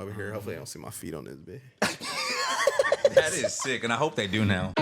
over here. Hopefully, I don't see my feet on this bit. That is sick, and I hope they do now.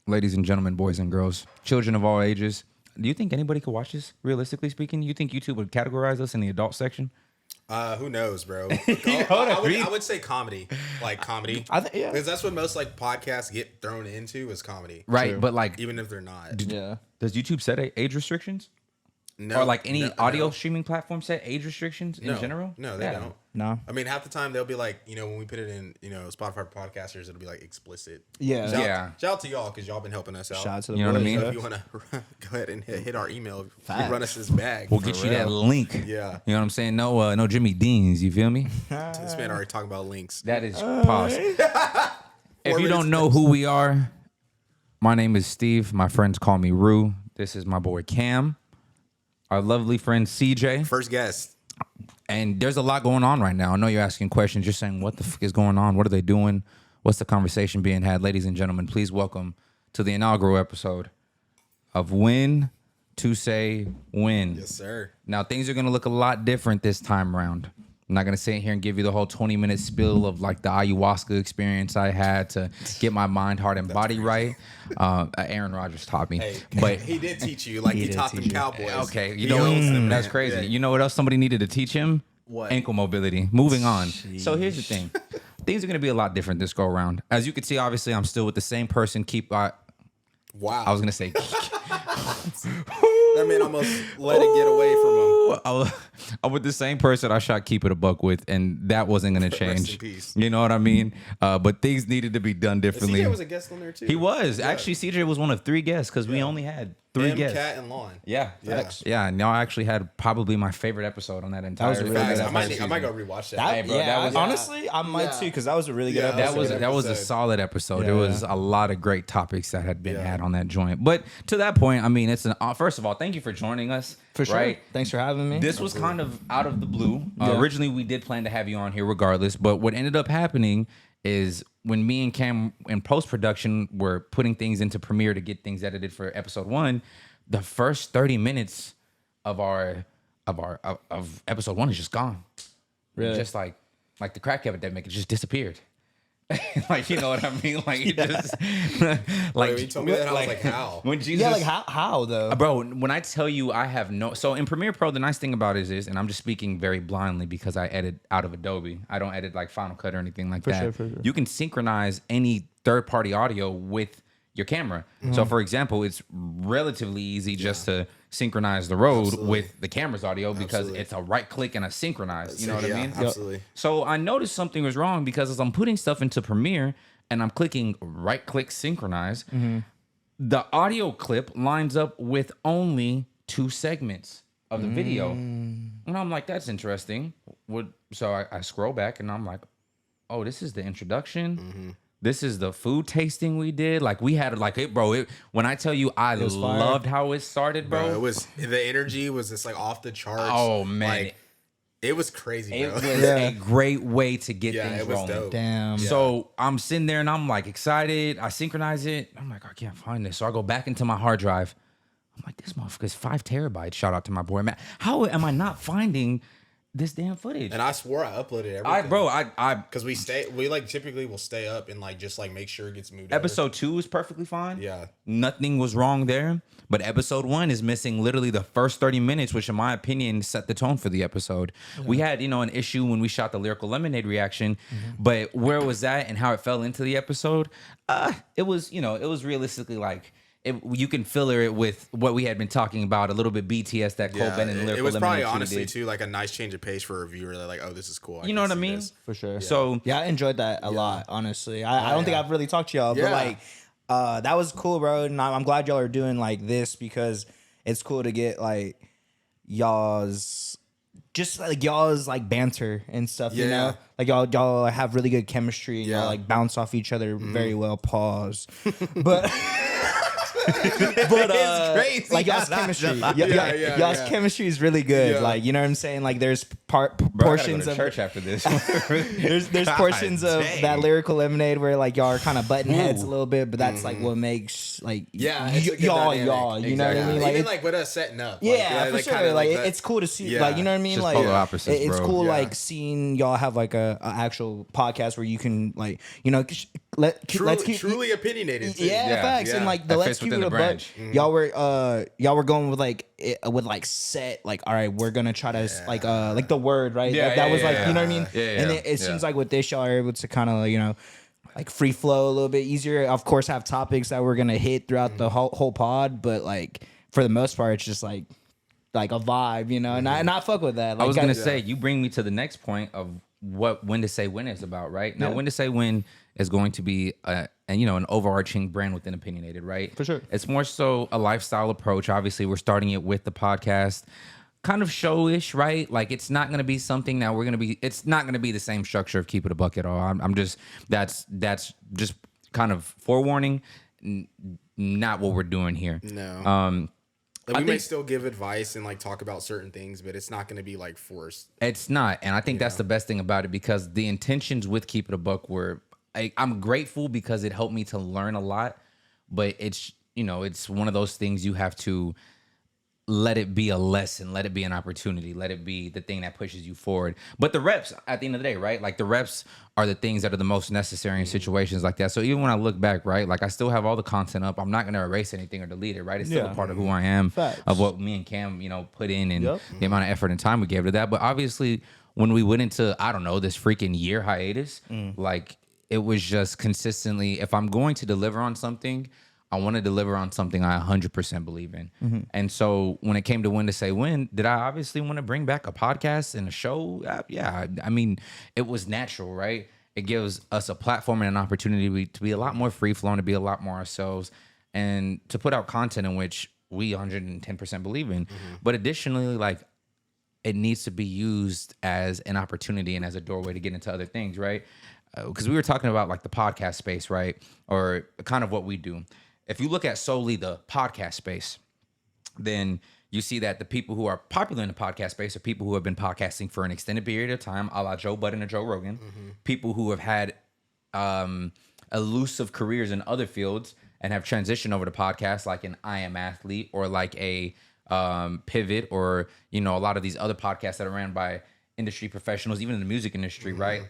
Ladies and gentlemen, boys and girls, children of all ages, do you think anybody could watch this, realistically speaking? You think YouTube would categorize us in the adult section? Who knows, bro? I would say comedy, like comedy. Yeah, because that's what most like podcasts get thrown into is comedy, Right, but like, even if they're not. does YouTube set age restrictions? No, or like any audio no. streaming platform set age restrictions in general? No, they don't. No. I mean, half the time they'll be like, when we put it in, Spotify podcasters, it'll be like explicit. Yeah. Shout out to y'all because y'all been helping us out. Shout out to the You know what I boys, mean? So if you want to go ahead and hit our email, run us this bag. We'll get you that link. Yeah. You know what I'm saying? No Jimmy Deans, you feel me? This man already talking about links. That is pause. If you don't know who we are, my name is Steve. My friends call me Roo. This is my boy Cam. Our lovely friend CJ. First guest. And there's a lot going on right now. I know you're asking questions. You're saying, what the fuck is going on? What are they doing? What's the conversation being had? Ladies and gentlemen, please welcome to the inaugural episode of When to Say When. Yes, sir. Now, things are going to look a lot different this time around. I'm not going to sit here and give you the whole 20-minute spill of like the ayahuasca experience I had to get my mind, heart, and body right. Aaron Rodgers taught me. But he did teach you like he taught them Cowboys. Okay, you know, that's crazy. Yeah. You know what else somebody needed to teach him? What? Ankle mobility. Moving on. So here's the thing. Things are going to be a lot different this go around. As you can see, obviously, I'm still with the same person. Wow. I was going to say... That man almost let it get away from him. I'm with the same person I shot Keep It a Buck with, and that wasn't going to change. Rest in peace. You know what I mean? But things needed to be done differently. CJ was a guest on there too. He was. Yeah. Actually, CJ was one of 3 guests because we only had 3 guests. Cat, and Lon. Yeah. Facts. Yeah, and y'all actually had probably my favorite episode on that entire was a really good I might go rewatch that. Hey, bro, that was- honestly, I might too, because that was a really good episode. That was a solid episode. Yeah. There was a lot of great topics that had been had on that joint. But to that point, I mean, it's an first of all, thank you for joining us. For sure. Right? Thanks for having me. This was kind of out of the blue. Originally, we did plan to have you on here regardless, but what ended up happening is when me and Cam in post-production were putting things into Premiere to get things edited for episode 1, the first 30 minutes of episode 1 is just gone. Really? Just like the crack epidemic, it just disappeared. Like, you know what I mean? Like, it just Wait, you told me that, I was like, how? When Jesus, Yeah, like how though? bro, when I tell you I have no, so in Premiere Pro, the nice thing about it is, and I'm just speaking very blindly because I edit out of Adobe. I don't edit like Final Cut or anything like that. For sure. You can synchronize any third-party audio with your camera. So for example, it's relatively easy just to synchronize the road with the camera's audio because it's a right click and a synchronize. You know what I mean? Absolutely. So I noticed something was wrong because as I'm putting stuff into Premiere and I'm clicking right click synchronize, the audio clip lines up with only 2 segments of the video. And I'm like, that's interesting. So I scroll back and I'm like, oh, this is the introduction. This is the food tasting we did. Like we had like it, bro. When I tell you, I loved how it started, bro. It was the energy was just like off the charts. Oh man, like, it was crazy, it bro. was a great way to get things it was rolling. dope. Damn. So I'm sitting there and I'm like excited. I synchronize it. I'm like, I can't find this. So I go back into my hard drive. I'm like, this motherfucker's 5 terabytes. Shout out to my boy Matt. How am I not finding this damn footage? And I swore I uploaded everything. I because we like typically will stay up and like just like make sure it gets moved. episode 2 is perfectly fine. Yeah. Nothing was wrong there. But episode 1 is missing literally the first 30 minutes, which in my opinion set the tone for the episode. Yeah. We had, an issue when we shot the Lyrical Lemonade reaction, but where it was at and how it fell into the episode, it was realistically like you can filler it with what we had been talking about, a little bit BTS, that Cole Bennett and Lyrical Lemonade. It was probably shit honestly did. too like a nice change of pace for a viewer. They're like, oh, this is cool. You know what I mean? This. For sure. Yeah. So yeah, I enjoyed that a lot, honestly. I don't think I've really talked to y'all, but Yeah. like that was cool, bro. And I'm glad y'all are doing like this because it's cool to get like y'all's like banter and stuff, you know? Like y'all have really good chemistry and y'all like bounce off each other very well. Pause. But it's crazy. like y'all's chemistry, y'all's chemistry is really good. Yeah. Like, you know what I'm saying? Like there's Bro, portions I gotta go to of church after this. there's portions of that lyrical lemonade where like y'all are kind of butting heads a little bit, but that's like what makes like it's a good y'all, dynamic. you know what I mean? Even Like like with us setting up. yeah, for like, sure. kinda Like that- it's cool to see, Yeah. like, you know what I mean? Just Like polar opposites, it's bro. cool, Yeah. like seeing y'all have like a actual podcast where you can like, you know, let's keep truly opinionated. Too. yeah, facts. Yeah. And like That let's fits keep within it the a buck. branch. Y'all were going with like set like, all right, we're gonna try to like the word, right? Yeah, That was yeah, like, yeah. you know what I mean? Yeah, And yeah, it seems yeah. like with this y'all are able to kind of, you know, like free flow a little bit easier. Of course, have topics that we're gonna hit throughout the whole pod, but like for the most part, it's just like a vibe, you know. And I fuck with that. Like, I was gonna say, you bring me to the next point of what When to Say When is about, right? Now, Yeah. When to Say When is going to be an overarching brand within Opinionated, right? For sure. It's more so a lifestyle approach. Obviously, we're starting it with the podcast, kind of showish, right? Like it's not gonna be something that we're gonna be. It's not gonna be the same structure of Keep It a Buck at all. I'm just that's just kind of forewarning. Not what we're doing here. No. Like, we may think- still give advice and like talk about certain things, but it's not going to be like forced. It's not, and I think that's the best thing about it because the intentions with Keep It a Buck were. I'm grateful because it helped me to learn a lot, but it's it's one of those things you have to let it be a lesson, let it be an opportunity, let it be the thing that pushes you forward. But the reps at the end of the day, right? Like the reps are the things that are the most necessary in situations like that. So even when I look back, right, like I still have all the content up. I'm not going to erase anything or delete it, right? It's still a part of who I am, Facts. of what me and Cam, put in and the amount of effort and time we gave to that. But obviously when we went into, I don't know, this freaking year hiatus, like it was just consistently, if I'm going to deliver on something, I want to deliver on something I 100% believe in. And so when it came to When to Say When, did I obviously want to bring back a podcast and a show? Yeah. I mean, it was natural, right? It gives us a platform and an opportunity to be a lot more free-flowing, to be a lot more ourselves, and to put out content in which we 110% believe in. But additionally, like, it needs to be used as an opportunity and as a doorway to get into other things, right? Because we were talking about like the podcast space, right? Or kind of what we do. If you look at solely the podcast space, then you see that the people who are popular in the podcast space are people who have been podcasting for an extended period of time, a la Joe Budden or Joe Rogan. People who have had elusive careers in other fields and have transitioned over to podcasts, like an I Am Athlete or like a Pivot, or a lot of these other podcasts that are ran by industry professionals, even in the music industry, right?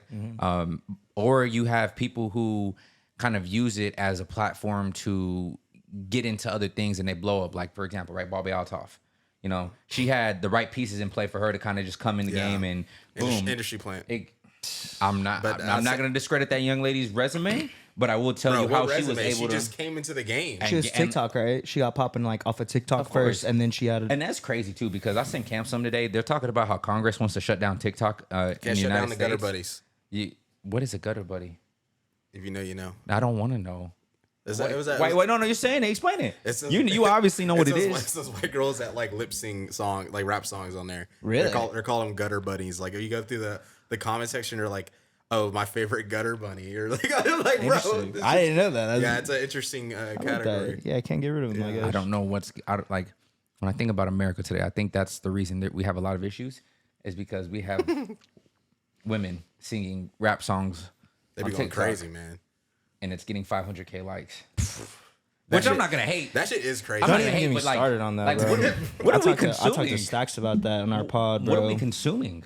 Or you have people who kind of use it as a platform to get into other things and they blow up. Like, for example, right, Bobby Altoff. She had the right pieces in play for her to kind of just come in the game and boom. Industry plant. I'm not going to discredit that young lady's resume, but I will tell you how she was able She to. just came into the game. she was TikTok, right? She got popping like off of TikTok first, and then she had And that's crazy too, because I sent Cam some today. They're talking about how Congress wants to shut down TikTok in the Can't shut United down the States. gutter buddies. What is a gutter buddy? If you know, you know. I don't want to know. Wait, no, you're saying it. Explain it. You obviously know what it is. It's those white girls that like lip sync like rap songs on there. Really? They're called them gutter buddies. Like if you go through the comment section, they're like, "Oh, my favorite gutter bunny," or like, bro. I didn't know that. Yeah, it's an interesting category. Yeah, I can't get rid of them. I guess. I don't know like when I think about America today. I think that's the reason that we have a lot of issues, is because we have women singing rap songs. They on be going TikTok, crazy, man. and it's getting 500K likes. Which I'm not gonna hate. That shit is crazy. I'm not Don't gonna even hate, get me but like, started on that, like, bro. what are we I talked consuming? to Stacks about that on our pod, bro. What are we consuming?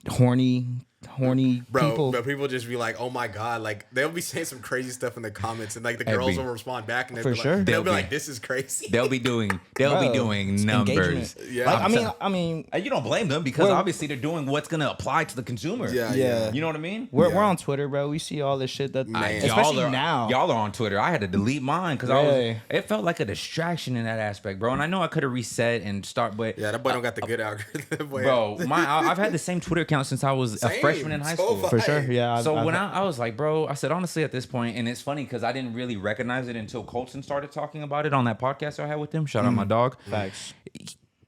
horny people. But people just be like, "Oh my god!" Like they'll be saying some crazy stuff in the comments, and like the girls will respond back, and For sure. they'll be They'll like, be- "This is crazy." They'll be doing It's numbers. engagement. Yeah. Like, I mean, And you don't blame them because Well- obviously they're doing what's gonna apply to the consumer. Yeah. You know what I mean? we're on Twitter, bro. We see all this shit that, Man. especially now. Y'all are on Twitter. I had to delete mine because Really? it felt like a distraction in that aspect, bro. And I know I could have reset and start, but Yeah, that boy don't got the good algorithm. bro, I've had the same Twitter account since I was a Same, freshman in high So school. For sure. Yeah. So when I was like, bro, I said, honestly, at this point, and it's funny because I didn't really recognize it until Colton started talking about it on that podcast I had with him. Shout out my dog. Facts.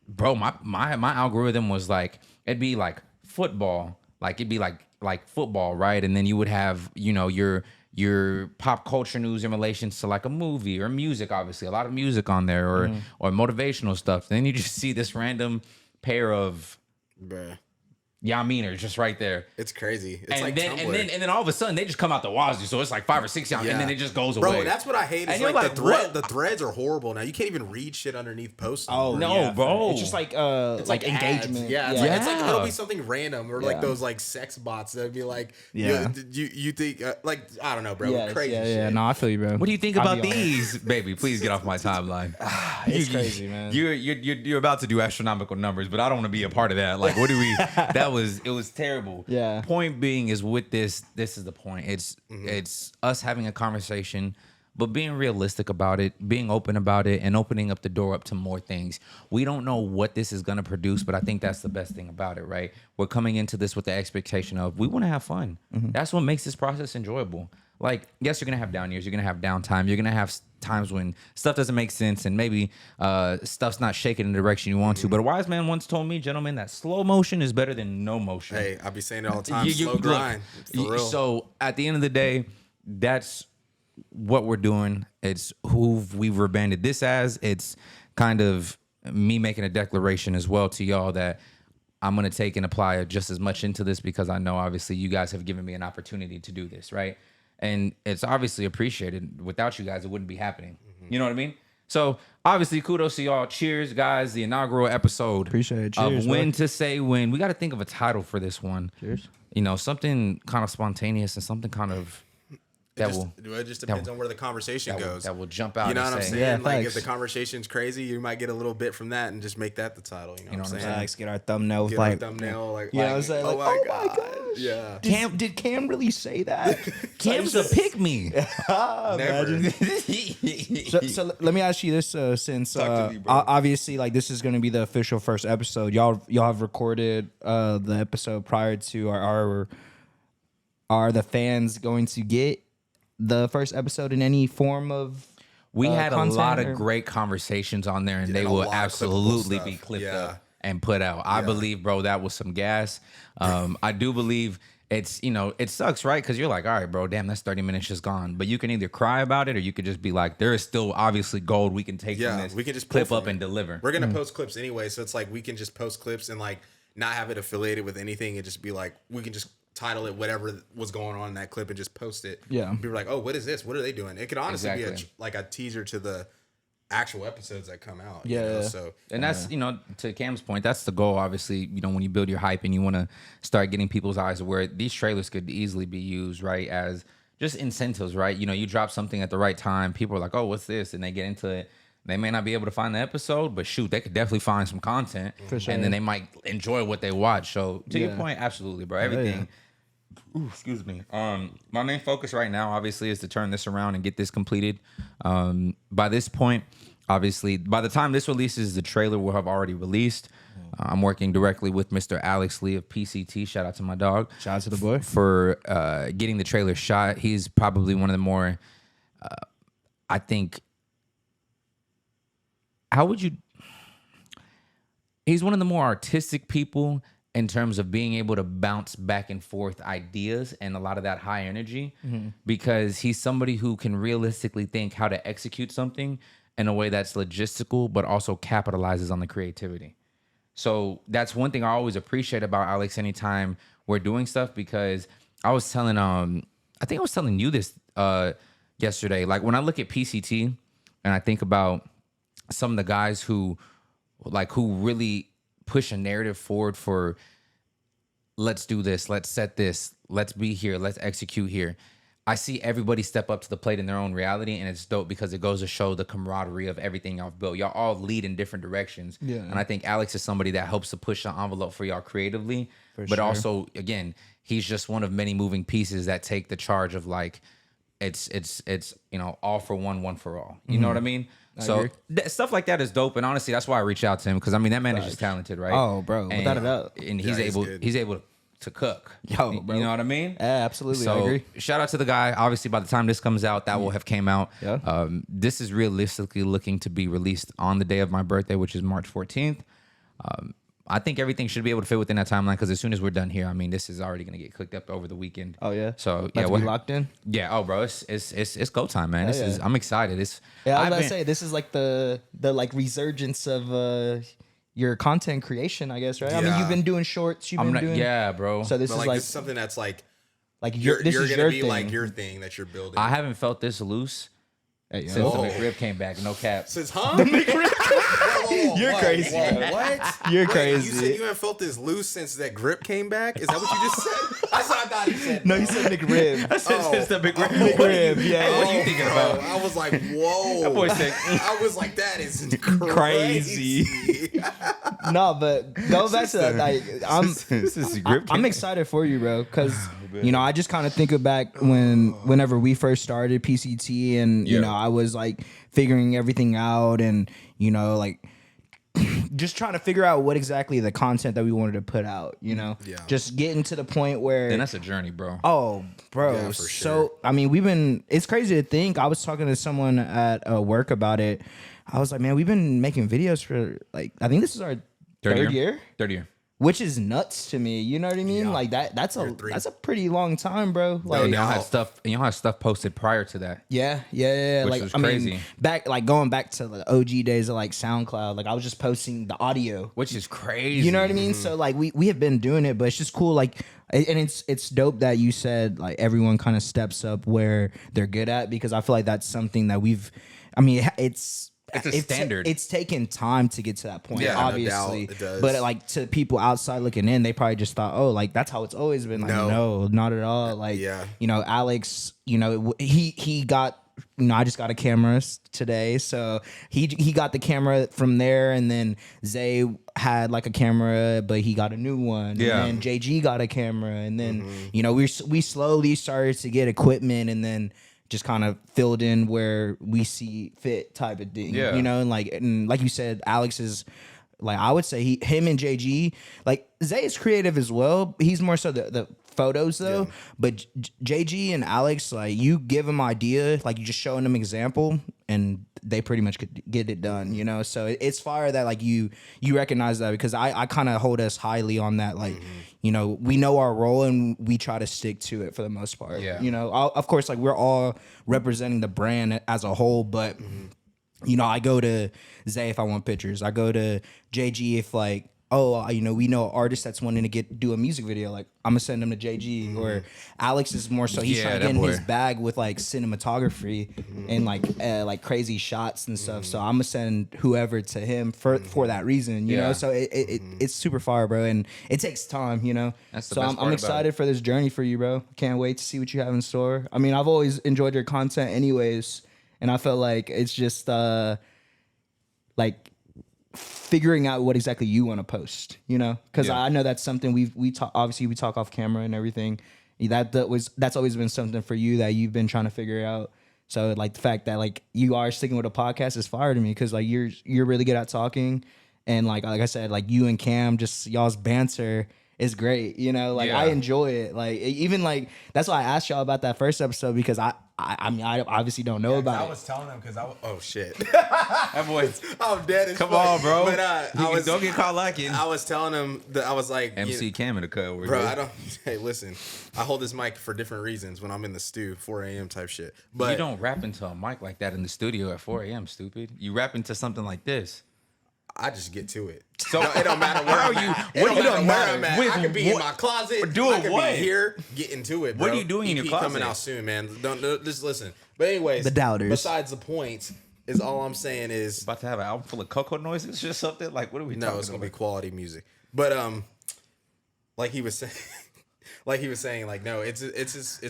Bro, my algorithm was like, it'd be like football. Like it'd be like football, right? And then you would have, you know, your pop culture news in relations to like a movie or music, obviously. A lot of music on there or motivational stuff. Then you just see this random pair of Bruh. Yaminers just right there. It's crazy. It's And like then, Tumblr. and then all of a sudden they just come out the wazoo. So it's like 5 or 6 Yaminers, and then it just goes away. Bro, that's what I hate. Is And you're like, like, the threads are horrible now. You can't even read shit underneath posts. Oh No, yeah, bro. It's just like It's like ads. engagement. Yeah, it's, yeah. Like, it's like it'll be something random or like Yeah. those like sex bots that'd be like, Yeah. you think like I don't know, bro, Yes, crazy yeah, shit. yeah. No, I feel you, bro. What do you think I'll about be on it. these, baby? Please get off my timeline. It's crazy, man. You're about to do astronomical numbers, but I don't want to be a part of that. Like, what do we? It was terrible. Yeah. Point being is with this is the point. It's us having a conversation, but being realistic about it, being open about it, and opening up the door up to more things. We don't know what this is going to produce, but I think that's the best thing about it, right? We're coming into this with the expectation of we want to have fun. That's what makes this process enjoyable. Like, yes, you're going to have down years. You're going to have downtime. You're going to have times when stuff doesn't make sense and maybe stuff's not shaking in the direction you want to. But a wise man once told me, gentlemen, that slow motion is better than no motion. Hey, I be saying it all the time. Slow Look, grind. For real. So at the end of the day, that's what we're doing. It's who we've rebranded this as. It's kind of me making a declaration as well to y'all that I'm going to take and apply just as much into this because I know obviously you guys have given me an opportunity to do this, right? And it's obviously appreciated. Without you guys, it wouldn't be happening. You know what I mean? So obviously, kudos to y'all. Cheers, guys. The inaugural episode. Appreciate it. Cheers, of When bro. to Say When. We got to think of a title for this one. Cheers. You know, something kind of spontaneous and something kind of that it just depends on where the conversation goes. that will jump out. You know and what I'm say, saying? Yeah, like facts. if the conversation's crazy, you might get a little bit from that and just make that the title. You know what I'm saying? Let's get our thumbnail with Get like a thumbnail, like, you know what I'm saying? oh Like, my god, yeah. Did Cam really say that? Cam's a pick me. Imagine. So let me ask you this, since Talk to me, bro. obviously like this is going to be the official first episode. Y'all have recorded the episode prior to are the fans going to get the first episode in any form of We had a content lot or- of great conversations on there, and they and a will lot of clippable absolutely stuff. be clipped Yeah. up and put out. I believe, bro, that was some gas. I do believe it's, you know, it sucks, right? Because you're like, all right, bro, damn, that's 30 minutes just gone. But you can either cry about it or you could just be like, there is still obviously gold we can take from Yeah, this. we can just clip pull up from and it. deliver. We're gonna post clips anyway, so it's like we can just post clips and like not have it affiliated with anything and just be like, we can just title it whatever was going on in that clip and just post it. Yeah. People are like, oh, what is this? What are they doing? It could honestly be Exactly. like a teaser to the actual episodes that come out. Yeah, You know? yeah. So And that's, you know, to Cam's point, that's the goal, obviously, you know, when you build your hype and you want to start getting people's eyes where these trailers could easily be used, right, as just incentives, right? You know, you drop something at the right time, people are like, oh, what's this? And they get into it. They may not be able to find the episode, but shoot, they could definitely find some content. For sure. And then they might enjoy what they watch. So to your Yeah. point, absolutely, bro. Everything. Ooh, excuse me. My main focus right now, obviously, is to turn this around and get this completed. By this point, obviously, by the time this releases, the trailer will have already released. I'm working directly with Mr. Alex Lee of PCT. Shout out to my dog. Shout out to the boy. For getting the trailer shot. He's probably one of the more, I think, how would you? He's one of the more artistic people in terms of being able to bounce back and forth ideas and a lot of that high energy because he's somebody who can realistically think how to execute something in a way that's logistical, but also capitalizes on the creativity. So that's one thing I always appreciate about Alex anytime we're doing stuff because I was telling, I think I was telling you this yesterday. Like when I look at PCT and I think about some of the guys who really push a narrative forward for let's do this, let's set this, let's be here, let's execute here. I see everybody step up to the plate in their own reality, and it's dope because it goes to show the camaraderie of everything y'all built. Y'all all lead in different directions. Yeah. And I think Alex is somebody that helps to push the envelope for y'all creatively. But sure. also, again, he's just one of many moving pieces that take the charge of like, it's you know, all for one for all. You know what I mean? So stuff like that is dope, and honestly, that's why I reach out to him because I mean that man is just talented, right? Oh, bro, without a doubt. And he's Yeah, he's able good. he's able to cook. Yo, bro. You know what I mean? Yeah, absolutely. So I agree. shout out to the guy. Obviously, by the time this comes out, that will have came out. Yeah. This is realistically looking to be released on the day of my birthday, which is March 14th. I think everything should be able to fit within that timeline because as soon as we're done here, I mean, this is already going to get cooked up over the weekend. Oh yeah. So About yeah, to be locked in. Yeah. Oh, bro, it's go time, man. This is. I'm excited. Yeah, I was about to say this is like the like resurgence of your content creation, I guess, right? I mean, Yeah. you've been doing shorts. You've been doing. Yeah, bro. So this But is like like this is something that's like you're this you're is gonna your be thing. like your thing that you're building. I haven't felt this loose Hey, since yo. the Whoa. McRib came back. No cap. Since Whoa, You're what? crazy. Whoa, what? You're Wait, crazy. You said you haven't felt this loose since that grip came back? Is that what you just said? I thought you said. No, you said McRib. Since the McRib. McRib, yeah. What are you thinking about? I was like, whoa. That boy said. I was like, that is Crazy. crazy. No, but go back to that. Like, I'm excited for you, bro, because you know I just kind of think back whenever we first started PCT, and you know I was like figuring everything out, and you know like just trying to figure out what exactly the content that we wanted to put out. You know, just getting to the point where Then that's a journey, bro. oh, bro. Yeah, for so sure. I mean, it's crazy to think. I was talking to someone at work about it. I was like, man, we've been making videos for like I think this is our third year. Third year. Which is nuts to me. You know what I mean? Yeah. Like that's Year 3. a pretty long time, bro. Like no. Y'all had stuff posted prior to that. yeah. Which Like was I mean, crazy. going back to the OG days of like SoundCloud. Like I was just posting the audio. Which is crazy. You know what I mean? So like we have been doing it, but it's just cool. Like and it's dope that you said like everyone kind of steps up where they're good at, because I feel like that's something that it's a standard. It's taken time to get to that point, Yeah, no obviously. doubt it does. But like to people outside looking in, they probably just thought, oh, like that's how it's always been. Like, no, not at all. Like, you know, Alex, you know, he got. You know, I just got a camera today, so he got the camera from there, and then Zay had like a camera, but he got a new one. Yeah. And then JG got a camera, and then you know we slowly started to get equipment, and then just kind of filled in where we see fit type of thing. Yeah. You know, and like you said, Alex is like I would say him and JG, like Zay is creative as well. He's more so the photos though, but JG and Alex, like you give them idea, like you just showing them example, and they pretty much could get it done, you know. So it's fire that like you recognize that, because I kind of hold us highly on that. Like you know, we know our role and we try to stick to it for the most part. Yeah. You know, of course, like we're all representing the brand as a whole, but you know, I go to Zay if I want pictures. I go to JG if like, oh, you know, we know an artist that's wanting to do a music video. Like, I'm gonna send him to JG. Or Alex is more so he's trying to get in his bag with like cinematography and like crazy shots and stuff. So I'm gonna send whoever to him for that reason, you know. So it's super fire, bro, and it takes time, you know. That's the so best I'm part about excited for this journey for you, bro. Can't wait to see what you have in store. I mean, I've always enjoyed your content, anyways, and I felt like it's just like figuring out what exactly you want to post, you know, because I know that's something we talk. Obviously, we talk off camera and everything. That's always been something for you that you've been trying to figure out. So like the fact that like you are sticking with a podcast is fire to me, because like you're really good at talking, and like I said, like you and Cam, just y'all's banter is great, you know. Like I enjoy it. Like even like that's why I asked y'all about that first episode, because I mean I obviously don't know about I it. was telling him because oh shit. That boy. I'm dead as Come fuck. on, bro. But Don't get caught lacking. I was telling him that I was like, MC Cam in the cut over bro, here. I don't. Hey, listen, I hold this mic for different reasons when I'm in the stew, 4 a.m. type shit. But You don't rap into a mic like that in the studio at 4 a.m., stupid. You rap into something like this. I just get to it. So It don't matter where I'm at. It don't matter where I'm at. With I could be in what? my closet. Doing I could what? be here getting to it, bro. What are you doing in your EP closet? coming out soon, man. Don't just listen. But anyways, The doubters. Besides the point, is all I'm saying is About to have an album full of cocoa noises or something? Like, what are we talking no, it's gonna about? be quality music. But like he was saying. Like he was saying, like no, it's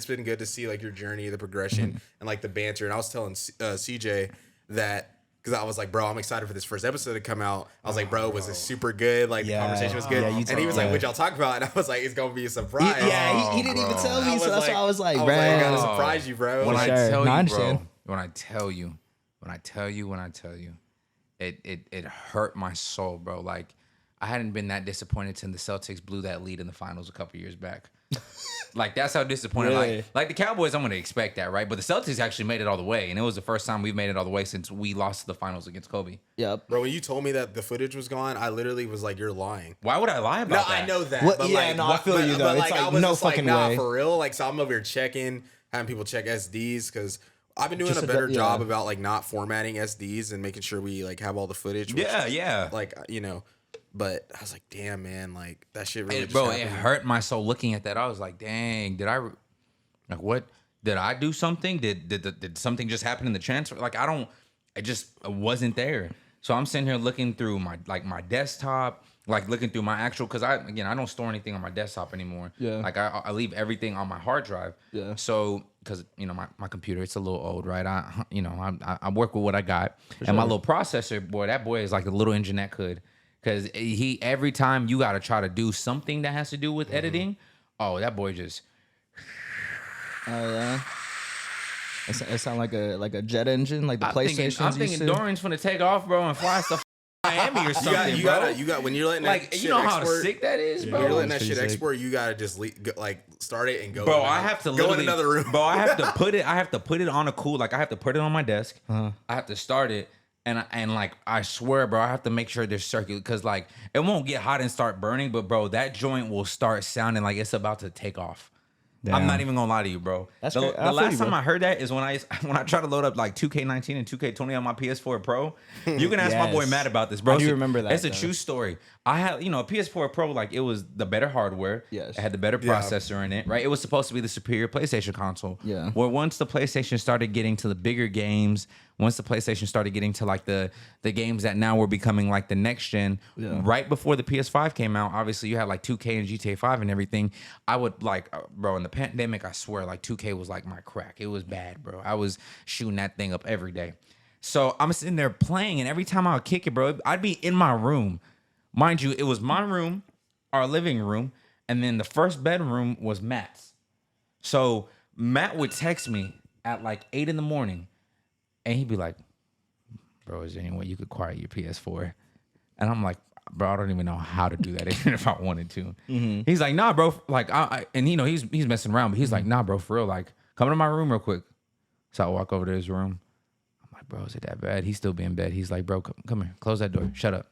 been good to see like your journey, the progression, and like the banter. And I was telling CJ that because I was like, bro, I'm excited for this first episode to come out. I was like, bro, was it super good? Like the conversation was good. Yeah, you and he was like, what y'all talk about? And I was like, it's gonna be a surprise. He didn't even tell me, so that's why I was like, bro. I gotta surprise you, bro. When I sure. tell No, I you, understand. bro, when I tell you, it hurt my soul, bro. Like I hadn't been that disappointed since the Celtics blew that lead in the finals a couple years back. Like, that's how disappointed. Really? Like the Cowboys, I'm going to expect that, right? But the Celtics actually made it all the way, and it was the first time we've made it all the way since we lost to the finals against Kobe. Yep. Bro, when you told me that the footage was gone, I literally was like, "You're lying." Why would I lie about that? I know that. Well, but yeah, like, no, I feel you, though. But It's like, I was no just fucking like, nah, way. for real. Like, so I'm over here checking, having people check SDs because I've been doing Just a better yeah. job about like not formatting SDs and making sure we like have all the footage. Which, Yeah. Like, you know, but I was like, damn, man, like that shit really. Bro, just it happened. hurt my soul looking at that. I was like, dang, like what? Did I do something? Did something just happen in the transfer? Like, I just wasn't there. So I'm sitting here looking through my desktop, like looking through my actual, because I don't store anything on my desktop anymore. Yeah. Like I leave everything on my hard drive. Yeah. So, because, my computer, it's a little old, right? I work with what I got. And my little processor, boy, that boy is like a little engine that could. Because every time you got to try to do something that has to do with editing, oh, that boy just... Oh yeah. It sound like a jet engine, like the PlayStation. I'm thinking Dorian's finna take off, bro, and fly us to Miami or something, You got when you're letting like, that you know shit how export, sick that is, bro. when you're letting that That's shit pretty sick. export, you gotta just start it and go. Bro, in I another- have to go literally, in another room. Bro, I have to put it on a cool, like I have to put it on my desk. I have to start it. And like, I swear, bro, I have to make sure there's circuit, because like it won't get hot and start burning, but bro, that joint will start sounding like it's about to take off. I'm Damn. not even gonna lie to you, bro. That's the great. I the feel last you, time bro. I heard that is when I try to load up like 2K19 and 2K20 on my PS4 Pro. You can ask my boy Yes. Matt about this, bro. I do remember that, It's a though. true story. I had, a PS4 Pro, like it was the better hardware. Yes. It had the better processor in it, right? It was supposed to be the superior PlayStation console. Yeah. Well, once the PlayStation started getting to the bigger games, once the PlayStation started getting to like the games that now were becoming like the next gen, right before the PS5 came out, obviously you had like 2K and GTA 5 and everything. I would like, bro, in the pandemic, I swear, like 2K was like my crack. It was bad, bro. I was shooting that thing up every day. So I'm sitting there playing, and every time I would kick it, bro, I'd be in my room. Mind you, it was my room, our living room, and then the first bedroom was Matt's. So Matt would text me at like 8 in the morning, and he'd be like, bro, is there any way you could quiet your PS4? And I'm like, bro, I don't even know how to do that, even if I wanted to. He's like, nah, bro. Like, and he's messing around, but he's like, nah, bro, for real. Like, come to my room real quick. So I walk over to his room. I'm like, bro, is it that bad? He's still be in bed. He's like, bro, come here. Close that door. Shut up.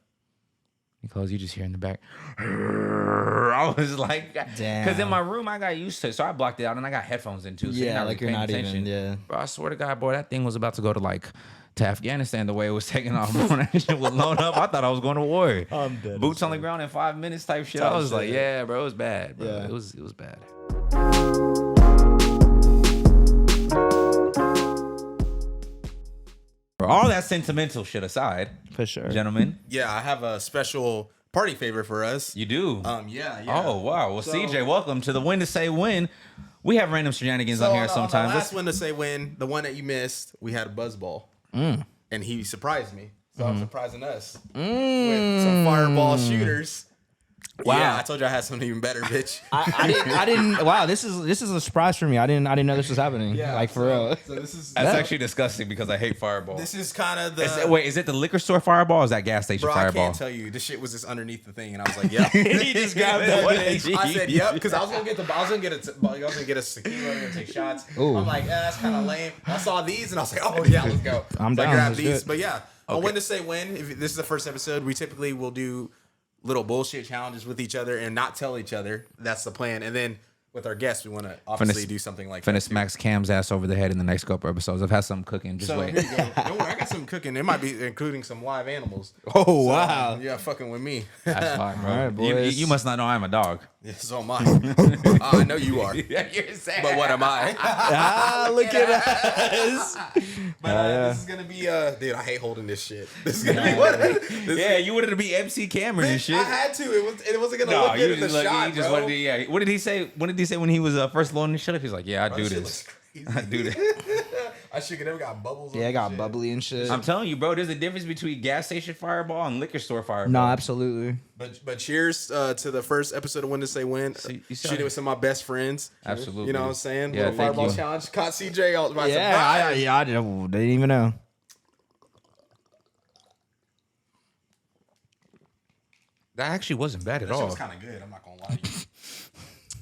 He closed. You just hear in the back. I was like, Damn. because in my room I got used to it, so I blocked it out, and I got headphones in too. So Yeah, not like really you're paying not even. attention. Yeah. Bro, I swear to God, boy, that thing was about to go to Afghanistan the way it was taking off. When that shit was load up, I thought I was going to war. I'm dead. Boots on the ground in 5 minutes type shit. I was like, yeah, bro, it was bad, bro. Yeah. It was bad. For all that sentimental shit aside, For sure. gentlemen, Yeah, I have a special party favor for us. you do. Yeah. Oh wow! Well, So- CJ, welcome to the Win to Say Win. We have random shenanigans on here On the sometimes. last one to say win, the one that you missed, we had a buzzball, and he surprised me. So I'm surprising us with some fireball shooters. Wow. Yeah, I told you I had something even better, bitch. I didn't. Wow, this is a surprise for me. I didn't know this was happening. Yeah, like for so- real. So this is That's actually disgusting because I hate Fireball. this is kind of the Wait, is it the liquor store Fireball or is that gas station bro. I Fireball? can't tell you. This shit was just underneath the thing, and I was like, yeah. He just grabbed that one. I said yep because I was gonna get a tequila and take shots. Ooh. I'm like, that's kind of lame. I saw these and I was like, oh yeah, let's go. I'm So I down. grabbed Let's do these, it. but yeah, on when to say when. If this is the first episode, we typically will do little bullshit challenges with each other and not tell each other. That's the plan. And then with our guests, we want to obviously do something like Finish that. too. smacks Cam's ass over the head in the next couple episodes. I've had some cooking. Just So wait. here you go. Don't worry, I got some cooking. It might be including some live animals. Oh So, wow. yeah, fucking with me. That's fine, bro. All right, You- boys. you must not know I'm a dog. Yeah, so am I. I know you are. You're sad. But what am I? Look at us. But yeah. this is gonna be dude, I hate holding this shit. This is gonna be what? This Yeah, you wanted to be MC Cameron and shit. I had to. It wasn't gonna No, look you good in the just, shot, you just bro. wanted to, yeah. What did he say? What did he say when he was first loading the shit up? He's like, yeah, I do That shit this. looks crazy. I do this. I should have never got bubbles. Yeah, on I got shit. bubbly and shit. I'm telling you, bro, there's a difference between gas station Fireball and liquor store Fireball. No, absolutely. But cheers to the first episode of When to Say When. you saw Shooting it. with some of my best friends. Absolutely. You know what I'm saying? Yeah, Little thank fireball you. challenge. Caught CJ out by Yeah, surprise. I didn't even know. That actually wasn't bad at That shit all. was kind of good. I'm not gonna lie to you.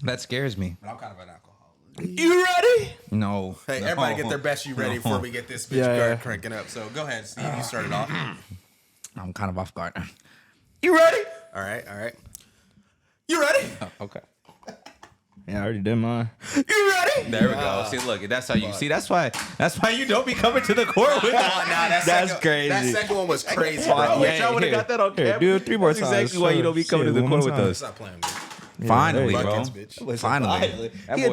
That scares me. But I'm kind of an alcoholic. You ready? No. Hey, no. everybody get their best you ready before we get this bitch cranking up. So go ahead, Steve. You started off. I'm kind of off guard. You ready? All right. You ready? Okay. Yeah, I already did mine. You ready? There we go. See, look, that's how you see. That's why you don't be coming to the court with that. That's crazy. That second one was crazy, bro. I wish I would have got that on camera. Do it 3 more That's times. exactly why you don't be coming to the court with us. Stop playing with me. Finally, there you bro. Buckets, bitch. Finally.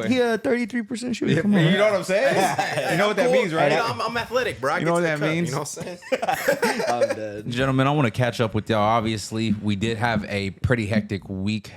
He had 33% shooting. Come on. You know what I'm saying? You know what that means, right? You know, I'm athletic, bro. You know what that means? You know what I'm saying? I'm dead. Gentlemen, I want to catch up with y'all. Obviously, we did have a pretty hectic week.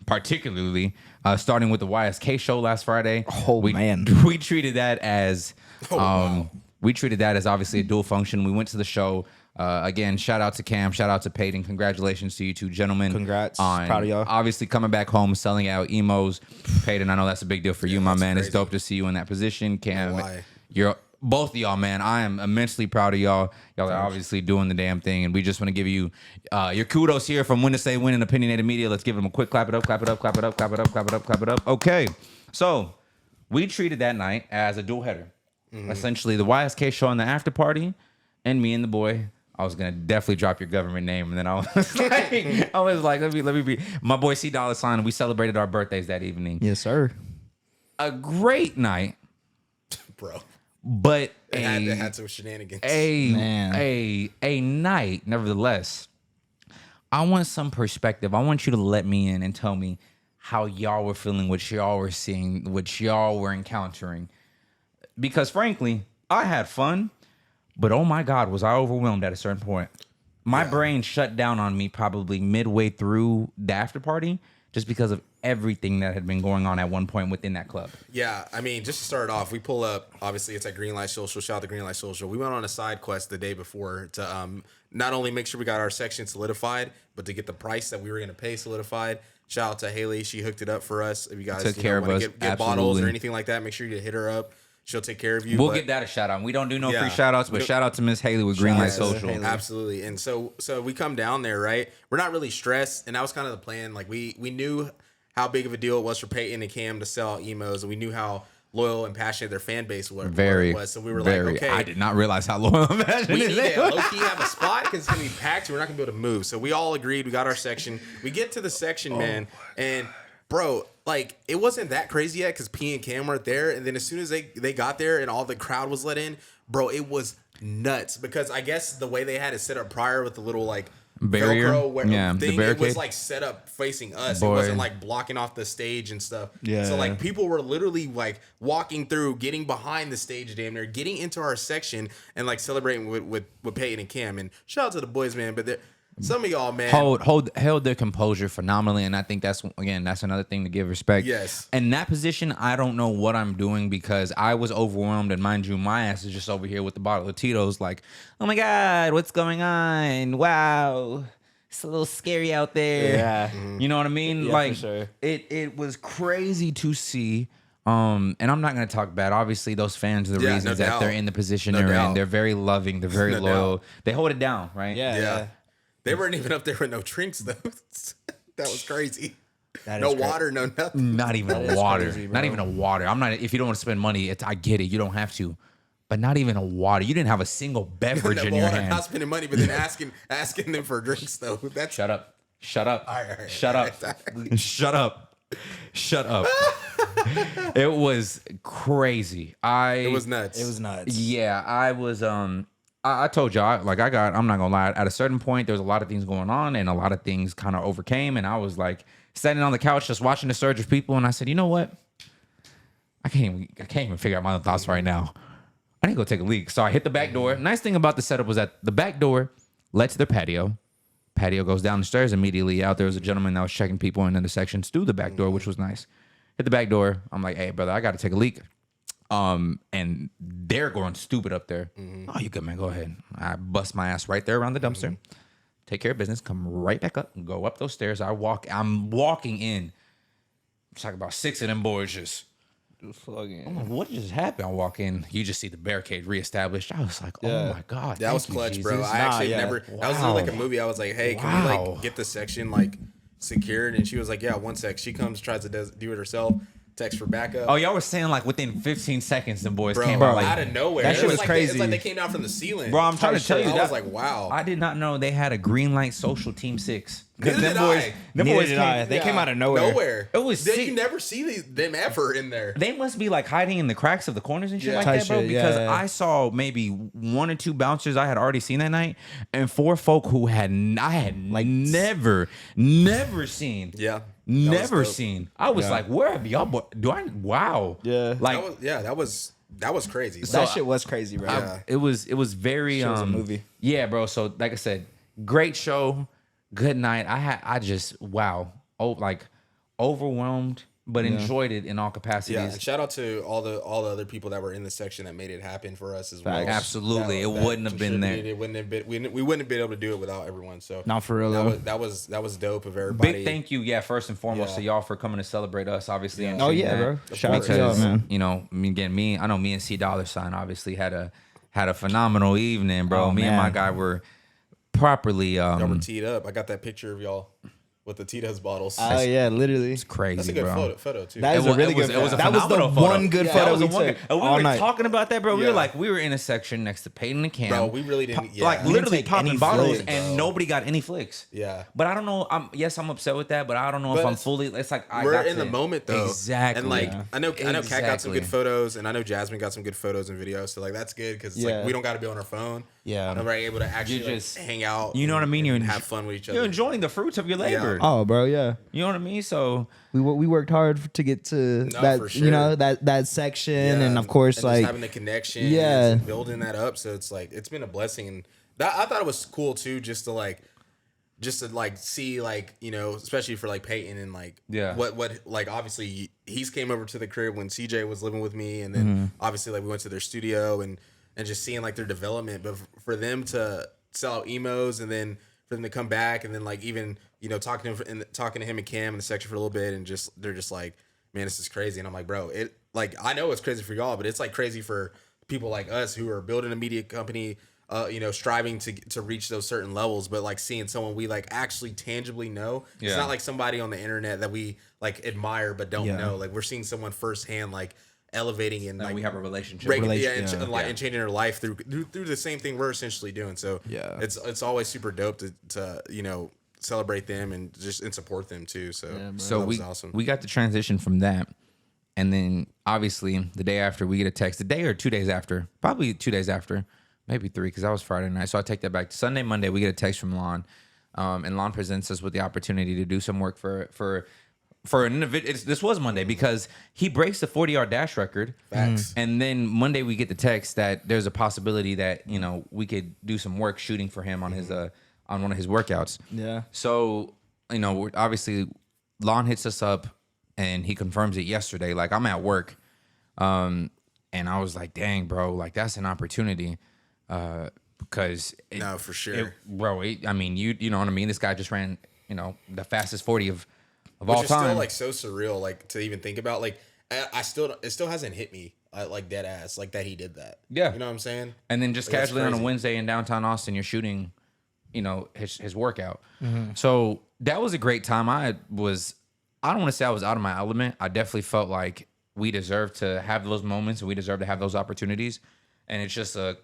Particularly, starting with the YSK show last Friday. Man. We treated that as obviously a dual function. We went to the show. Again, shout out to Cam, shout out to Peyton. Congratulations to you two gentlemen. Congrats. On Proud of y'all. obviously coming back home, selling out emos. Peyton, I know that's a big deal for you, my man. crazy. It's dope to see you in that position. Cam, why. you're both of y'all, man. I am immensely proud of y'all. Y'all are obviously doing the damn thing, and we just want to give you your kudos here from When to Say When and Opinionated Media. Let's give them a quick clap it up, clap it up, clap it up, clap it up, clap it up, clap it up. Okay, so we treated that night as a dual header. Essentially, the YSK show and the after party, and me and the boy. I was gonna definitely drop your government name, and then I was like, let me be my boy C $. And we celebrated our birthdays that evening. Yes, sir. A great night, Bro. but It had some shenanigans. a night, nevertheless. I want some perspective. I want you to let me in and tell me how y'all were feeling, what y'all were seeing, what y'all were encountering. Because frankly, I had fun. But oh my God, was I overwhelmed at a certain point. My brain shut down on me probably midway through the after party just because of everything that had been going on at one point within that club. Yeah, I mean, just to start off, we pull up. Obviously, it's at Greenlight Social. Shout out to Greenlight Social. We went on a side quest the day before to not only make sure we got our section solidified, but to get the price that we were going to pay solidified. Shout out to Haley. She hooked it up for us. If you guys Took care of us. Get bottles or anything like that, make sure you hit her up. She'll take care of you. We'll get that a shout out. We don't do no free shout outs, but shout out to Miss Haley with Greenlight Social. Absolutely. And so we come down there, right? We're not really stressed, and that was kind of the plan. Like we knew how big of a deal it was for Peyton and Cam to sell out emos, and we knew how loyal and passionate their fan base was. So we were like, okay. I did not realize how loyal and passionate We need they to were. low-key have a spot because it's going to be packed. We're not going to be able to move. So we all agreed. We got our section. We get to the section, man, and bro, like, it wasn't that crazy yet because P and Cam weren't there. And then as soon as they got there and all the crowd was let in, bro, it was nuts. Because I guess the way they had it set up prior with the little, like, barrier, Velcro the thing, barricade. it was, like, set up facing us. Boy. It wasn't, like, blocking off the stage and stuff. Yeah. So, like, people were literally, like, walking through, getting behind the stage damn near, getting into our section and, like, celebrating with Peyton and Cam. And shout out to the boys, man. But some of y'all, man, held their composure phenomenally, and I think that's another thing to give respect. Yes. In that position, I don't know what I'm doing because I was overwhelmed, and mind you, my ass is just over here with the bottle of Tito's, like, oh my God, what's going on? Wow, it's a little scary out there. Yeah. You know what I mean? Yeah, like, for sure. It was crazy to see. And I'm not gonna talk bad. Obviously, those fans are the reasons no that doubt. they're in the position No they're doubt. in. They're very loving. They're very No loyal. doubt. They hold it down, right? Yeah. They weren't even up there with no drinks, though. That was crazy. That No is crazy. water, no nothing. Not even That a is water. crazy, bro. Not even a water. I'm not. If you don't want to spend money, I get it. You don't have to. But not even a water. You didn't have a single beverage in your Not hand. spending money, but then asking them for drinks, though. That's Shut up. Shut up. All right. Shut up. Shut up. Shut up. It was crazy. It was nuts. It was nuts. Yeah, I was. I told y'all, I'm not gonna lie. At a certain point, there was a lot of things going on, and a lot of things kind of overcame. And I was like sitting on the couch, just watching the surge of people, and I said, you know what? I can't even figure out my own thoughts right now. I need to go take a leak. So I hit the back door. Nice thing about the setup was that the back door led to their patio. Patio goes down the stairs immediately. Out there was a gentleman that was checking people in the sections through the back door, which was nice. Hit the back door. I'm like, hey, brother, I got to take a leak. And they're going stupid up there. Oh, you good, man? Go ahead. I bust my ass right there around the dumpster. Take care of business. Come right back up and go up those stairs. I'm walking in. Talk about 6 of them boys just What just happened? I walk in, you just see the barricade reestablished. I was like, oh my God. That was clutch, bro. I actually never, that was like a movie. I was like, hey, can we like get the section like secured? And she was like, yeah, one sec. She comes, tries to do it herself. Text for backup. Oh, y'all were saying like within 15 seconds, the boys bro, came out like out of nowhere. That shit was like crazy. It's like they came down from the ceiling. Bro, I'm trying to tell you I that. was like, wow. I did not know they had a green light social team 6. Neither did I. Them boys came, they came out of nowhere. It was sick. You never see them ever in there. They must be like hiding in the cracks of the corners and shit like Type that, bro. shit, Because yeah. I saw maybe 1 or 2 bouncers I had already seen that night, and 4 folk who I had like never seen. Yeah. Never seen. I was like, where have y'all? Wow. Yeah. Like, that was crazy. That shit was crazy, bro. it was very. Shit was a movie. Yeah, bro. So like I said, great show. Good night. I just wow. Oh, like overwhelmed, but enjoyed it in all capacities. Yeah, and shout out to all the other people that were in the section that made it happen for us as well. Absolutely, it wouldn't have been there. It wouldn't have been. We wouldn't have been able to do it without everyone. So Not for real, though. that was dope of everybody. Big thank you, first and foremost, to y'all for coming to celebrate us, obviously. and Oh treating yeah, that. bro. Shout out to Because y'all, man. you know, I know me and C Dollar Sign obviously had a phenomenal evening, bro. Oh, me and my man. guy were properly Y'all were teed up. I got that picture of y'all with the Tito's bottles. Oh yeah, literally. crazy, That's a good bro. photo too. That is a really good. It was a that was the phenomenal photo. one good That photo was we the one took good- And we all were night. talking about that, bro. We Yeah. were like, we were in a section next to Peyton and Cam. Bro, we really didn't. Yeah. Like didn't literally take popping any bottles, flicks, and nobody got any flicks. Yeah. But I don't know. I'm upset with that, but I don't know if But I'm fully. It's like I we're got in to- the moment though. Exactly. And like I know Kat got some Exactly. good photos, and I know Jasmine got some good photos and videos. So like that's good because Yeah. like we don't got to be on our phone. Yeah. And we're able to actually You're just- hang out. You know what I mean? You're and have fun with each other. You're enjoying the fruits of your labor. Oh, bro, yeah. You know what I mean? So We worked hard to get to that. for sure. You know that section, Yeah, and of course, and like just having the connection, Yeah. and building that up. So it's like it's been a blessing, and that I thought it was cool too, just to see like especially for like Peyton and like what like obviously he's came over to the crib when CJ was living with me, and then obviously like we went to their studio and just seeing like their development, but for them to sell out emos and then for them to come back and then like even talking to him and Cam in the section for a little bit and they're just like, man, this is crazy. And I'm like, bro, it like I know it's crazy for y'all, but it's like crazy for people like us who are building a media company, striving to reach those certain levels, but like seeing someone we like actually tangibly know. It's not like somebody on the internet that we like admire but don't know. Like we're seeing someone firsthand like elevating and like we have a relationship. and changing their life through the same thing we're essentially doing. So Yeah. it's always super dope to celebrate them and support them too. So So that was awesome. we got the transition from that, and then obviously the day after we get a text, the day or 2 days after, probably 2 days after, maybe 3 because that was Friday night. So I take that back to Sunday, Monday. We get a text from Lon, and Lon presents us with the opportunity to do some work for an individual. This was Monday because he breaks the 40-yard dash record. Facts. And then Monday we get the text that there's a possibility that we could do some work shooting for him on his on one of his workouts. Yeah. So we're obviously Lon hits us up and he confirms it yesterday. Like I'm at work, and I was like, dang, bro, like that's an opportunity, because No, for sure. I mean, you know what I mean. This guy just ran the fastest 40 of Which all is time. still like so surreal, like to even think about. Like it still hasn't hit me like dead ass like that he did that. Yeah. You know what I'm saying? And then just Like, that's casually on a crazy. Wednesday in downtown Austin, you're shooting, his workout. Mm-hmm. So that was a great time. I don't want to say I was out of my element. I definitely felt like we deserve to have those moments and we deserve to have those opportunities. And it's just a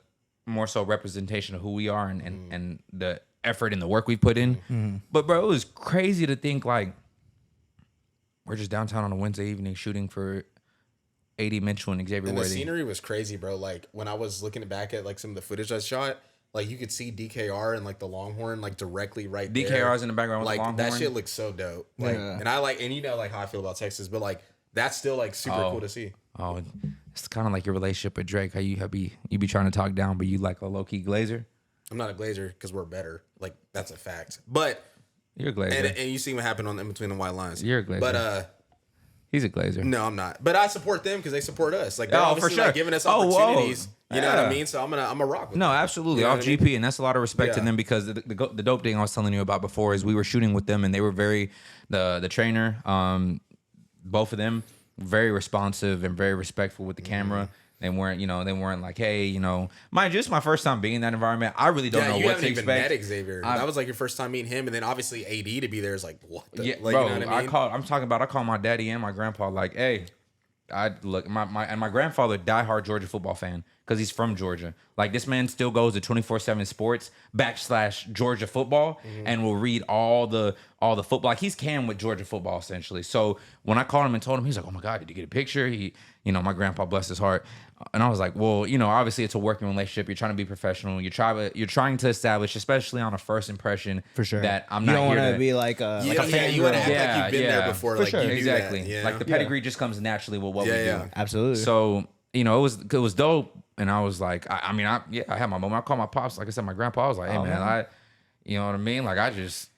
more so representation of who we are and the effort and the work we put in. Mm-hmm. But bro, it was crazy to think like we're just downtown on a Wednesday evening shooting for AD Mitchell and Xavier And the Worthy. scenery was crazy, bro. Like when I was looking back at like some of the footage I shot, like you could see DKR and like the Longhorn like directly right there. DKR's in the background with Like the Longhorn. that shit looks so dope. Like and I like and like how I feel about Texas, but like that's still like super cool to see. Oh, it's kind of like your relationship with Drake. How you be trying to talk down, but you like a low key Glazer. I'm not a Glazer because we're better. Like that's a fact. But You're a Glazer. and you see what happened in between the white lines. You're a Glazer. But He's a Glazer. no, I'm not. But I support them because they support us. Like they're Oh, for obviously sure. like giving us Oh, whoa. opportunities. You know what I Yeah. mean? So I'm gonna rock with No, them. absolutely. You know Off what I mean? GP, and that's a lot of respect to Yeah. them because the dope thing I was telling you about before is we were shooting with them and they were the trainer, both of them very responsive and very respectful with the camera. They weren't like, hey, mind you, it's my first time being in that environment. I really don't know you what haven't to even expect. met Xavier. That was like your first time meeting him, and then obviously AD to be there is like, what? Yeah, Like, bro. you know what I mean? I call my daddy and my grandpa like, hey, my grandfather, diehard Georgia football fan because he's from Georgia. Like this man still goes to 24/7 Sports / Georgia football and will read all the football. Like he's Cam with Georgia football essentially. So when I called him and told him, he's like, oh my God, did you get a picture? My grandpa, bless his heart. And I was like, well, obviously it's a working relationship. You're trying to be professional. You're trying to establish, especially on a first impression, For sure. that I'm you not don't here want to to be like a You fan. want to act like you've been there before. For Like sure. you do Exactly. that, Like the pedigree just comes naturally with what we do. Absolutely. So, it was dope. And I was like, I had my moment. I called my pops. Like I said, my grandpa, I was like, hey man, you know what I mean? Like I just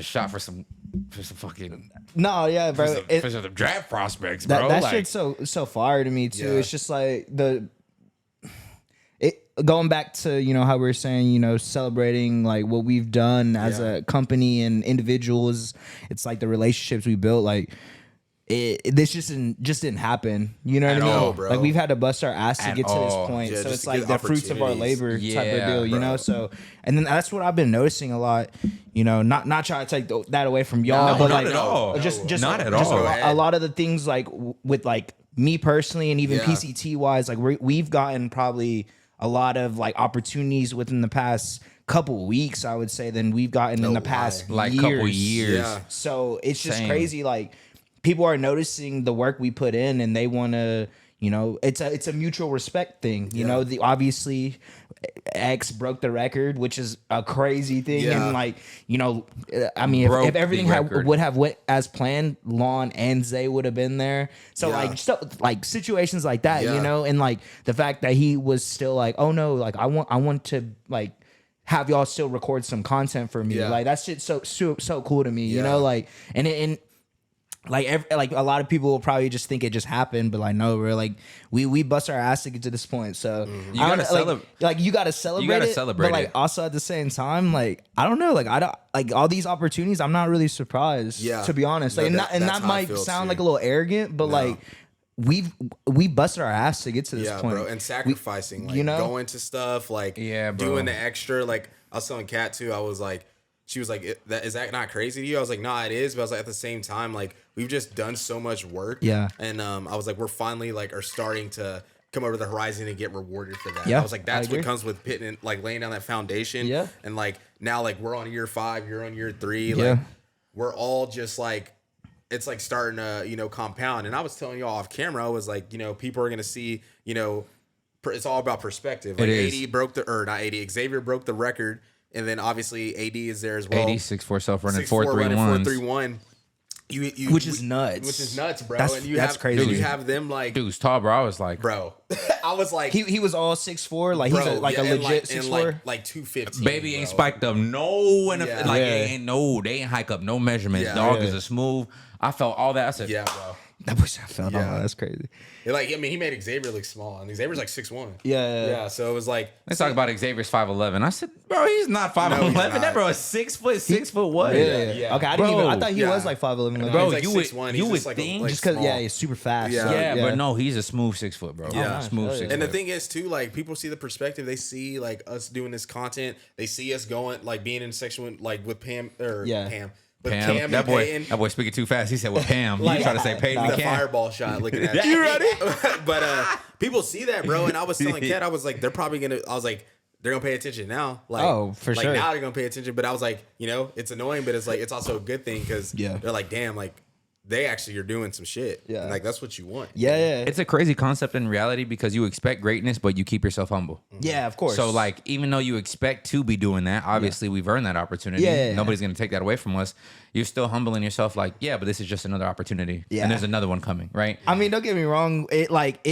shot for some fucking bro. for some draft prospects, bro. That like, shit's so fire to me too. Yeah. It's just like going back to how we were saying celebrating like what we've done as a company and individuals. It's like the relationships we built. Like this just didn't happen. You know what I mean? all, bro. Like we've had to bust our ass to At get to this all. point. Yeah, So just it's to like get the fruits of our opportunities. labor type Yeah, of deal. bro. So and then that's what I've been noticing a lot. Not trying to take that away from y'all, No, but not like at all. just Not at just all. a lot of the things like with like me personally and even Yeah. PCT wise, like we've gotten probably a lot of like opportunities within the past couple weeks, I would say, than we've gotten in the past like years. couple years. Yeah. So it's just Same. crazy. Like people are noticing the work we put in, and they want to. It's a mutual respect thing. Obviously, X broke the record, which is a crazy thing. Yeah. And like, I mean, Broke if everything the record. would have went as planned, Lon and Zay would have been there. So Yeah. like situations like that, Yeah. and like the fact that he was still like, oh no, like I want to like have y'all still record some content for me. Yeah. Like that shit's so cool to me. Yeah. Like and like a lot of people will probably just think it just happened, but like no, bro. Like we bust our ass to get to this point. So You gotta like you gotta celebrate it. celebrate but like it. also at the same time, like I don't know, like I don't like all these opportunities. I'm not really surprised. Yeah. To be honest, No, like that's that how I might feel, sound too. like a little arrogant, but like we busted our ass to get to this Yeah, point. bro, and sacrificing, like know? going to stuff, like Yeah, bro. doing the extra. Like I was telling Kat too, I was like, she was like, is that not crazy to you? I was like, nah, it is. But I was like, at the same time, like we've just done so much work. Yeah. And I was like, we're finally like are starting to come over the horizon and get rewarded for that. Yeah, I was like, that's I what agree. comes with pitting, like laying down that foundation. Yeah. And like now, like we're on year 5, you're on year 3. Like Yeah. we're all just like, it's like starting to, compound. And I was telling y'all off camera, I was like, people are going to see, it's all about perspective. Like It is. Xavier broke the record. And then obviously AD is there as well. 86-4 self-running 6'4", running 4.31. 4.31. Which is nuts. Which is nuts, bro. That's- and you that's have, crazy. and you have them like, Dude's tall, bro. I was like, bro. I was like, He was all 6'4", like bro, he's a and legit and 6'4". like 215. baby ain't bro. spiked up no, and Yeah. like Yeah. they ain't hike up no measurements. Yeah. Dog Yeah. is a smooth. I felt all that. I said, Yeah, bro. That was I felt Yeah. all that's crazy. He made Xavier look small, and Xavier's like 6'1". Yeah. Yeah. So it was like, let's talk about Xavier's 5'11". I said, bro, he's not 5'11". not. That bro is 6 foot, 6 foot what? Yeah. Okay, I thought he Yeah. was like 5'11". Like, Bro, he's like you would- 6'1". you He's would just like think- like just because small. he's super fast. Yeah. so, Yeah, but no, he's a smooth 6 foot, bro. Yeah. Smooth Hell 6 yeah. And the foot. thing is too, like people see the perspective. They see like us doing this content. They see us going like being in a section with, like with Pam or Yeah. Pam. But Pam, Cam that and boy, Peyton, that boy speaking too fast. He said, "Well, Pam, Like, you trying to say Peyton? the We can't." fireball shot looking at You ready? But people see that, bro. And I was telling Kat, I was like, they're probably gonna. I was like, they're gonna pay attention now. Like, Oh, for like sure. now they're gonna pay attention. But I was like, it's annoying, but it's like it's also a good thing because Yeah. they're like, damn, like they actually are doing some shit. Yeah. And, like that's what you want. Yeah. It's a crazy concept in reality because you expect greatness, but you keep yourself humble. Yeah, of course. So, like, even though you expect to be doing that, obviously we've earned that opportunity. Yeah. Nobody's going to take that away from us. You're still humbling yourself, like, yeah, but this is just another opportunity. Yeah. And there's another one coming, right? I mean, don't get me wrong. It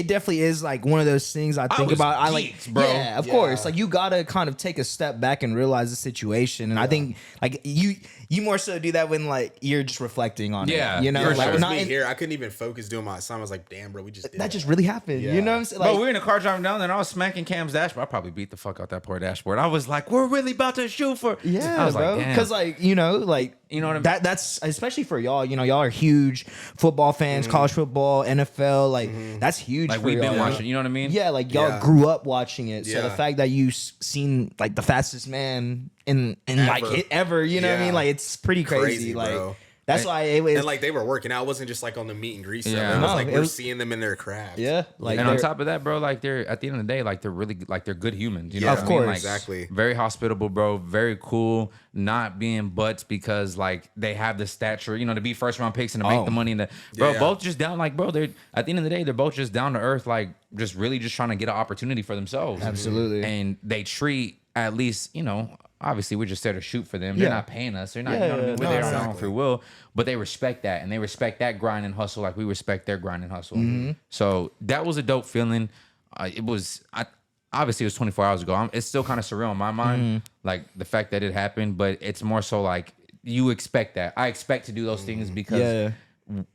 definitely is like one of those things I think was about. I geeked, bro. Yeah, of Yeah. course. Like you gotta kind of take a step back and realize the situation. And I think like you more so do that when like you're just reflecting on Yeah. it. You know, Yeah, For like sure. with Not me in- here, I couldn't even focus doing my assignment. I was like, damn, bro, we just did that just really happened. Yeah. You know what I'm saying? Bro, Like, we were in the car driving down there and I was smacking Cam's dashboard. I probably beat the fuck out that poor dashboard. I was like, we're really about to shoot for. yeah, I was bro. like, damn. Because like you know what I mean. That's especially for y'all. You know, y'all are huge football fans, college football, NFL. Like that's huge. Like for we've been y'all. watching, you know what I mean? Yeah, like y'all Yeah. grew up watching it. So Yeah. the fact that you seen like the fastest man in like Ever. ever, you know what I Yeah. mean? Like it's pretty crazy. Crazy, like bro. that's why it was. And like they were working out. It wasn't just like on the meet and greet stuff. Yeah. It was No, like it we're was- seeing them in their craft. yeah, like And on they're- top of that, bro, like they're at the end of the day, like they're really like they're good humans. You know Yeah, what of I mean? course. Like, Exactly. Very hospitable, bro. Very cool. Not being butts because like they have the stature, you know, to be first round picks and to make Oh. the money. And the bro, Yeah. both just down like, bro. They're at the end of the day, they're both just down to earth, like just really just trying to get an opportunity for themselves. Absolutely. And they treat at least, you know. Obviously, we're just there to shoot for them. They're Yeah. not paying us. They're not, Yeah, you know what I yeah, mean? We're no, there on our own exactly. free will. But they respect that, and they respect that grind and hustle like we respect their grind and hustle. So that was a dope feeling. Obviously, it was 24 hours ago. It's still kind of surreal in my mind, like the fact that it happened. But it's more so like you expect that. I expect to do those things because Yeah.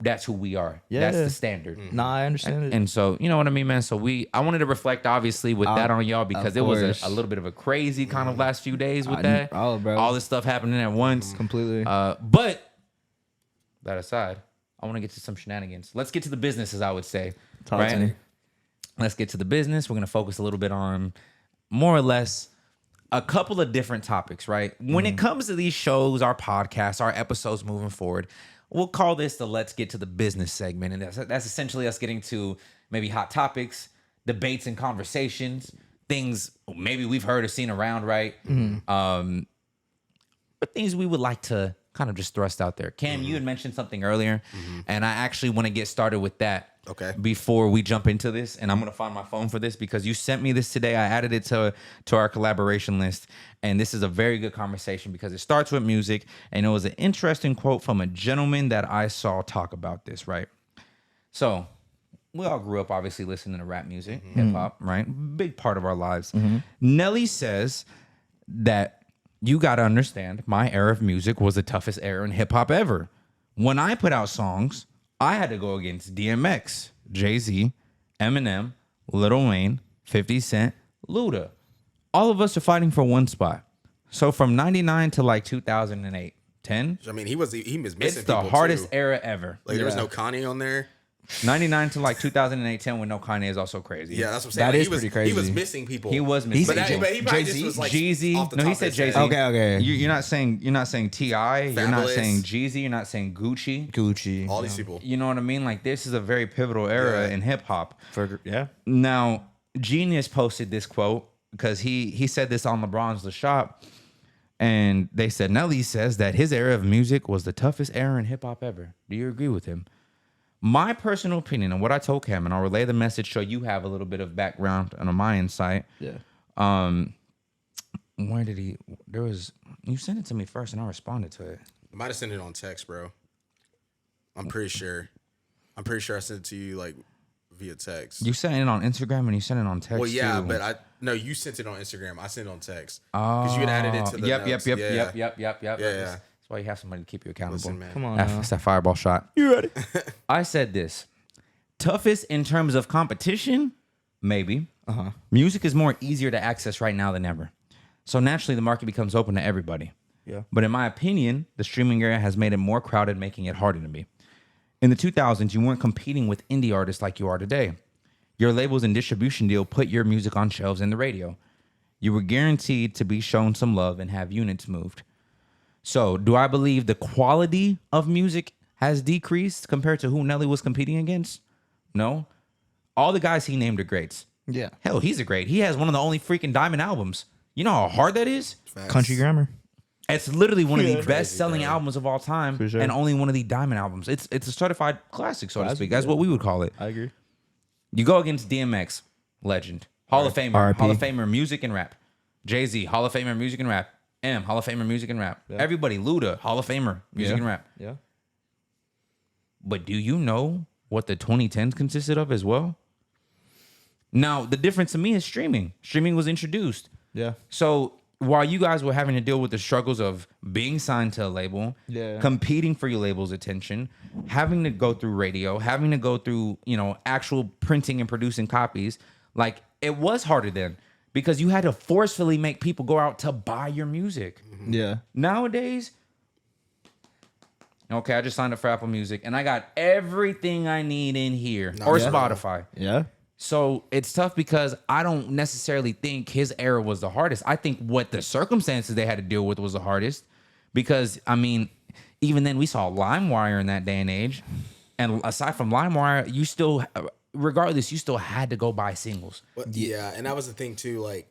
that's who we are. Yeah. That's the standard. Nah, I understand it. And so, you know what I mean, man? So I wanted to reflect, obviously, with that on y'all because it was course. a little bit of a crazy kind of last few days with that. Oh, bro. All this stuff happening at once. Completely. But that aside, I want to get to some shenanigans. Let's get to the business, as I would say. Talk to me. Let's get to the business. We're going to focus a little bit on more or less a couple of different topics, right? When it comes to these shows, our podcasts, our episodes moving forward, we'll call this the Let's Get to the Business segment. And that's essentially us getting to maybe hot topics, debates and conversations, things maybe we've heard or seen around, right? But things we would like to kind of just thrust out there. Cam, you had mentioned something earlier, and I actually want to get started with that. Okay. Before we jump into this, and I'm gonna find my phone for this because you sent me this today. I added it to our collaboration list, and this is a very good conversation because it starts with music, and it was an interesting quote from a gentleman that I saw talk about this. Right. So we all grew up obviously listening to rap music, hip hop, right? Big part of our lives. Nelly says that you got to understand my era of music was the toughest era in hip hop ever. When I put out songs, I had to go against DMX, Jay-Z, Eminem, Lil Wayne, 50 Cent, Luda. All of us are fighting for one spot. So from 99 to like 2008, 10, I mean, he was missing. it's the people hardest too. era ever. Like there was no Kanye on there. 99 to like 2008, 10 with no Kanye is also crazy. Yeah, that's what I'm saying. That Like, is he was, pretty crazy. He was missing people. He was missing but, people. but he probably Jay-Z? just was like Jeezy. off the No, top he of said his head. Jay-Z. Okay. You're not saying T.I. You're not Fabulous. saying Jeezy. You're not saying Gucci. Gucci. All these people. You know what I mean? Like this is a very pivotal era Yeah. in hip hop. Yeah. Now, Genius posted this quote because he said this on LeBron's The Shop, and they said Nelly says that his era of music was the toughest era in hip hop ever. Do you agree with him? My personal opinion and what I told Cam, and I'll relay the message so you have a little bit of background and on my insight. Yeah. Where did he? There was you sent it to me first, and I responded to it. I might have sent it on text, bro. I'm pretty sure. I sent it to you like via text. You sent it on Instagram and you sent it on text. Well, yeah, too. but you sent it on Instagram. I sent it on text because you had added it to the notes. Yep. Yeah. That's why you have somebody to keep you accountable. Listen, man. Come on. That's that fireball shot. You ready? I said this. Toughest in terms of competition? Maybe. Music is more easier to access right now than ever. So naturally, the market becomes open to everybody. Yeah. But in my opinion, the streaming era has made it more crowded, making it harder to be. In the 2000s, you weren't competing with indie artists like you are today. Your labels and distribution deal put your music on shelves in the radio. You were guaranteed to be shown some love and have units moved. So, do I believe the quality of music has decreased compared to who Nelly was competing against? No. All the guys he named are greats. Yeah. Hell, he's a great. He has one of the only freaking diamond albums. You know how hard that is? Facts. Country grammar. It's literally one of the Yeah. best-selling bro. albums of all time, For sure. and only one of the diamond albums. It's a certified classic, so to Classic, speak. That's yeah. what we would call it. I agree. You go against DMX, legend, Hall of Famer, R.I.P. Hall of Famer, music and rap. Jay-Z, Hall of Famer, music and rap. M, Hall of Famer, music and rap. Yeah. Everybody, Luda, Hall of Famer, music and rap. Yeah. But do you know what the 2010s consisted of as well? Now, the difference to me is streaming. Streaming was introduced. Yeah. So while you guys were having to deal with the struggles of being signed to a label, competing for your label's attention, having to go through radio, having to go through, actual printing and producing copies, like it was harder then because you had to forcefully make people go out to buy your music. Yeah. Nowadays, okay, I just signed up for Apple Music and I got everything I need in here or Spotify. Yeah. So it's tough because I don't necessarily think his era was the hardest. I think what the circumstances they had to deal with was the hardest because, I mean, even then we saw LimeWire in that day and age. And aside from LimeWire, you still, regardless, you still had to go buy singles. But, yeah, and that was the thing too, like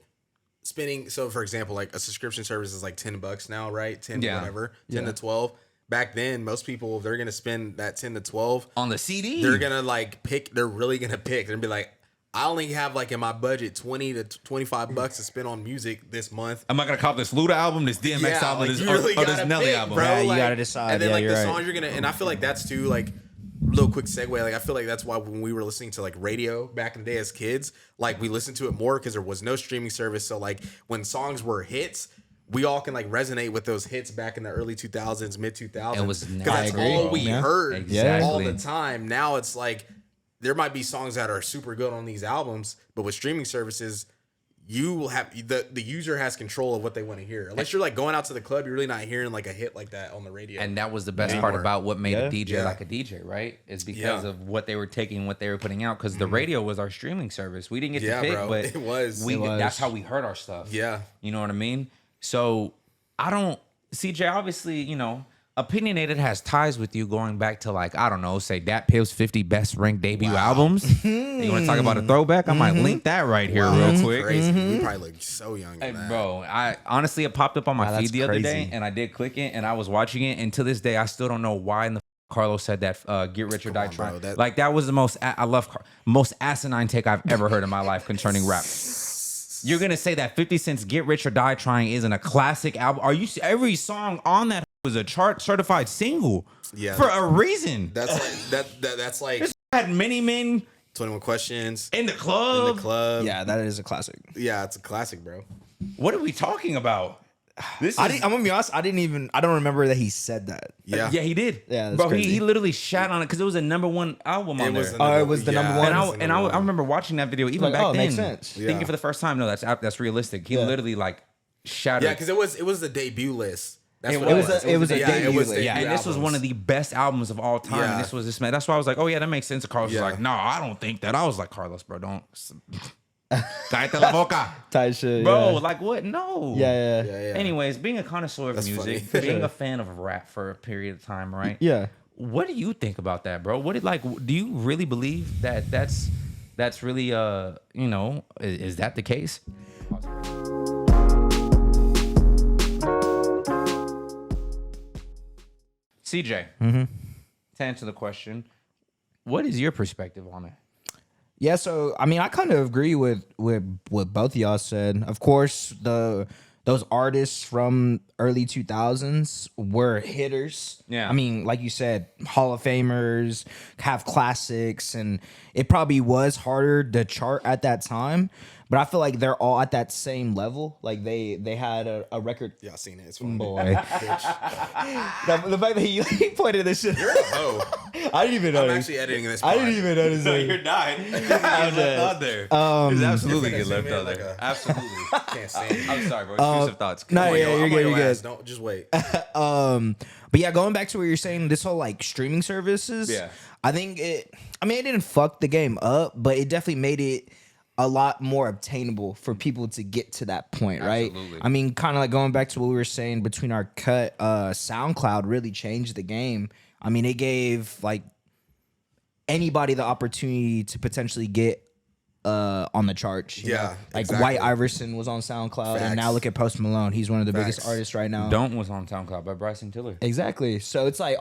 spending, so for example, like a subscription service is like $10 now, right? 10 whatever, 10 to 12. Back then, most people, if they're going to spend that 10 to 12 on the CD, they're going to like pick, they're really going to pick. They're going to be like, I only have like in my budget $20 to $25 to spend on music this month. I'm not gonna cop this Luda album, this DMX album, like, this Nelly album. Bro. Yeah, you like, gotta decide. And then like the right. songs you're gonna, and I feel like that's too like little quick segue. Like I feel like that's why when we were listening to like radio back in the day as kids, like we listened to it more because there was no streaming service. So like when songs were hits, we all can like resonate with those hits back in the early 2000s, mid 2000s. It was because that's all we heard all the time. Now it's like, there might be songs that are super good on these albums, but with streaming services, you will have the user has control of what they want to hear. Unless you're like going out to the club, you're really not hearing like a hit like that on the radio. And that was the best part about what made a DJ like a DJ, right? Is because of what they were taking, what they were putting out. Because the radio was our streaming service. We didn't get to pick, but it was. That's how we heard our stuff. Yeah, you know what I mean. So I don't, CJ. Obviously, Opinionated has ties with you going back to like, I don't know, say Dat Piff's 50 best ranked debut albums. You want to talk about a throwback? I might link that right here real quick. Crazy. We probably look so young. Hey, bro, I honestly, it popped up on my feed the other day and I did click it and I was watching it. And to this day, I still don't know why in the Carlos said that get rich or die trying. Like that was the most, most asinine take I've ever heard in my life concerning rap. You're going to say that 50 Cent's Get Rich or Die Trying isn't a classic album? Are you, every song on that was a chart certified single for a reason. That's like that's like this had Many Men, 21 Questions in the club. Yeah, that is a classic. Yeah, it's a classic, bro. What are we talking about? I'm gonna be honest. I don't remember that he said that. Yeah, he did. Yeah, bro, he literally shat on it because it was a #1 album on there. It was the number one. And I remember watching that video even back then. Makes sense. Thinking for the first time, no, that's realistic. He literally like shattered. Yeah, because it was the debut list. That's it was a debut list. And this was one of the best albums of all time. And this was this man. That's why I was like, oh yeah, that makes sense. And Carlos was like, no, I don't think that. I was like, Carlos, bro, don't. Cállate la boca. Type shit, bro. Like what? No. Yeah. Anyways, being a connoisseur of music, being a fan of rap for a period of time, right? Yeah. What do you think about that, bro? Do you really believe that that's really is that the case? CJ, to answer the question, what is your perspective on it? Yeah, so I mean, I kind of agree with what both of y'all said. Of course, those artists from early 2000s were hitters. Yeah, I mean, like you said, Hall of Famers, have classics, and it probably was harder to chart at that time. But I feel like they're all at that same level. Like they had a record. Yeah, I seen it. It's funny. Boy. The fact that he pointed this shit. You're a hoe. I didn't even notice. I'm actually editing this part. I didn't even notice it. You're dying. left out there. It's absolutely get left out there. Absolutely. Can't stand it. I'm sorry, bro. Intrusive thoughts. No, yeah, you're good. You're good. Don't just wait. But yeah, going back to what you're saying, this whole like streaming services. Yeah. I think it didn't fuck the game up, but it definitely made it a lot more obtainable for people to get to that point, right? Absolutely. I mean, kind of like going back to what we were saying between our cut, SoundCloud really changed the game. I mean, it gave like anybody the opportunity to potentially get on the charts. You know? Like exactly. White Iverson was on SoundCloud, and now look at Post Malone. He's one of the biggest artists right now. Don't was on SoundCloud by Bryson Tiller. Exactly. So it's like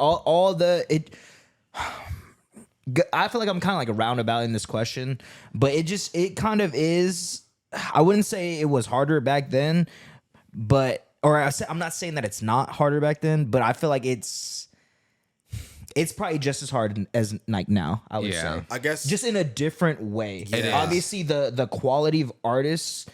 I feel like I'm kind of like a roundabout in this question, but it kind of is. I wouldn't say it was harder back then, I'm not saying that it's not harder back then, but I feel like it's probably just as hard as like now. I would say, I guess, just in a different way. It is. Obviously, the quality of artists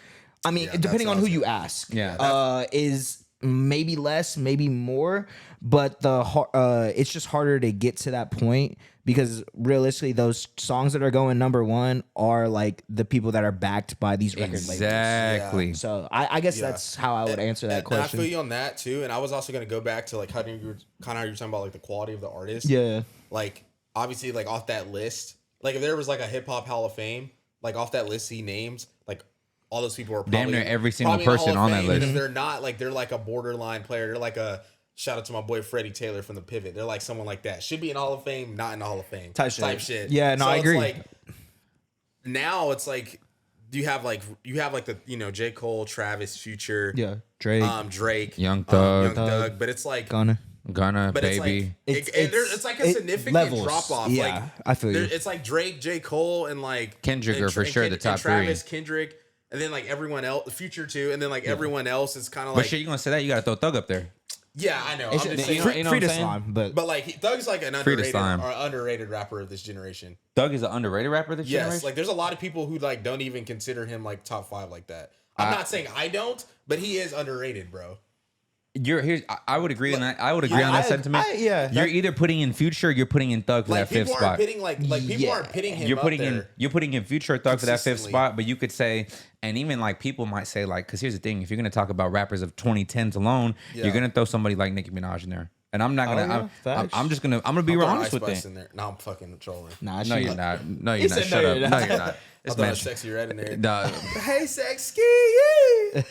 I mean, Yeah, depending on who you awesome. ask, Yeah. is maybe less, maybe more, but it's just harder to get to that point because realistically, those songs that are going number one are like the people that are backed by these record labels. Exactly. So I guess that's how I would answer that question. And I feel you on that too. And I was also going to go back to like how you were talking about like the quality of the artist. Yeah. Like obviously like off that list, like if there was like a hip hop Hall of Fame, like off that list he names, like all those people are probably, damn near every single probably in the person Hall of on that Fame. list. And if they're not, like they're like a borderline player. They're like a shout out to my boy Freddie Taylor from the Pivot. They're like someone like that. Should be in the Hall of Fame, not in the Hall of Fame. Type shit. Yeah, no, I agree. It's like, now it's like you have like the J. Cole, Travis, Future, Drake, Young Thug, but it's like Gunna, but Baby. it's like a significant drop off. Yeah, like, I feel you. It's like Drake, J. Cole, and like Kendrick are for sure the top Travis, three. Kendrick, and then like everyone else, Future too, and then like everyone else is kind of But like. shit, you gonna say that you gotta throw Thug up there. Yeah, I know. I'm just saying, you know what I'm saying? Slime, but like Thug's like an underrated rapper of this generation. Thug is an underrated rapper this generation? Yes, like there's a lot of people who like don't even consider him like top 5 like that. I'm not saying I don't, but he is underrated, bro. I would agree on that. I would agree on that sentiment. You're either putting in Future or you're putting in Thug for Like that fifth people spot. aren't pitting people aren't pitting him. You're putting in Future or Thug for that fifth consistently. spot, but you could say, and even like people might say like, because here's the thing: if you're gonna talk about rappers of 2010s alone, you're gonna throw somebody like Nicki Minaj in there. And I'm not gonna. I'm just gonna. I'm gonna be real honest with it. in there. No, I'm fucking trolling. nah, No, you're not. No, you're not. said, Shut "No, up. you're No, not." you're not. I thought it was Sexy Red in there. Nah, Hey, sexy.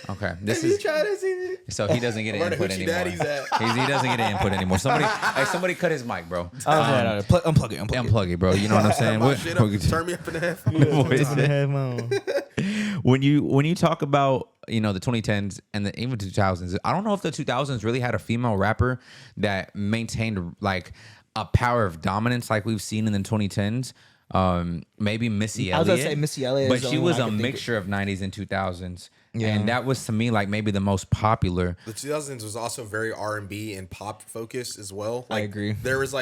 okay, this Have you is tried to see it? so he doesn't get an Where the input hoochie anymore. daddy's at? He doesn't get an input anymore. Somebody cut his mic, bro. Unplug it. Unplug it, bro. You know what I'm saying? My shit up, turn me up in the headphones. When you talk about the 2010s and even 2000s, I don't know if the 2000s really had a female rapper that maintained like a power of dominance like we've seen in the 2010s. Maybe Missy Elliott. I was gonna say Missy Elliott, but she was a mixture of 90s and 2000s, and that was to me like maybe the most popular. The 2000s was also very R&B and pop focused as well. Like, I agree. There was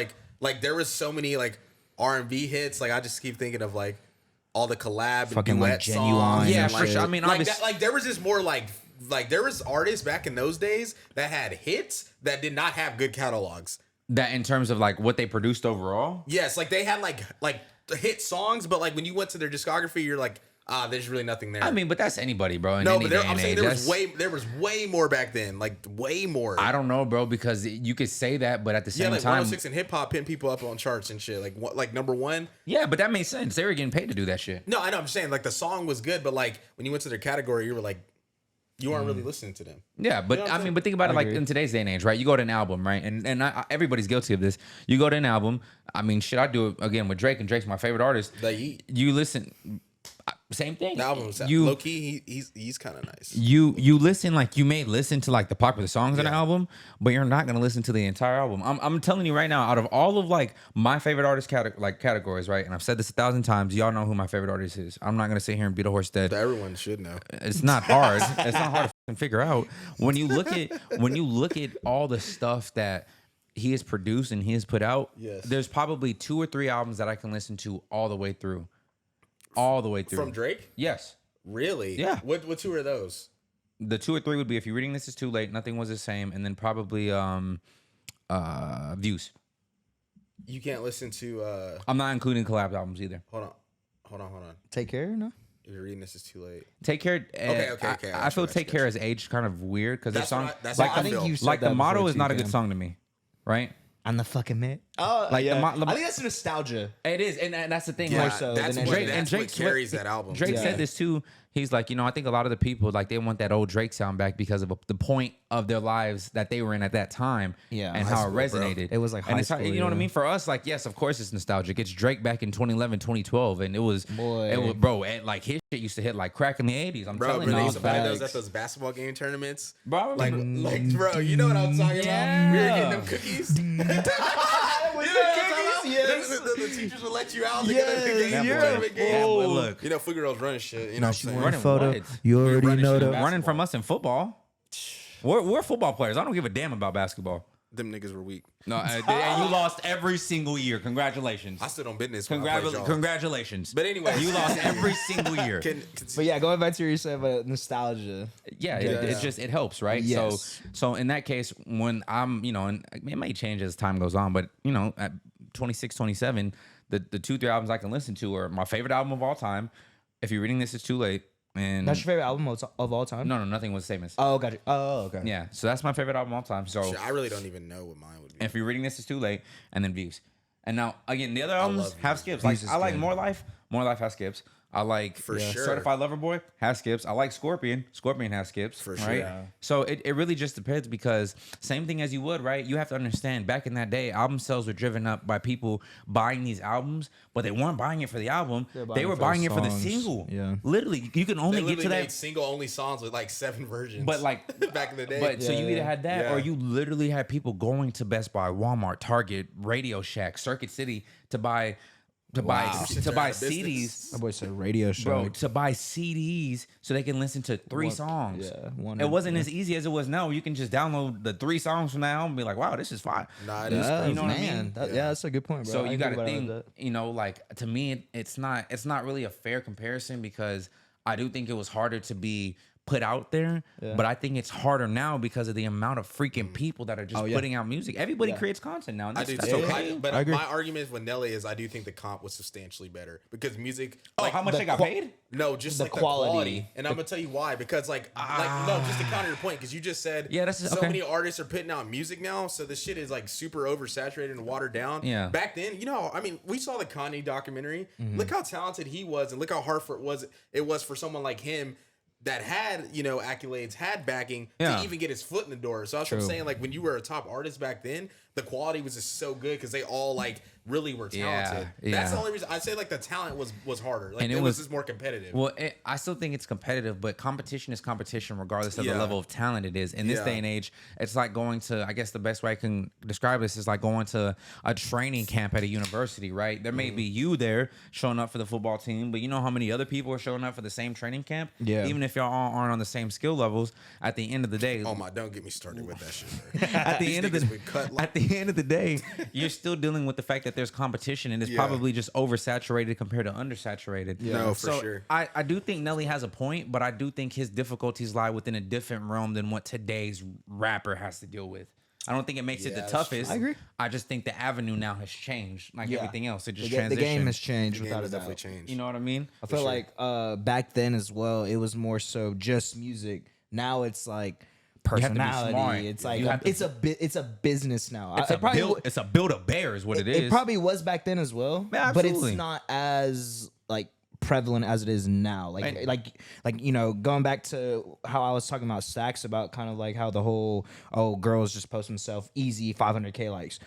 there was so many like R&B hits. Like I just keep thinking of like all the collab and Fucking, duet like, Genuine songs. Yeah, and for shit. sure. I mean, Like obviously, that, like there was just more like there was artists back in those days that had hits that did not have good catalogs. that in terms of like what they produced overall. Yes, like they had like hit songs, but like when you went to their discography, you're like, there's really nothing there. I mean, but that's anybody, bro. In no, any but day I'm and saying age. there was way more back then, like way more. I don't know, bro, because you could say that, but at the same like time, 106 and hip hop hitting people up on charts and shit. Like what, like number one. yeah, but that makes sense. They were getting paid to do that shit. No, I know. I'm saying like the song was good, but like when you went to their category, you were like, you weren't really listening to them. Yeah, but You know what I I'm mean, but think about it like agree. in today's day and age, right? You go to an album, right? And everybody's guilty of this. You go to an album. I mean, shit, I do it again with Drake, and Drake's my favorite artist. They eat. You listen, same thing. The album was you low key. He's kind of nice. you listen, like you may listen to like the popular songs on the album, but you're not gonna listen to the entire album. I'm telling you right now, out of all of like my favorite artist categories, right? And I've said this 1,000 times. Y'all know who my favorite artist is. I'm not gonna sit here and beat a horse dead. Everyone should know. It's not hard. It's not hard to fucking figure out. When you look at all the stuff that he has produced and he has put out, Yes. there's probably 2 or 3 albums that I can listen to all the way through. All the way through. From Drake? Yes. Really? Yeah. What two are those? The 2 or 3 would be If You're Reading This Is Too Late, Nothing Was the Same, and then probably Views. You can't listen to. I'm not including collab albums either. Hold on. Take care, no? If you're reading this is too late. Take Care. Okay. I feel Take Care has aged kind of weird because their That's song, what I like, think the, you said like the that motto before is too, not a good Cam. song to me, right? On the fucking Met. Oh, Like, yeah. I I think that's nostalgia. It is, and that's the thing. Yeah, like, so that's than what, anything. that's what carries that album. Drake Yeah. said this too. He's like, I think a lot of the people like they want that old Drake sound back because of the point of their lives that they were in at that time, Yeah. and High how school, it bro. resonated. It was like and high it's how- school, you know what I yeah. mean? For us, like, yes, of course it's nostalgic. It's Drake back in 2011, 2012, and it was, bro, and like his shit used to hit like crack in the 80s. I'm Bro, telling they you, used to play those facts. at those basketball game tournaments. bro. Like, bro, you know what I'm talking about? We were getting them cookies. Yes. The teachers would let you out to Yes, get a game, yeah. tournament game. Yeah, but look, You know, Footy Girls running shit. You know what I'm saying? running Photo. what? You We're already running know shit the. back. running from us in football. We're football players. I don't give a damn about basketball. Them niggas were weak. No, and you lost every single year. Congratulations. I stood on business. When I played y'all. Congratulations. But anyway, you lost every single year. But yeah, going back to what you said about nostalgia. Yeah, it helps, right? Yes. So in that case, when I'm, and it may change as time goes on, but at 26, 27, the 2-3 albums I can listen to are my favorite album of all time. If you're reading this, it's too late. And that's your favorite album of all time? No, nothing was famous. Oh, got you. Oh, okay. Yeah, so that's my favorite album of all time. So shit, I really don't even know what mine would be. If you're reading this, it's too late, and then Views. And now again, the other albums have skips. Like I like More Life. More Life has skips. I like for sure. Certified Lover Boy has skips. I like Scorpion. Scorpion has skips. For sure. Right? Yeah. So it really just depends because same thing as you would, right? You have to understand back in that day, album sales were driven up by people buying these albums, but they weren't buying it for the album. They were buying it for the single. Yeah. Literally, you can only get to that. Made single only songs with like 7 versions. But like back in the day. But so you either had that or you literally had people going to Best Buy, Walmart, Target, Radio Shack, Circuit City to buy CDs. My boy said Radio Shack. Bro, to buy CDs so they can listen to 3 songs. Yeah, it wasn't as easy as it was now. You can just download the 3 songs from that album and be like, wow, this is fine. Nah, it is crazy. You know what I mean? That's a good point, bro. So you got to think, like to me, it's not really a fair comparison because I do think it was harder to be put out there, but I think it's harder now because of the amount of freaking people that are just putting out music. Everybody creates content now, and that's okay. But my argument with Nelly is I do think the comp was substantially better because music. How much they got paid? No, just the quality. And I'm gonna tell you why. Because no, just to counter your point, because you just said so many artists are putting out music now, so the shit is like super oversaturated and watered down. Yeah. Back then, we saw the Kanye documentary. Look how talented he was, and look how hard it was for someone like him that had, accolades, had backing to even get his foot in the door. So that's what I'm saying. Like when you were a top artist back then, the quality was just so good because they all like really were talented. That's the only reason I say like the talent was harder. Like and it was just more competitive. Well, I still think it's competitive, but competition is competition regardless of the level of talent it is. In this day and age, it's like going to, I guess the best way I can describe this is like going to a training camp at a university, right? There may be you there showing up for the football team, but you know how many other people are showing up for the same training camp? Yeah. Even if y'all aren't on the same skill levels, at the end of the day. Oh my, don't get me started with that shit, bro. At the end of the day, you're still dealing with the fact that there's competition and it's probably just oversaturated compared to undersaturated. Yeah, no, for sure. I do think Nelly has a point, but I do think his difficulties lie within a different realm than what today's rapper has to deal with. I don't think it makes it the toughest. I agree. I just think the avenue now has changed. Like everything else, it just transitioned. The game has changed without a doubt. Definitely changed. You know what I mean? I feel like back then as well, it was more so just music. Now it's like personality. It's like it's a business now. It's a build a bear is what it is. It probably was back then as well, but it's not as like prevalent as it is now. Like going back to how I was talking about Stacks about kind of like how the whole girls just post themselves easy 500K likes.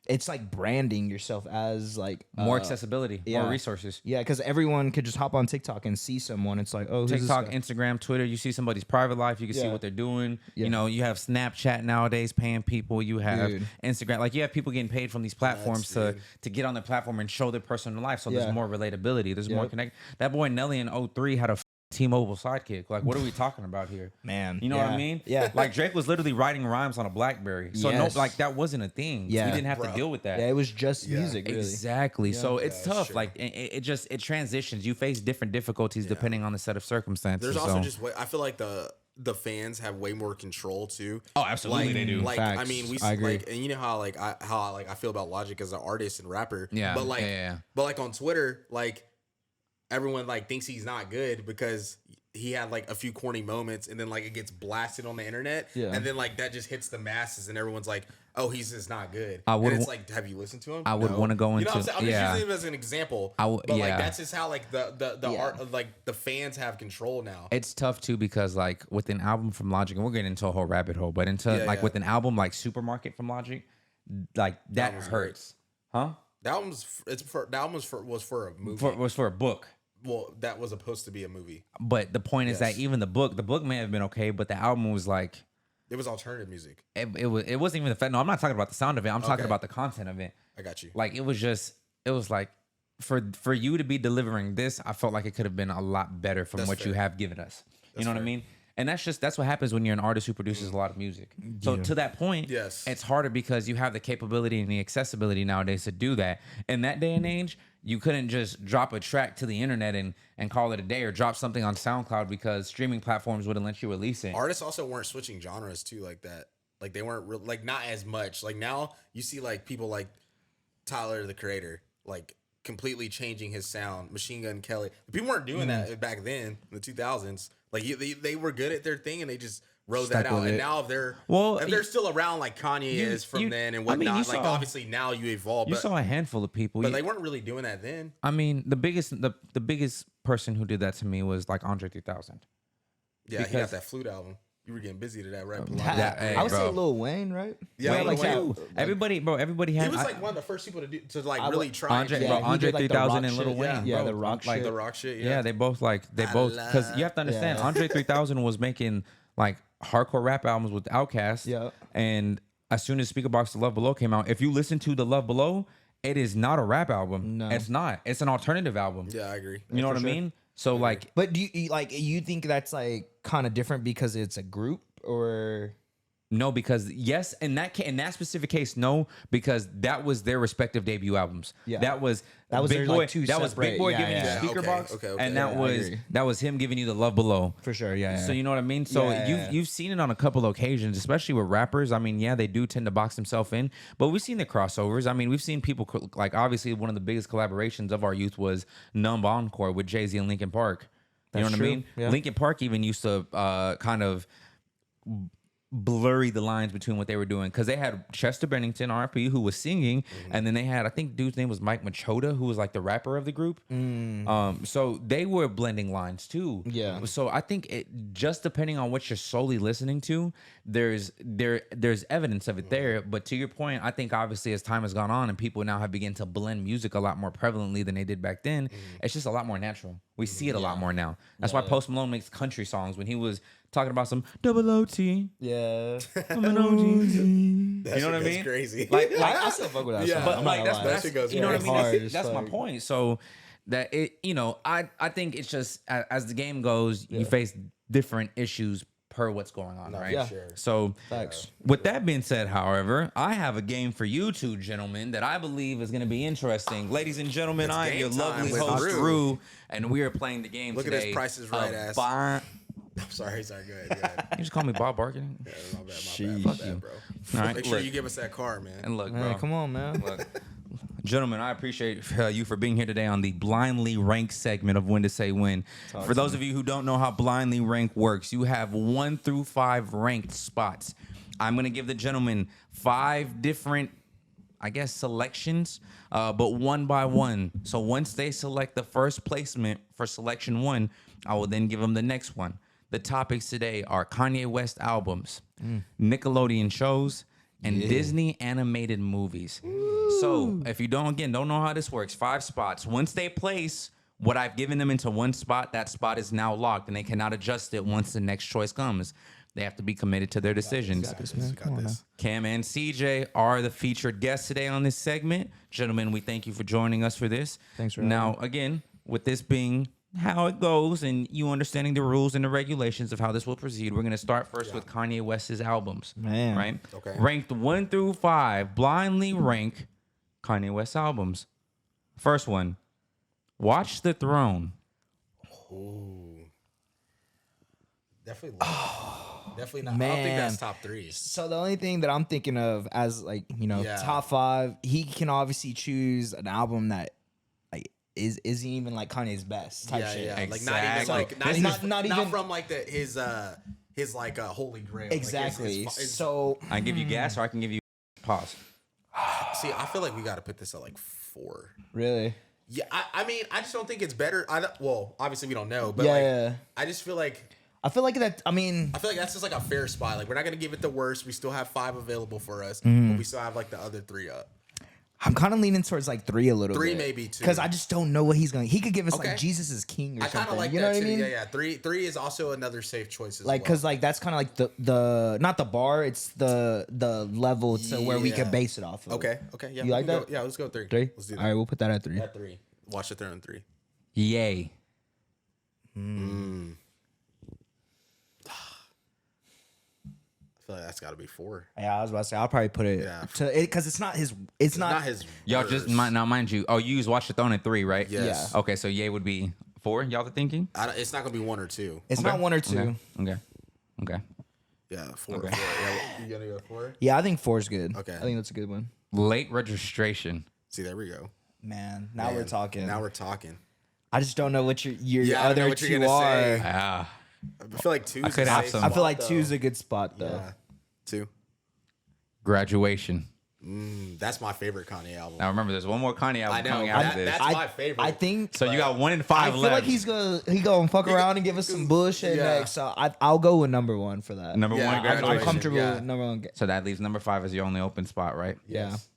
It's like branding yourself as like more accessibility, more resources. Yeah, because everyone could just hop on TikTok and see someone. It's like, TikTok, Instagram, Twitter. You see somebody's private life. You can see what they're doing. Yeah. You have Snapchat nowadays paying people. You have Instagram. Like you have people getting paid from these platforms to get on their platform and show their personal life. So there's more relatability. There's more connect. That boy Nelly in 03 had a T-Mobile sidekick. Like, what are we talking about here? Man. You know what I mean? Yeah. Like, Drake was literally writing rhymes on a BlackBerry. So, that wasn't a thing. Yeah. He didn't have to deal with that. Yeah, it was just music, really. Exactly. Yeah. So, it's tough. Like, it transitions. You face different difficulties depending on the set of circumstances. There's also just, I feel like the fans have way more control, too. Oh, absolutely they do. Like, Facts. I mean, I agree. Like, and you know how, I feel about Logic as an artist and rapper. Yeah. But, like on Twitter, like, everyone, like, thinks he's not good because he had like a few corny moments and then like it gets blasted on the internet and then like that just hits the masses and everyone's like, oh, he's just not good. And it's like, have you listened to him? I would want to go into. I'm just using him as an example. But like that's just how like the art, like the fans have control now. It's tough too because like with an album from Logic, and we're getting into a whole rabbit hole, but with an album like Supermarket from Logic, like that hurts, huh? That album was for a movie. Was for a book. Well, that was supposed to be a movie. But the point is that even the book may have been okay, but the album was like, it was alternative music. It wasn't even the fact. No, I'm not talking about the sound of it. I'm talking about the content of it. I got you. Like it was like for you to be delivering this, I felt like it could have been a lot better from what you have given us. You know what I mean? And that's what happens when you're an artist who produces a lot of music. So to that point, Yes. it's harder because you have the capability and the accessibility nowadays to do that. In that day and age, you couldn't just drop a track to the internet and call it a day, or drop something on SoundCloud because streaming platforms wouldn't let you release it. Artists also weren't switching genres too like that. Like they weren't like not as much. Like now you see like people like Tyler the Creator like completely changing his sound. Machine Gun Kelly. People weren't doing that back then in the 2000s. Like they were good at their thing and they just rode Stuck that out. with And it. now if they're Well, still around like Kanye is from then and whatnot. you Like saw- obviously now you evolve. You But, saw a handful of people. but they weren't really doing that then. I mean, the biggest person who did that to me was like Andre 3000. Yeah, he got Because- that flute album. You were getting busy to that rap. Hey, I would say bro. Lil Wayne, right? Yeah, Wayne like too. that. Everybody had. He was like one of the first people to like I really would- try. Andre, and Yeah, bro, he Andre did, like, the 3000 rock and Lil shit. Wayne. Yeah, bro. the rock like, shit. the rock shit. Yeah, they both because you have to understand, Andre 3000 was making like hardcore rap albums with Outkast. Yeah. And as soon as Speaker Box The Love Below came out, if you listen to The Love Below, it is not a rap album. No. It's not. It's an alternative album. Yeah, I agree. You know what I for sure. mean? So like, But do you think that's like kind of different because it's a group or? no, because yes, in that specific case, no, because that was their respective debut albums. Yeah. That was That was Big their, Boy. like, two That was Big separate- Boy yeah, giving yeah. you Yeah, Speaker okay, Box, okay, and yeah, that I was agree. that was him giving you the Love Below. For sure, yeah. So you know what I mean? So Yeah. you've seen it on a couple occasions, especially with rappers. I mean, yeah, they do tend to box themselves in, but we've seen the crossovers. I mean, we've seen people like obviously one of the biggest collaborations of our youth was Numb Encore with Jay-Z and Linkin Park. You know That's what true, I mean? yeah. Linkin Park even used to kind of blurry the lines between what they were doing because they had Chester Bennington, RP, who was singing, and then they had, I think dude's name was Mike Machota, who was like the rapper of the group. So they were blending lines too. Yeah. So I think it just depending on what you're solely listening to, there's evidence of it there. But to your point, I think obviously as time has gone on and people now have begun to blend music a lot more prevalently than they did back then, it's just a lot more natural. We see it a lot more now. That's why Post Malone makes country songs when he was talking about some double OT. Yeah. I'm an OG. You know what I mean? Crazy. Like I still fuck with that Yeah. song. But, I'm like not that's, gonna lie. that shit goes you know what I very mean. hard That's, as that's my fuck. point. So that it, I think it's just as the game goes, you face different issues per what's going on, right? Yeah. Sure. So Facts. with that being said, however, I have a game for you two gentlemen that I believe is going to be interesting. Ladies and gentlemen, It's I am game your time lovely with host, Roo. Roo, and we are playing the game Look at today. his Price is Right of ass. Bi- Sorry. Go ahead. you just call me Bob Barking? Yeah, my bad, Sheesh. bro. All right, Make sure look. you give us that car, man. And look, Hey, bro. come on, man. Look, gentlemen, I appreciate you for being here today on the blindly ranked segment of When to Say When. For those of you who don't know how blindly rank works, you have 1 through 5 ranked spots. I'm going to give the gentlemen 5 different, I guess, selections, but one by one. So once they select the first placement for selection 1, I will then give them the next one. The topics today are Kanye West albums, Nickelodeon shows, and Disney animated movies. So if you don't know how this works, 5 spots. Once they place what I've given them into one spot, that spot is now locked and they cannot adjust it once the next choice comes. They have to be committed to their decisions. Got this. Cam and CJ are the featured guests today on this segment. Gentlemen, we thank you for joining us for this. Thanks for Now, again, with this being how it goes and you understanding the rules and the regulations of how this will proceed, we're going to start first with Kanye West's albums. Man. Right? Okay. Ranked 1 through 5, blindly rank Kanye West albums. First one, Watch the Throne. Ooh. Definitely not. I don't think Man. that's top 3. So the only thing that I'm thinking of as like, Yeah. top 5, he can obviously choose an album that like isn't even like Kanye's best type shit. Yeah. Like Exactly. not even even- from like his like holy grail. Exactly. Like So I can give you gas or I can give you pause. see, I feel like we got to put this at like 4. really, Yeah, I mean, I just don't think it's better. Well, obviously we don't know, but Yeah, like, yeah. I just feel like I feel like that. I mean, that's just like a fair spot. Like we're not gonna give it the worst. We still have 5 available for us, Mm-hmm. but we still have like the other 3 up. I'm kind of leaning towards like 3 a little 3 bit. maybe 2. Because I just don't know what he's going. He could give us Okay. like Jesus is King or I kind something. of like you that know what too. I mean? Yeah. 3 is also another safe choice as Like, well. cause like that's kind of like the not the bar, it's the level to where we Yeah. can base it off of. Okay. Yeah. You like we'll that? Go, yeah. Let's go 3. 3. Let's do All that. right, we'll put that at 3. At 3. Watch the Throne 3. feel like that's got to be 4. Yeah, I was about to say I'll probably put it because it's not his. It's not his. Y'all worst. just now, mind you. Oh, you use Watch the Throne at 3, right? Yes. Yeah. Okay, so Ye would be 4. Y'all are thinking? It's not gonna be 1 or 2. It's not 1 or 2. Okay. Yeah, 4. Okay. 4. Yeah, you gonna go 4? Yeah, I think 4 is good. Okay. I think that's a good one. Late registration. See, there we go. Man, now we're talking. Now we're talking. I just don't know what your Yeah, I don't know other what you're 2 gonna are. say. Ah. I feel like 2. I could have some. I feel like 2 is a good spot though. Yeah, 2. Graduation. That's my favorite Kanye album. Now remember, there's one more Kanye album I know. coming after this. That's my favorite. I think So you got 1 in I 5 feel left. like he gonna fuck around and give us some bullshit Yeah. next. So I'll go with number 1 for that. Number Yeah, 1 I'm I'm graduation. comfortable Yeah. with number 1. So that leaves number 5 as your only open spot, right? Yeah. Yes.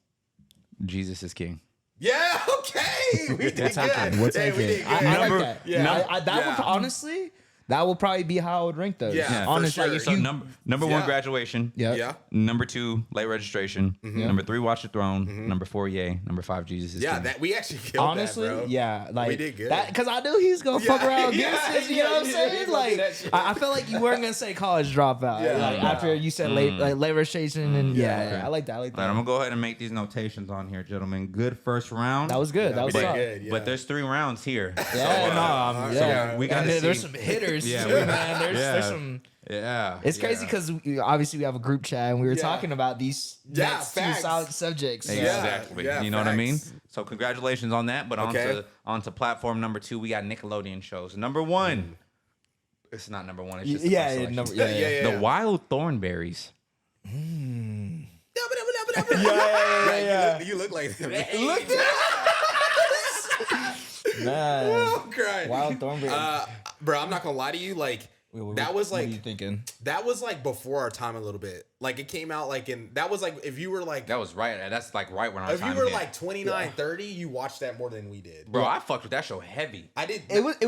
Jesus is King. Yeah. Okay. We did good. What's Hey, that? we did good. I Number- like that. yeah. That would honestly, that will probably be how I would rank those. Yeah, for honestly, sure. like if So you, number 1 Yeah. graduation. yeah. Yeah. Number 2 late registration. Number 3 Watch the Throne. Number 4 Ye. Number 5 Jesus is Yeah, King. that we actually killed Honestly, that, bro. yeah, like We did good. that because I knew he's gonna fuck Yeah, around yeah, against it. You yeah, know what I'm he's saying? gonna do that Like, shit. I felt like you weren't gonna say college dropout. Yeah. Like, Yeah. after you said late registration and yeah, I like that. I like All right, I'm that. gonna go ahead and make these notations on here, gentlemen. Good first round. That was good. That we was did solid. good. Yeah. But there's 3 rounds here. Yeah, no, yeah. we gotta And there's see- some hitters Yeah, too, we- man. There's yeah. some. Yeah. It's crazy because obviously we have a group chat and we were Yeah. talking about these Yeah, next 2 facts. solid subjects. So. Yeah. Exactly. Yeah, you know what I mean? facts. So congratulations on that. But Okay. onto platform number 2, we got Nickelodeon shows. Number 1. It's not number 1. It's just Yeah, the yeah, first no, selection. yeah. The Wild Thornberries. Yeah. You look like them. Look Man. I'm crying. Wild Thornberry. Bro, I'm not gonna lie to you. Like that was what are like you thinking? that was like before our time a little bit. Like it came out like that was like if you were like That was right. That's like right when our if time you were hit. like 29, 30, you watched that more than we did. Bro, I fucked with that show heavy. I did. It was good.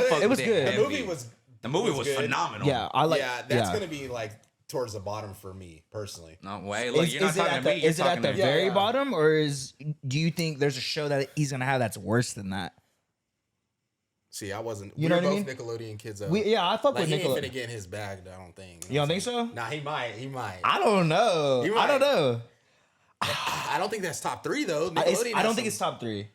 fucked It was with good. The heavy. movie was. The movie was good. phenomenal. Yeah, I like. Yeah, that's gonna be like towards the bottom for me personally. No way. Look, you're not Is it talking at to the, me. You're is it at talking the to very Yeah. bottom, or do you think there's a show that he's gonna have that's worse than that? See, I wasn't. You We know were what I both Nickelodeon kids. Though. I fuck Like with he ain't Nickelodeon. finna get in his bag. I don't think. You don't think so? Nah, he might. He might. I don't know. You I don't might. know. I don't think that's top 3 though. I Nickelodeon don't has think it's some- top 3.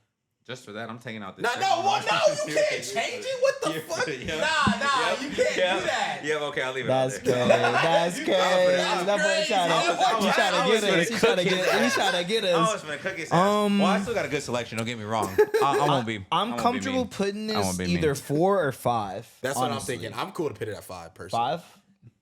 Just for that, I'm taking out this. No, second no, one. what? No, you can't change it. What the fuck? Yeah. Nah, you can't Yeah. do that. Yeah, okay, I'll leave it That's out crazy. there. That's crazy. That's That boy crazy. trying I was to get us. finna He trying to cook get. his He trying to get I was us. finna cook his ass. Well, I still got a good selection. Don't get me wrong. I won't be. I I'm won't be comfortable mean. putting I this won't be either mean. 4 or 5. That's what I'm honestly. thinking. I'm cool to put it at 5 personally. 5.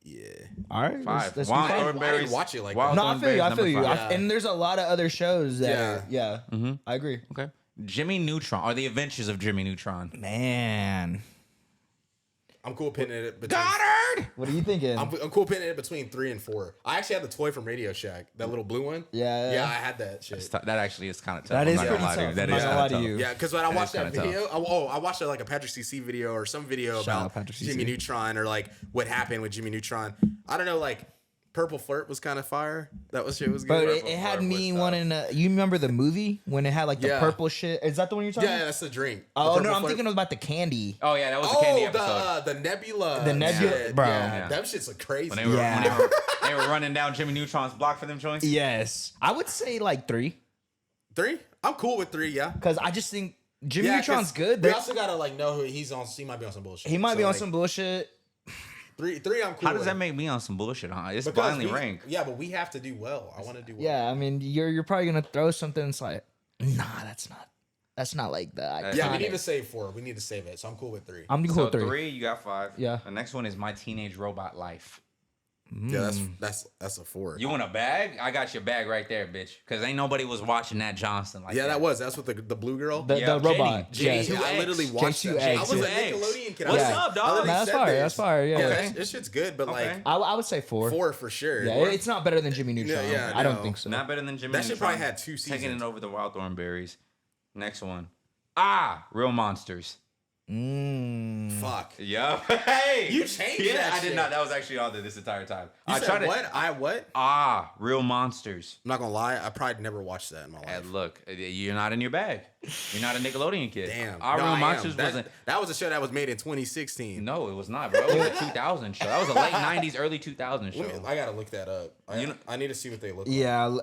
Yeah. All right. 5. Let's Wild do 5. I Thornberries. didn't watch it like Wild that. No, I feel you. I Thornberries, feel you. number I- 5. And there's a lot of other shows that. Yeah. Yeah. I agree. Okay. Jimmy Neutron, or The Adventures of Jimmy Neutron. Man, I'm cool pitting it between. Goddard! what are you thinking? I'm cool pitting it between 3 and 4. I actually had the toy from Radio Shack, that little blue one. Yeah. Yeah, I had that shit. That actually is kind of tough. That I'm is not pretty gonna lie to you. tough. That I'm is not kinda gonna lie to tough. you. Yeah, because when I watched that kinda video, I watched like a Patrick CC video or some video Shout out about Patrick Jimmy CC. Neutron or like what happened with Jimmy Neutron. I don't know, like Purple Flirt was kind of fire. That was shit was good. But Purple it had Flirt me was wanting to. You remember the movie when it had like the Yeah. purple shit? Is that the one you're talking Yeah, about? that's the drink. The Oh Purple no, I'm Flirt. thinking about the candy. Oh, yeah, that was the candy episode. the Nebula. The Nebula- shit. bro. Yeah, Yeah. them shits look crazy. When they were, Yeah. they were running down Jimmy Neutron's block for them joints. Yes, I would say like 3 3? I'm cool with 3, yeah. because I just think Jimmy Yeah, Neutron's 'cause good. We also gotta like know who he's on. He might be on some bullshit. He might So, be on like, some bullshit. 3. I'm cool. How does with. that make me on some bullshit, huh? It's Because blindly we- ranked. Yeah, but we have to do well. I want to do well. Yeah, I mean, you're probably gonna throw something. It's like, nah, that's not like that. Yeah, we need to save 4. We need to save it. So I'm cool with 3. I'm cool So with 3. 3, you got 5. Yeah. The next one is My Teenage Robot Life. Yeah, that's a 4. You want a bag? I got your bag right there, bitch. Because ain't nobody was watching that Johnson like Yeah, that. that's with the blue girl. The Yeah, robot. Jenny, Yes. I literally watched that. J2X. shit. I was a J2X. Nickelodeon kid. What's I up, dog? I literally Nah, that's said fire. this. That's fire. Yeah. Okay, this shit's good, but Okay. like I would say 4. 4 for sure. Yeah, it's not better than Jimmy Neutron. yeah, I don't no. think so. Not better than Jimmy That shit Neutron. probably had 2 Taking seasons. it over the Wild Thornberries. Next one. Real Monsters. Fuck. Yeah. Hey, You changed that I did shit. not. That was actually on there this entire time. You said what? What? Real monsters. I'm not gonna lie. I probably never watched that in my life. And look, you're not in your bag. You're not a Nickelodeon kid. Damn. Our No, Real I am. Monsters That, wasn't. that was a show that was made in 2016. No, it was not, bro. It was a 2000 show. That was a late 90s, early 2000 show. I gotta look that up. I need to see what they look like. Yeah,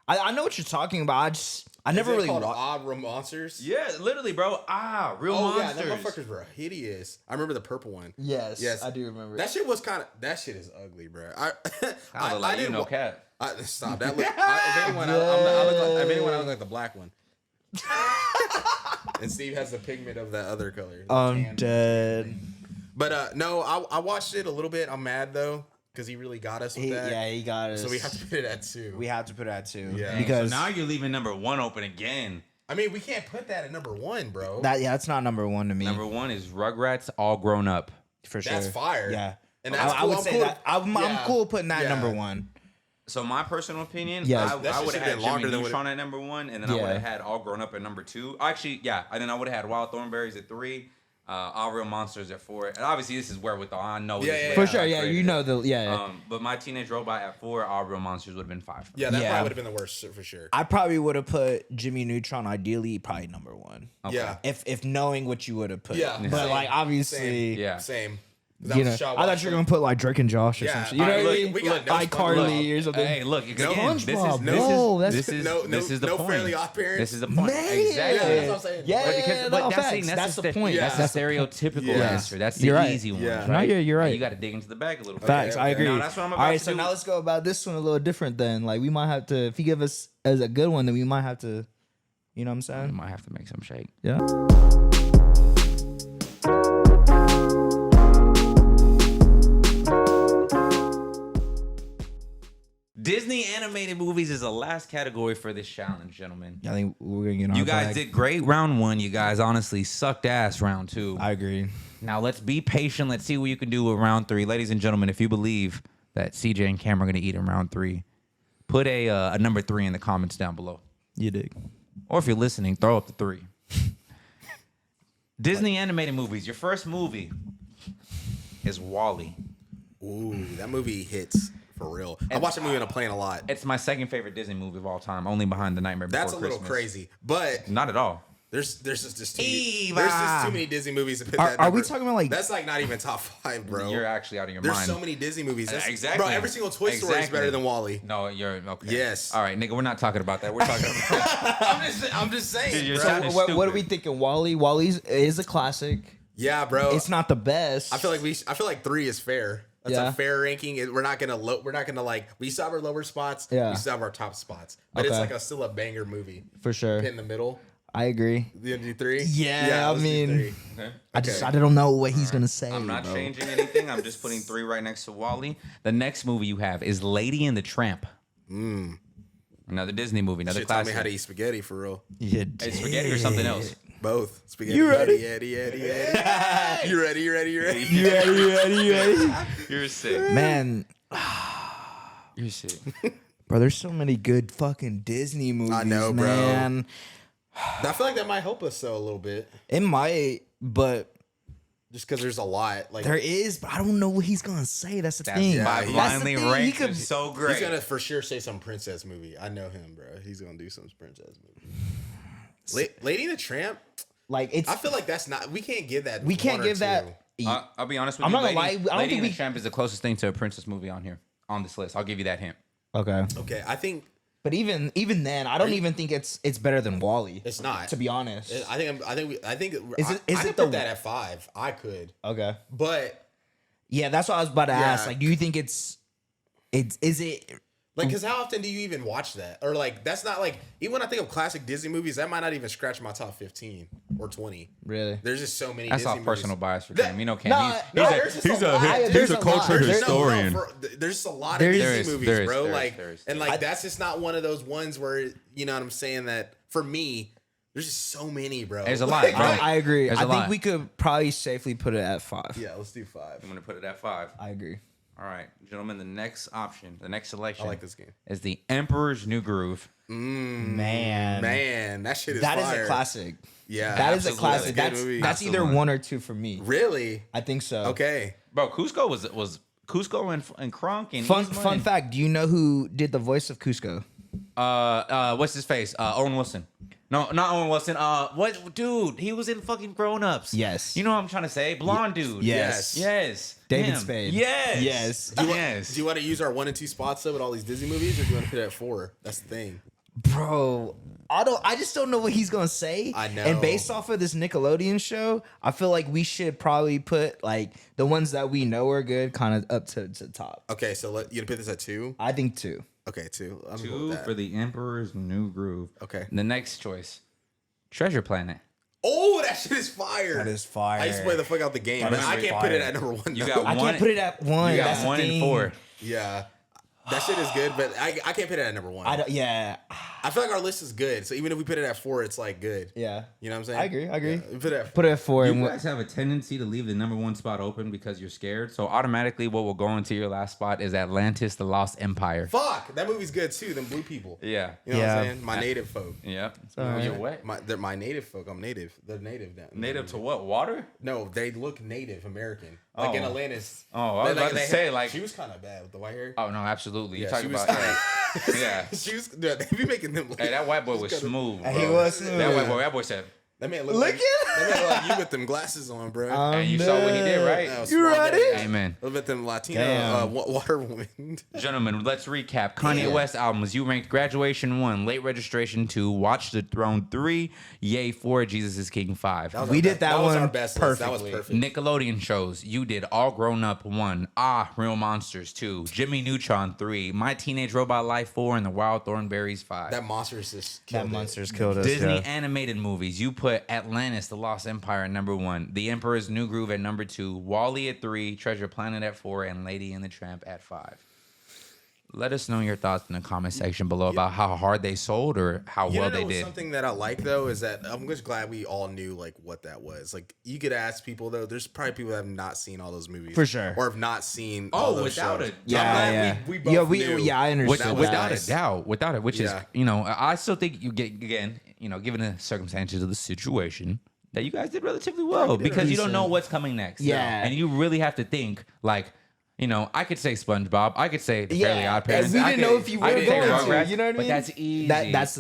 I know what you're talking about. I never really called watched. Odd Monsters. Yeah, literally, bro. Real Oh yeah, monsters. them motherfuckers were hideous. I remember the purple one. Yes, I do remember. That shit was kind of. That shit is ugly, bro. I look like you know, cat. Stop that. If anyone, I look like the black one. And Steve has the pigment of that other color. I'm dead. But no, I watched it a little bit. I'm mad though because he really got us with that. Yeah, he got us. So we have to put it at 2. We have to put it at 2. Yeah. because So now you're leaving number 1 open again. I mean, we can't put that at number 1, bro. that's not number 1 to me. Number 1 is Rugrats All Grown Up. for sure. That's fire. Yeah, And that's I cool. would I'm say cool. that. I'm cool putting that Yeah. number 1. So my personal opinion, Yes. I That shit would have should've had been longer Jimmy than what Neutron at number 1, and then I Yeah. would have had All Grown Up at number 2. Actually, yeah, and then I would have had Wild Thornberries at 3, All Real Monsters at 4, and obviously this is wherewithal. I know this Yeah, is For way sure. I Yeah, created you it. know the But my Teenage Robot at 4, All Real Monsters would have been 5. Yeah, that Yeah. probably would have been the worst for sure. I probably would have put Jimmy Neutron ideally probably number 1. Okay. Yeah. If knowing what you would have put. Yeah. But Same. like obviously, Yeah. Same. you know, I thought you were gonna put like Drake and Josh or Yeah. some shit. You know Alright, what I look, mean? we got no iCarly or something. Hey, look, again, SpongeBob. this Whoa, that's- is the no point. Fairly Odd Parents. This is the point. Man. Exactly. Yeah, that's what I'm saying. Yeah, But no, that's, facts. That's the the point. Yeah. That's the stereotypical Yeah. answer. That's the You're right. easy one. Yeah. Right? No, you're right. You got to dig into the bag a little bit. Facts. I okay. agree. No, that's what I'm about All right, to so do. now let's go about this one a little different. Then, like, we might have to. If you give us as a good one, then we might have to. You know what I'm I saying? might have to make some shake. Yeah. Disney animated movies is the last category for this challenge, gentlemen. I think we're gonna get on. You our guys bag. did great round 1. You guys honestly sucked ass round 2. I agree. Now let's be patient. Let's see what you can do with round 3. Ladies and gentlemen, if you believe that CJ and Cam are going to eat in round 3, put a number 3 in the comments down below. You dig. Or if you're listening, throw up the 3. Disney animated movies. Your first movie is WALL-E. Ooh, that movie hits for real. I watch that movie on a plane a lot. It's my second favorite Disney movie of all time, only behind The Nightmare Before That's a Christmas. little crazy, but Not at all. there's just too Eva. there's just too many Disney movies to put Are- that. are we number. talking about, like- That's like not even top 5, bro. You're actually out of your There's mind. so many Disney movies. That's, Exactly. bro. Every single Toy Story is Exactly. better than Wall-E. No, you're okay. Yes. All right, nigga, we're not talking about that. We're talking about. I'm just saying, You're bro. sounding What are stupid. we thinking? Wall-E. Wall-E's is a classic. Yeah, bro. It's not the best. I feel like 3 is fair. That's Yeah. a fair ranking. We're not gonna like. We still have our lower spots. Yeah. We still have our top spots. But it's Okay. like still a banger movie. for sure. In the middle. I agree. The do 3. Yeah, I let's do mean- 3. Okay. I don't know what he's gonna say. I'm not bro. changing anything. I'm just putting 3 right next to WALL-E. The next movie you have is Lady and the Tramp. Another Disney movie, another Should tell me classic. how to eat spaghetti for real. Yeah, It's spaghetti or something else. Both. Spaghetti. You ready? Eddie. You ready? You ready? You're sick. Man, You're sick. bro, there's so many good fucking Disney movies. I know, bro. man. I feel like that might help us though a little bit, It might, but just because there's a lot. Like there is. But I don't know what he's gonna say. That's the That's thing. my That's the blindly thing. He ranked could- is so he's great. gonna for sure say some princess movie. I know him, bro. He's gonna do some princess movie. Lady and the Tramp. Like it's. I feel like that's not. We can't give that. we can't one or give that. two. I'll be honest with I'm you. not gonna lie, I don't Lady think and the we- Tramp is the closest thing to a princess movie on here on this list. I'll give you that hint. Okay, Okay, I think but even then, I don't even think it's better than Wall-E. it's not. To be honest. I think I think Is it- is I it could the- put that at 5. I could, Okay. but Yeah, that's what I was about to ask. Yeah. Like, do you think it's is it? like, because how often do you even watch that? Or like, that's not like even when I think of classic Disney movies, that might not even scratch my top 15 or 20. Really? There's just so many. That's Disney all personal movies. bias for That- Cam. You know, Cam. No, there's just he's a lot. there's he's a a culture lot. There's- historian. There's just a lot There of is- Disney there is- movies, there is- bro. there is- Like, there is. and like that's just not one of those ones where you know what I'm saying. That for me, there's just so many, bro. There's a lot, Like, bro. I agree. There's I a think lot. we could probably safely put it at 5. Yeah, let's do 5. I'm gonna put it at 5. I agree. All right, gentlemen. The next option, the next selection, I like this game. is the Emperor's New Groove. Man, that shit is That fire. is a classic. Yeah, That is a absolutely. classic. Good movie. That's either Absolutely. 1 or 2 for me. Really? I think so. Okay. Bro, Cusco was Cusco and Kronk and Fun fact, do you know who did the voice of Cusco? What's his face? Owen Wilson. No, not Owen Wilson. What dude? He was in fucking Grown Ups. Yes. You know what I'm trying to say? Blonde dude. Yes. Yes. David Him. Spade. Yes. Yes. Yes. Do you want to use our 1 and 2 spots though with all these Disney movies, or do you want to put it at 4? That's the thing. Bro, I just don't know what he's gonna say. I know. And based off of this Nickelodeon show, I feel like we should probably put like the ones that we know are good kind of up to the top. Okay, so you put this at 2. I think 2. Okay, 2. I'm gonna go with 2 that. for the Emperor's New Groove. Okay. The next choice, Treasure Planet. Oh, that shit is fire. That is fire. I used to play the fuck out the game, That but is I can't fire. put it at number 1. You though. got I one. can't put it at 1. You That's got the 1 and thing. 4. Yeah. That shit is good, but I can't put it at number 1. I don't, yeah. I feel like our list is good, so even if we put it at 4, it's like good. Yeah. You know what I'm saying? I agree. Yeah, we put it at 4. Put it at 4. You and guys have a tendency to leave the number 1 spot open because you're scared. So automatically, what will go into your last spot is Atlantis: The Lost Empire. Fuck, that movie's good too. Them blue people. Yeah. You know Yeah. what I'm saying? My native folk. Yep. alright. You're what? They're my native folk. I'm native. They're native down. Native to what? Water? No, they look Native American. Like in Oh. Atlantis. Oh, I was about to say, like- she was kind of bad with the white hair. Oh no, absolutely. You're Yeah, talking she was- about yeah. She was. They be making them. Like, Hey, that white boy was smooth. Bro. He was smooth. That white boy said. That man look Look like, at that man look like you with them glasses on, bro. And you saw what he did, right? That was You smart, ready? man. Amen. Look at them Latino Damn. water women. Gentlemen, let's recap. Kanye Yeah. West albums. You ranked Graduation 1, Late Registration 2, Watch the Throne 3, Yay 4, Jesus is King 5. That was We our did best- that was our one best list. That was perfectly. perfect. Nickelodeon shows. You did All Grown Up 1, Real Monsters 2, Jimmy Neutron 3, My Teenage Robot Life 4, and The Wild Thornberries 5. That monsters just killed That it. monsters killed us. Disney yeah. animated movies. You put Atlantis: The Lost Empire at number 1, The Emperor's New Groove at number 2, Wall-E at 3, Treasure Planet at 4, and Lady and the Tramp at 5. Let us know your thoughts in the comment section below about how hard they sold or how well they did. Something that I like though is that I'm just glad we all knew like what that was. Like you could ask people though. There's probably people that have not seen all those movies For sure. or have not seen. Oh, all those without shows. it. So I'm glad Yeah. We both knew. I understand. Without that. a doubt, which Yeah. is, I still think you get, again, given the circumstances of the situation, that you guys did relatively well did because you don't decent. know what's coming next. Yeah. And you really have to think, like, I could say SpongeBob, I could say The Fairly Yeah, Odd Parents. and we I didn't could- know if you I were could say going to, Rugrats, you know what I But mean? that's easy. That's I that's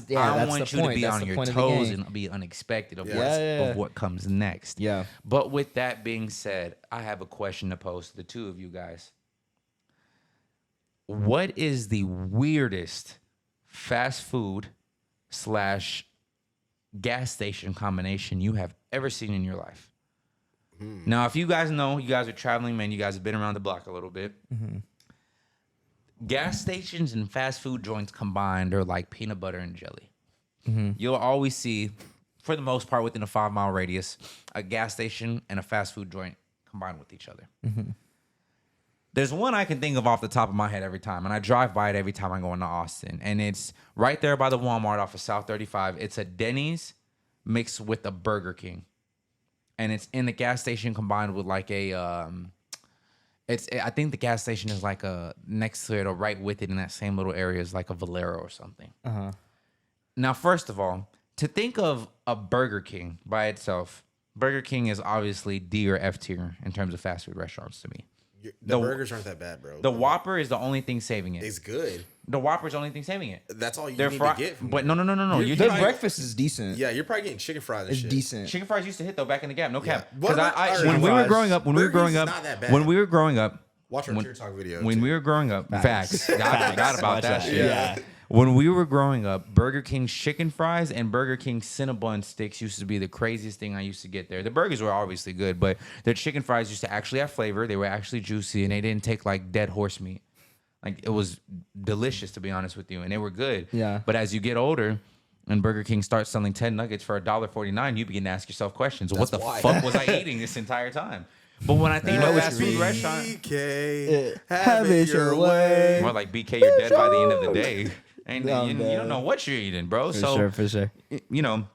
want the you point. to be That's on the your point of the toes game. and be unexpected of, Yeah. of what comes next. Yeah. But with that being said, I have a question to pose to the two of you guys. What is the weirdest fast food / gas station combination you have ever seen in your life? Now, if you guys know, you guys are traveling men, you guys have been around the block a little bit. Gas stations and fast food joints combined are like peanut butter and jelly. You'll always see, for the most part, within a 5-mile radius, a gas station and a fast food joint combined with each other. There's one I can think of off the top of my head every time, and I drive by it every time I go into Austin, and it's right there by the Walmart off of South 35. It's a Denny's mixed with a Burger King, and it's in the gas station combined with like a I think the gas station is like a next to it or right with it in that same little area is like a Valero or something. Now, first of all, to think of a Burger King by itself, Burger King is obviously D or F tier in terms of fast food restaurants to me. The burgers aren't that bad, bro. The Whopper is the only thing saving it. It's good. The Whopper is the only thing saving it. That's all you They're need fri- to get. From but them. no. You Their hit breakfast is decent. Yeah, you're probably getting chicken fries and It's shit. decent. chicken fries used to hit though back in the Gap. No cap. What Because about- all right, when we were fries. growing up, Burgers is not that bad. when we were growing up, Watch our when- Tier Talk video. when too. we were growing up, facts. I forgot about Watch that that shit. shit. Yeah. When we were growing up, Burger King's chicken fries and Burger King Cinnabon sticks used to be the craziest thing I used to get there. The burgers were obviously good, but their chicken fries used to actually have flavor. They were actually juicy, and they didn't take like dead horse meat. Like it was delicious, to be honest with you, and they were good. Yeah. But as you get older, and Burger King starts selling 10 nuggets for $1.49, you begin to ask yourself questions. What the why. fuck was I eating this entire time? But when I think of a fast food restaurant, BK, Have it your way. more like BK, you're dead by the end of the day. And I'm you dead. don't know what you're eating, bro. So For sure. you know,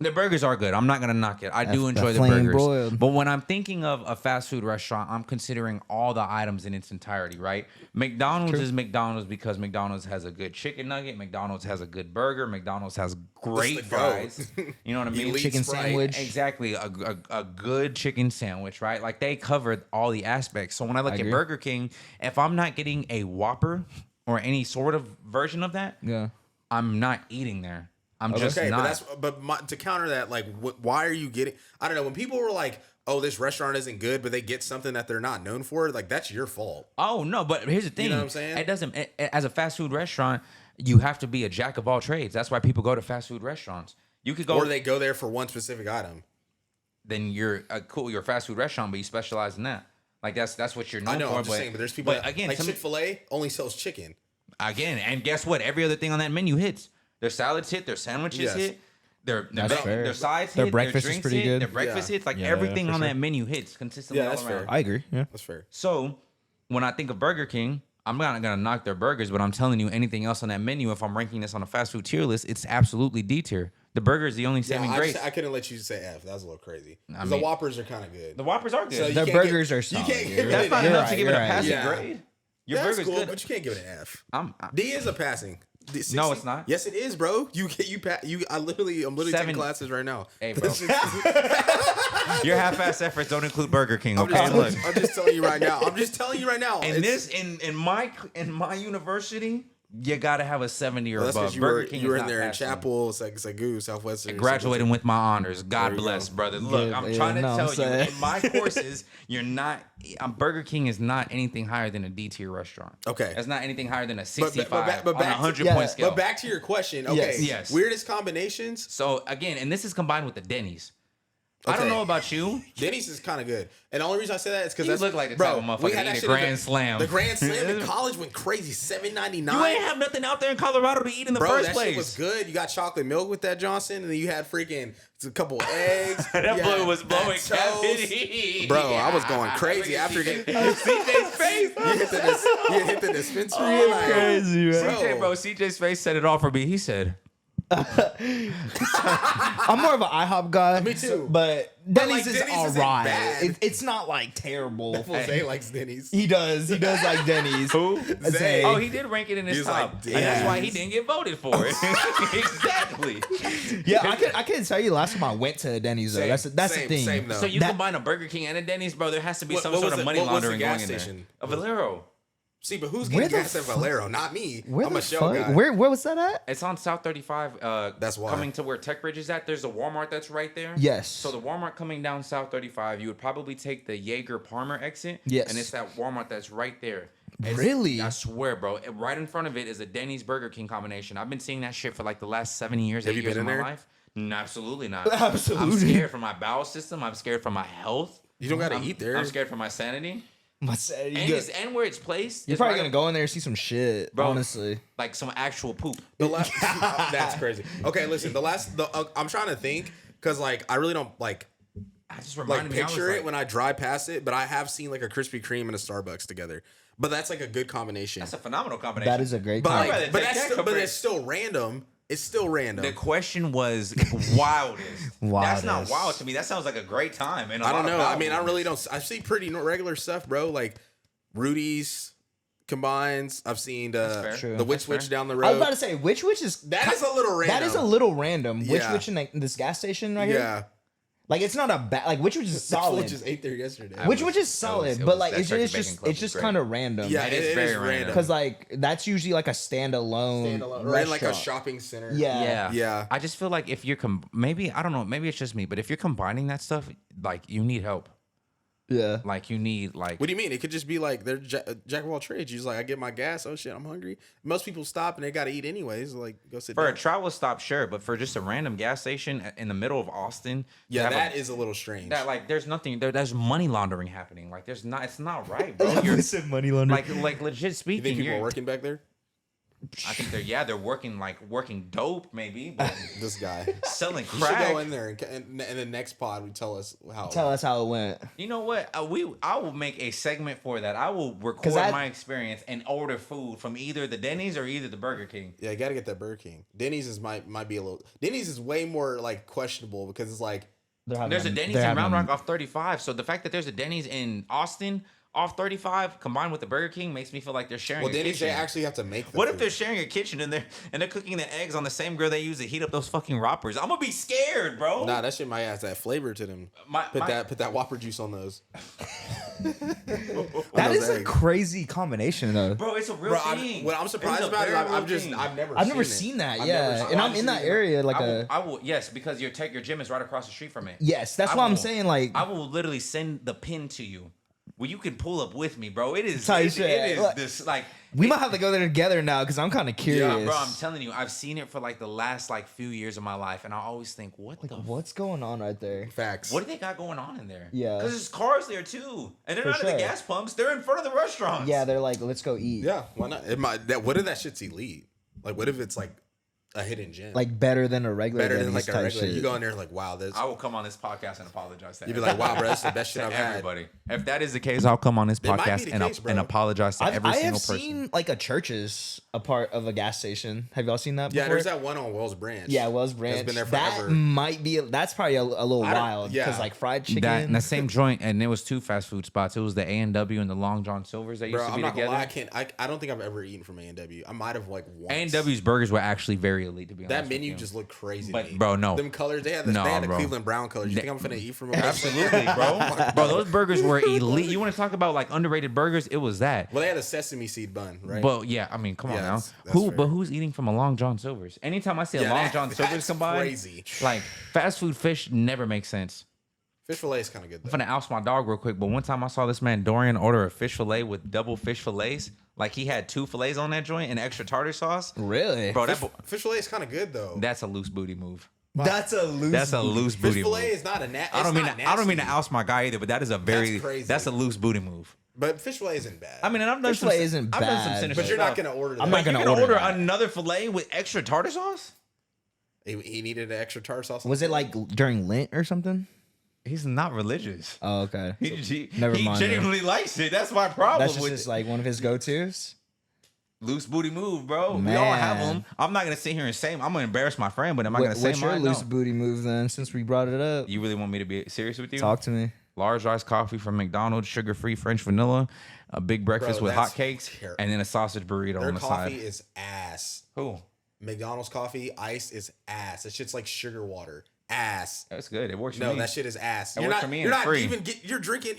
The burgers are good. I'm not gonna knock it. I do enjoy the flame burgers. broiled. But when I'm thinking of a fast food restaurant, I'm considering all the items in its entirety, right? McDonald's is McDonald's because McDonald's has a good chicken nugget. McDonald's has a good burger. McDonald's has great fries. You know what I mean? Chicken sandwich. Exactly. A good chicken sandwich, right? Like they covered all the aspects. So when I look at Burger King, if I'm not getting a Whopper or any sort of version of that, I'm not eating there. I'm just not. But to counter that, like, why are you getting? I don't know. When people were like, "Oh, this restaurant isn't good," but they get something that they're not known for, like that's your fault. Oh no, but here's the thing. You know what I'm saying? It doesn't. As a fast food restaurant, you have to be a jack of all trades. That's why people go to fast food restaurants. You could go, or they go there for one specific item. Then you're you're a fast food restaurant, but you specialize in that. Like that's what you're known for. I'm just saying, but there's people that, again, like Chick-fil-A only sells chicken. Again, and guess what? Every other thing on that menu hits. Their salads hit, their sandwiches hit, their sides hit, breakfast their is drinks pretty hit, good. their breakfast hits. Like everything on that menu hits consistently. Yeah, that's all around. fair. I agree. Yeah, that's fair. So when I think of Burger King, I'm not gonna knock their burgers, but I'm telling you, anything else on that menu, if I'm ranking this on a fast food tier list, it's absolutely D tier. The burger is the only saving grace. I couldn't let you say F. That was a little crazy. I mean, the Whoppers are kind of good. The Whoppers are good. So their burgers are solid. You can't give That's not enough to give it a passing Yeah. grade. Your That's burger's cool, good, but you can't give it an F. D is a passing. No, it's not. Yes, it is, bro. I'm literally taking classes right now. Hey, bro. Your half-ass efforts don't include Burger King. Okay, I'm just telling you right now. In my university, you gotta have a 70 or that's above. You Burger King you were is in not there in passing. Chapel, Sagoo, Southwestern. Graduating with my honors. God bless, brother. Look, I'm trying to tell you, in my courses, you're not. Burger King is not anything higher than a D tier restaurant. Okay, it's not anything higher than a 65 but on a 100-point scale. But back to your question. Okay, yes. Weirdest combinations. So again, and this is combined with the Denny's. Okay. I don't know about you. Denny's is kind of good. And the only reason I say that is because you look like the type of motherfucker that eat a Grand Slam. The Grand Slam in college went crazy. $7.99. You ain't have nothing out there in Colorado to eat in the first place. That shit was good. You got chocolate milk with that Johnson, and then you had freaking a couple eggs. That boy was blowing cabbage. Bro, I was going crazy after getting CJ's face. You hit the dispensary. Crazy, man. CJ's face said it all for me. He said, I'm more of an IHOP guy. Me too. But Denny's is Denny's alright. It's not like terrible. Zay likes Denny's. He does like Denny's. Who? Zay. Oh, he did rank it in his top. Like, and that's why he didn't get voted for it. Exactly. Yeah, I couldn't tell you the last time I went to a Denny's though. That's the thing. Same, though. So you combine a Burger King and a Denny's, bro, there has to be some sort of money laundering going in there. A Valero. See, but who's getting gas at Valero? Not me. I'm a show guy. Where was that at? It's on South 35. That's why. Coming to where Tech Bridge is at, there's a Walmart that's right there. Yes. So the Walmart coming down South 35, you would probably take the Jaeger Palmer exit. Yes. And it's that Walmart that's right there. Really? I swear, bro. Right in front of it is a Denny's Burger King combination. I've been seeing that shit for like the last 7 years, 8 years of my life. No, absolutely not. Absolutely. I'm scared for my bowel system. I'm scared for my health. You don't got to eat there. I'm scared for my sanity. And where it's placed, you're probably gonna go in there and see some shit, bro, honestly, like some actual poop. That's crazy. Okay, listen. I'm trying to think because like I really don't like. I just reminded me. Picture it when I drive past it, but I have seen like a Krispy Kreme and a Starbucks together. But that's like a good combination. That's a phenomenal combination. That is a great. But it's still random. It's still random. The question was wildest. That's not wild to me. That sounds like a great time. And I don't know. I mean, I really don't. I see pretty regular stuff, bro. Like Rudy's combines. I've seen the Witch Witch down the road. I was about to say Witch is is a little random. That is a little random. Yeah. Witch in this gas station right here. Yeah. Like it's not a bad. Like Witch is solid. Witch is ate there yesterday. Witch is solid, but like it's just kind of random. Yeah, it is very random. Because like that's usually like a standalone or in like a shopping center. Yeah. I just feel like if you're maybe I don't know, maybe it's just me, but if you're combining that stuff, like you need help. Yeah. Like you need like. What do you mean? It could just be like they're jack of all trades. You're just like, I get my gas. Oh shit, I'm hungry. Most people stop and they got to eat anyways. Like go sit down. For a travel stop, sure, but for just a random gas station in the middle of Austin, yeah, that is a little strange. That like there's nothing there. There's money laundering happening. Like there's not. It's not right, bro. You're money laundering. Like legit speaking. You think people are working back there? I think they're working dope maybe, but This guy. selling You should crack. go in there and in the next pod, we tell us how. Tell us how it went. You know what? I will make a segment for that. I will record my experience and order food from either the Denny's or either the Burger King. Yeah, you got to get that Burger King. Denny's might be a little. Denny's is way more like questionable because it's like there's a Denny's in Round Rock off 35. So the fact that there's a Denny's in Austin off 35 combined with the Burger King makes me feel like they're sharing. Well, a Denny's kitchen. they actually have to make. What food. if they're sharing a kitchen and they're cooking the eggs on the same grill they use to heat up those fucking Whoppers? I'm gonna be scared, bro. Nah, that shit might add that flavor to them. Put that Whopper juice on those. That is a crazy combination, though. Bro, it's a real thing. What I'm surprised about is I've never seen that. Yeah, and I'm in that area. Like I will yes, because your gym is right across the street from it. Yes, that's what I'm saying. Like I will literally send the pin to you. Well, you can pull up with me, bro. It is this like we might have to go there together now because I'm kind of curious. Yeah, bro, I'm telling you, I've seen it for like the last like few years of my life, and I always think, what's going on right there? Facts. What do they got going on in there? Yeah, because there's cars there too, and they're not at the gas pumps; they're in front of the restaurants. Yeah, they're like, let's go eat. Yeah, why not? What if that shit's elite? Like, what if it's like a hidden gem? Like better than a regular. Better than like a regular. Shit. You go in there like, wow, this. I will come on this podcast and apologize to you'd be like, wow, bro, that's the best shit I've had. Everybody. If that is the case, I'll come on this podcast and apologize to every single person. I have seen like a Church's a part of a gas station. Have y'all seen that before? Yeah, there's that one on Wells Branch. Yeah, Wells Branch. It's been there forever. That's probably a little wild because like fried chicken. That same joint, and there was two fast food spots. It was the A&W and the Long John Silver's that used to be together. Gonna lie, I don't think I've ever eaten from A&W. I might have like once. A&W's burgers were actually very elite, to be honest. That menu just looked crazy. But bro, no, them colors they had the Cleveland brown colors. You think I'm finna eat from them? Absolutely, bro. Bro, those burgers were elite. You want to talk about like underrated burgers? It was that. Well, they had a sesame seed bun, right? But yeah, I mean, come on now. That's Who's eating from a Long John Silver's? Anytime I see a Long John Silver's combined, crazy. Like fast food fish never makes sense. Fish fillet is kind of good. I'm gonna oust my dog real quick, but one time I saw this man Dorian order a fish fillet with double fish fillets. Like he had 2 fillets on that joint and extra tartar sauce. Really, bro? Fish fillet is kind of good though. That's a loose booty move. That's a loose fish booty fillet move. is not a I don't mean to oust my guy either, but that is a very that's a loose booty move. But fish fillet isn't bad. I mean, and I've done some sinister but you're not gonna order that. I'm not gonna order another fillet with extra tartar sauce. He needed an extra tartar sauce. Was it like during Lent or something? He's not religious. Oh, okay. Never mind. He genuinely likes it. That's my problem. That's just like one of his go-tos. Loose booty move, bro. Man. We all have them. I'm not gonna sit here and say them. I'm gonna embarrass my friend, but am I gonna say what's your mine? loose booty move then? Since we brought it up, You really want me to be serious with you? talk to me. Large iced coffee from McDonald's, sugar-free French vanilla, a big breakfast with hot cakes, and then a sausage burrito on the side. Their coffee is ass. Who? McDonald's coffee iced is ass. That shit's like sugar water. Ass. That's good. It works for me. No, that shit is ass. It works for me. You're not You're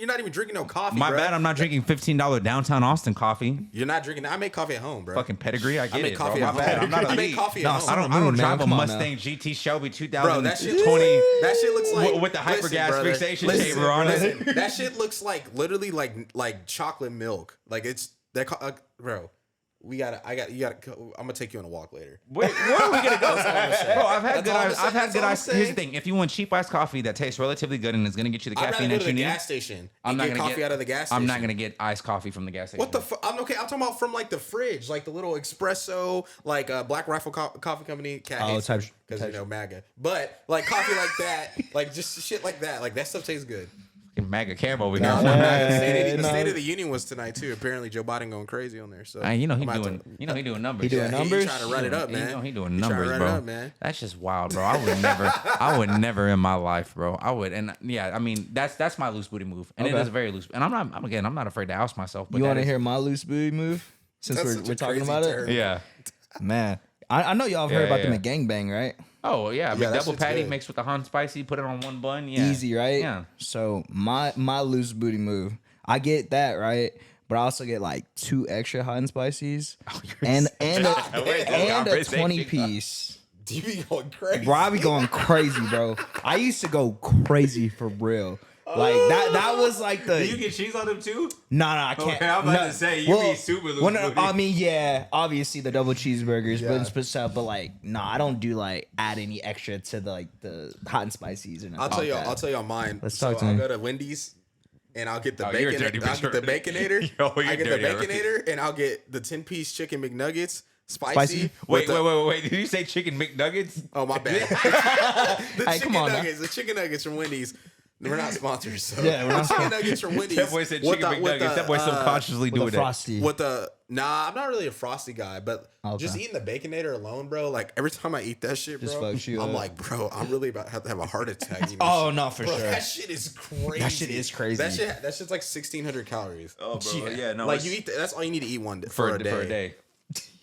not even drinking no coffee. My bad. I'm not drinking $15 downtown Austin coffee. You're not drinking. I make coffee at home, bro. Fucking pedigree. I get it, coffee bro. at My bad. home. I'm not I make elite. coffee at home. I don't drive a Mustang GT Shelby 2020 that shit looks like with the hypergas fixation chamber on it. That shit looks like literally like chocolate milk. Like it's that, bro. I'm gonna take you on a walk later. Where are we gonna go? Bro, I've had good ice. saying. Here's the thing: if you want cheap iced coffee that tastes relatively good and is gonna get you the caffeine that you need, gas station. I'm not gonna get coffee out of the gas station. I'm not gonna get iced coffee from the gas station. What the fuck? I'm talking about from like the fridge, like the little espresso, like Black Rifle Coffee Company. Because MAGA. But like coffee like that, like just shit like that, like that stuff tastes good. MAGA cam over here. The State of the Union was tonight too. Apparently Joe Biden going crazy on there. So he doing numbers. He doing numbers. He trying to run it up, man. He doing numbers, bro. Man. That's just wild, bro. I would never in my life, bro. I would, and yeah, I mean that's my loose booty move, and it is very loose. And I'm not afraid to oust myself. But you want to hear my loose booty move? Since we're talking about it, yeah, man. I know y'all have heard about the McGangbang, right? Oh yeah, double patty good. Mixed with the hot spicy, put it on one bun. Yeah, easy, right? Yeah. So my loose booty move, I get that right, but I also get like 2 extra hot and spices, and a 20 piece. Do you be going crazy? Bro, I be going crazy, bro. I used to go crazy for real. Like that was like the. Do you get cheese on them too? No, I can't. Okay, I'm about to say you be super loose. I mean, yeah, obviously the double cheeseburgers, but like, no, I don't do like add any extra to the hot and spices or nothing. I'll tell y'all mine. Let's talk to I'll me. go to Wendy's and I'll get the bacon. I'll get the baconator. I get the baconator and I'll get the 10-piece chicken McNuggets spicy. Wait. Did you say chicken McNuggets? Oh, my bad. The Hey, chicken come on now. nuggets. The chicken nuggets from Wendy's. We're not sponsors. So. Yeah, we're not chicken nuggets from Wendy's. That boy said chicken McNuggets. That boy subconsciously With doing a that. frosty. Nah, I'm not really a frosty guy, but just eating the Baconator alone, bro. Like every time I eat that shit, bro, Just fucks you I'm up. like, bro, I'm really about to have a heart attack. Eating Oh, this no, shit. for Bro, sure. That shit is crazy. That shit is crazy. That shit's like 1,600 calories. Oh, bro. Yeah, no. Like you eat. That's all you need to eat for a day.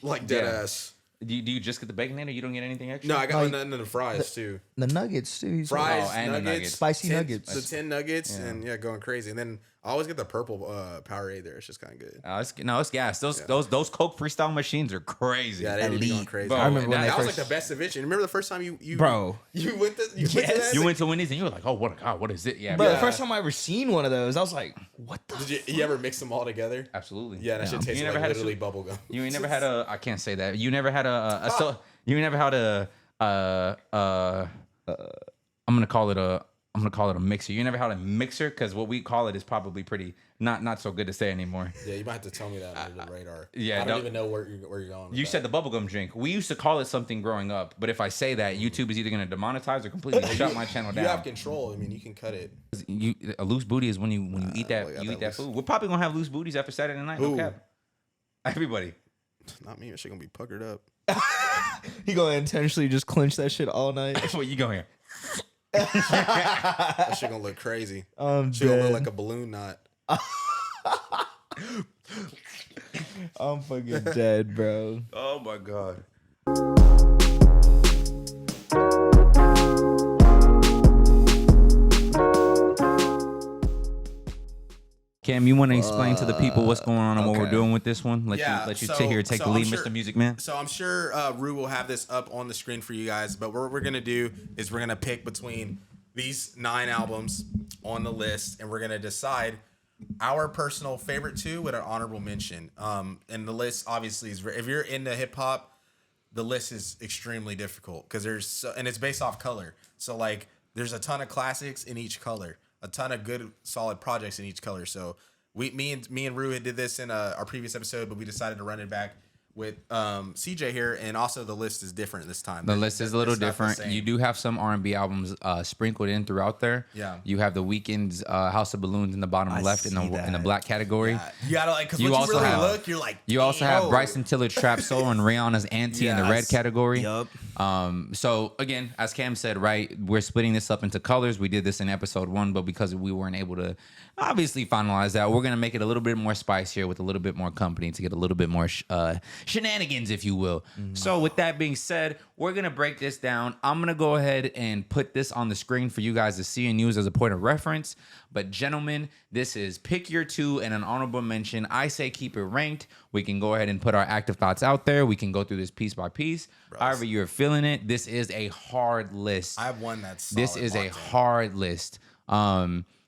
Like dead ass. Do you just get the Baconator? You don't get anything extra? No, I got none of the fries too. The nuggets too. Fries, and the nuggets, nuggets. Spicy 10 nuggets. The 10 nuggets, and going crazy. And then I always get the purple Powerade there. It's just kind of good. It's gas. Those Coke freestyle machines are crazy. Yeah, they be going crazy. Bro, I remember when that they was first. like the best invention. Remember the first time you Bro. you went to that? You went to Wendy's and you were like, oh, what is it? Yeah, Bro, bro. the first time I ever seen one of those, I was like, "What the?" Did you ever mix them all together? Absolutely. Yeah, that shit tastes like literally bubble gum. You ain't never had a. I can't say that. You never had you never had I'm gonna call it a mixer. You never had a mixer because what we call it is probably pretty not so good to say anymore. Yeah, you might have to tell me that under the radar. Yeah, I don't even know where you're going. With You that. said the bubblegum drink. We used to call it something growing up, but if I say that, YouTube is either gonna demonetize or completely shut my channel down. You have control. I mean, you can cut it. A loose booty is when you eat that food. We're probably gonna have loose booties after Saturday night. No Who? cap. Everybody. Not me. That shit gonna be puckered up. He gonna intentionally just clench that shit all night. What you go here? That shit gonna look crazy. Shit gonna look like a balloon knot. I'm fucking dead, bro. Oh my god. Cam, you want to explain to the people what's going on and what we're okay. doing with this one? Let you sit here and take the lead, I'm Mr. Music Man. So I'm sure Roo will have this up on the screen for you guys. But what we're gonna do is we're gonna pick between these 9 albums on the list, and we're gonna decide our personal favorite 2 with an honorable mention. And the list obviously is if you're into hip hop, the list is extremely difficult because and it's based off color. So like there's a ton of classics in each color, a ton of good solid projects in each color. So me and Roo did this in our previous episode, but we decided to run it back with CJ here, and also the list is different this time. The list is a little It's not the different. same. You do have some R&B albums sprinkled in throughout there. Yeah. You have the Weeknd's House of Balloons in the bottom left in see the that. black category. Yeah. You gotta like, because You when you also really have- look, you're like, You also have "Damn." Bryson Tiller's Trap Soul and Rihanna's Auntie in the red Yes. category. Yup. So again, as Cam said, right, we're splitting this up into colors. We did this in episode 1, but because we weren't able to obviously finalize that, we're gonna make it a little bit more spice here with a little bit more company to get a little bit more shenanigans, if you will. So with that being said, we're gonna break this down. I'm gonna go ahead and put this on the screen for you guys to see and use as a point of reference. But gentlemen, this is pick your 2 and an honorable mention. I say keep it ranked. We can go ahead and put our active thoughts out there. We can go through this piece by piece. However you're feeling it. This is a hard list. I have one that's This solid is a locked in. hard list.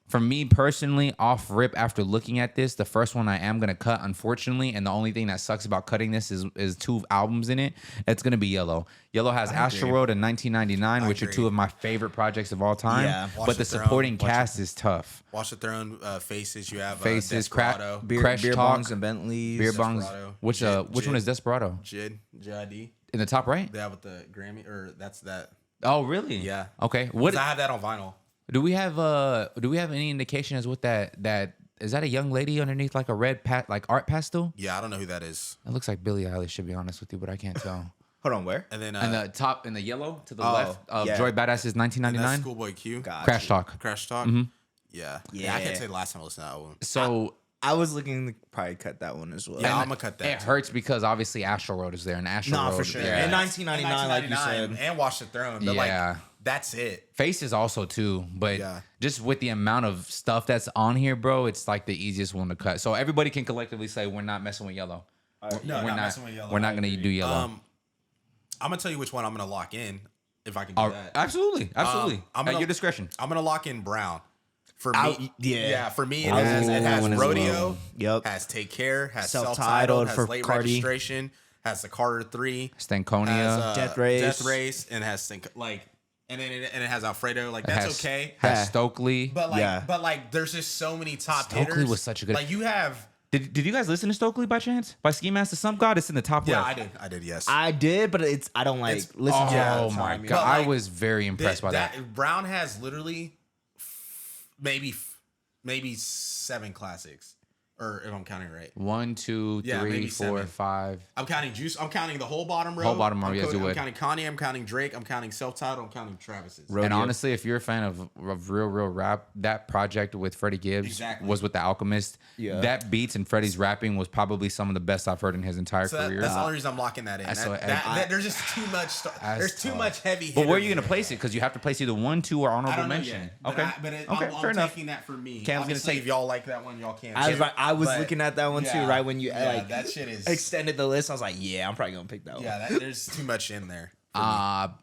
For me personally, off rip after looking at this, the first one I am gonna cut, unfortunately, and the only thing that sucks about cutting this is 2 albums in it. It's gonna be Yellow. Yellow has Astro Road in 1999, which are agree. 2 of my favorite projects of all time. Yeah. Watch But the the Throne, supporting Watch cast is tough. Watch the Throne, Faces. You have Faces, Crack, Desperado, Crash beer Talk, bongs and Bentleys. Beer bongs. Desperado. Which Jid. one is Desperado? JID. In the top right? They have with the Grammy, or that's that. Oh, really? Yeah. Okay. What 'Cause I have that on vinyl. do we have any indication as what that is that a young lady underneath like a red like art pastel? Yeah, I don't know who that is. It looks like Billie Eilish, to be honest with you, but I can't tell. Hold on, where? And then And the top in the yellow to the Oh, left of yeah. Joy Badass's that's 1999. Schoolboy Q. Gotcha. Crash Talk. Crash Talk. Yeah. Yeah. I can't say the last time I listened to that album. So I was looking to probably cut that one as well. Yeah, I'm gonna cut that. it too. hurts because obviously Astro Road is there, and Astro Nah, Road. for sure. Yeah. In 1999, like you said. and Watch the Throne. But Yeah. like, that's it. Faces also too, but Yeah. just with the amount of stuff that's on here, bro, it's like the easiest one to cut. So everybody can collectively say we're not messing with Yellow. No, we're not messing with Yellow. We're not I gonna agree. do Yellow. I'm gonna tell you which one I'm gonna lock in if I can do that. Absolutely. I'm At gonna- your discretion. I'm gonna lock in Brown. For me, yeah. For me, it I was has, thinking it that has one as Rodeo, well. Yep. has Take Care, has Self-Titled Self-Titled, has for Late Cardi. Registration, has the Carter 3, Stankonia. has Death Race. and has and then it has Alfredo. Like, It that's has- okay. Has Yeah. Stokely. But like, Yeah. there's just so many top Stokely hitters. was such a good- Like, you have Did you guys listen to Stokely by chance? By Ski Master Some God? It's in the top Yeah, left. I did. Yes. I did, but I don't like listen to it all Oh the my time. God. But, like, I was very impressed by that. Brown has literally maybe 7 classics. Or if I'm counting right. 1, 2, Yeah, 3, maybe 4, 7. 5. I'm counting Juice. I'm counting the whole bottom row. Whole bottom row, yes, you I'm would. counting Kanye. I'm counting Drake. I'm counting self-titled. I'm counting Travis's. And honestly, if you're a fan of real rap, that project with Freddie Gibbs was with The Alchemist. Yeah. That beats and Freddie's rapping was probably some of the best I've heard in his entire So career. that's the only reason I'm locking that in. There's just too much. There's too much heavy. But where are you hitters gonna place it? Because you have to place either 1, 2, or I honorable don't know mention. yet. Okay. Fair I'm enough. taking that for me. Cam's gonna Obviously, take- if y'all like that one, y'all can. I was looking at that one too, yeah, right when you like that shit is. extended the list. I was like, yeah, I'm probably gonna pick that one. Yeah, there's too much in there. I'm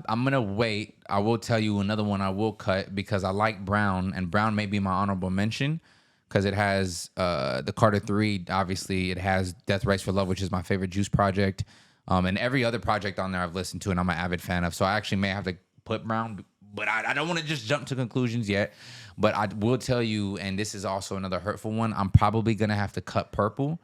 gonna wait. I will tell you another one I will cut because I like Brown, and Brown may be my honorable mention because it has the Carter 3. Obviously, it has Death Race for Love, which is my favorite Juice project, and every other project on there I've listened to and I'm an avid fan of. So I actually may have to put Brown, but I don't want to just jump to conclusions yet. But I will tell you, and this is also another hurtful one, I'm probably gonna have to cut Purple.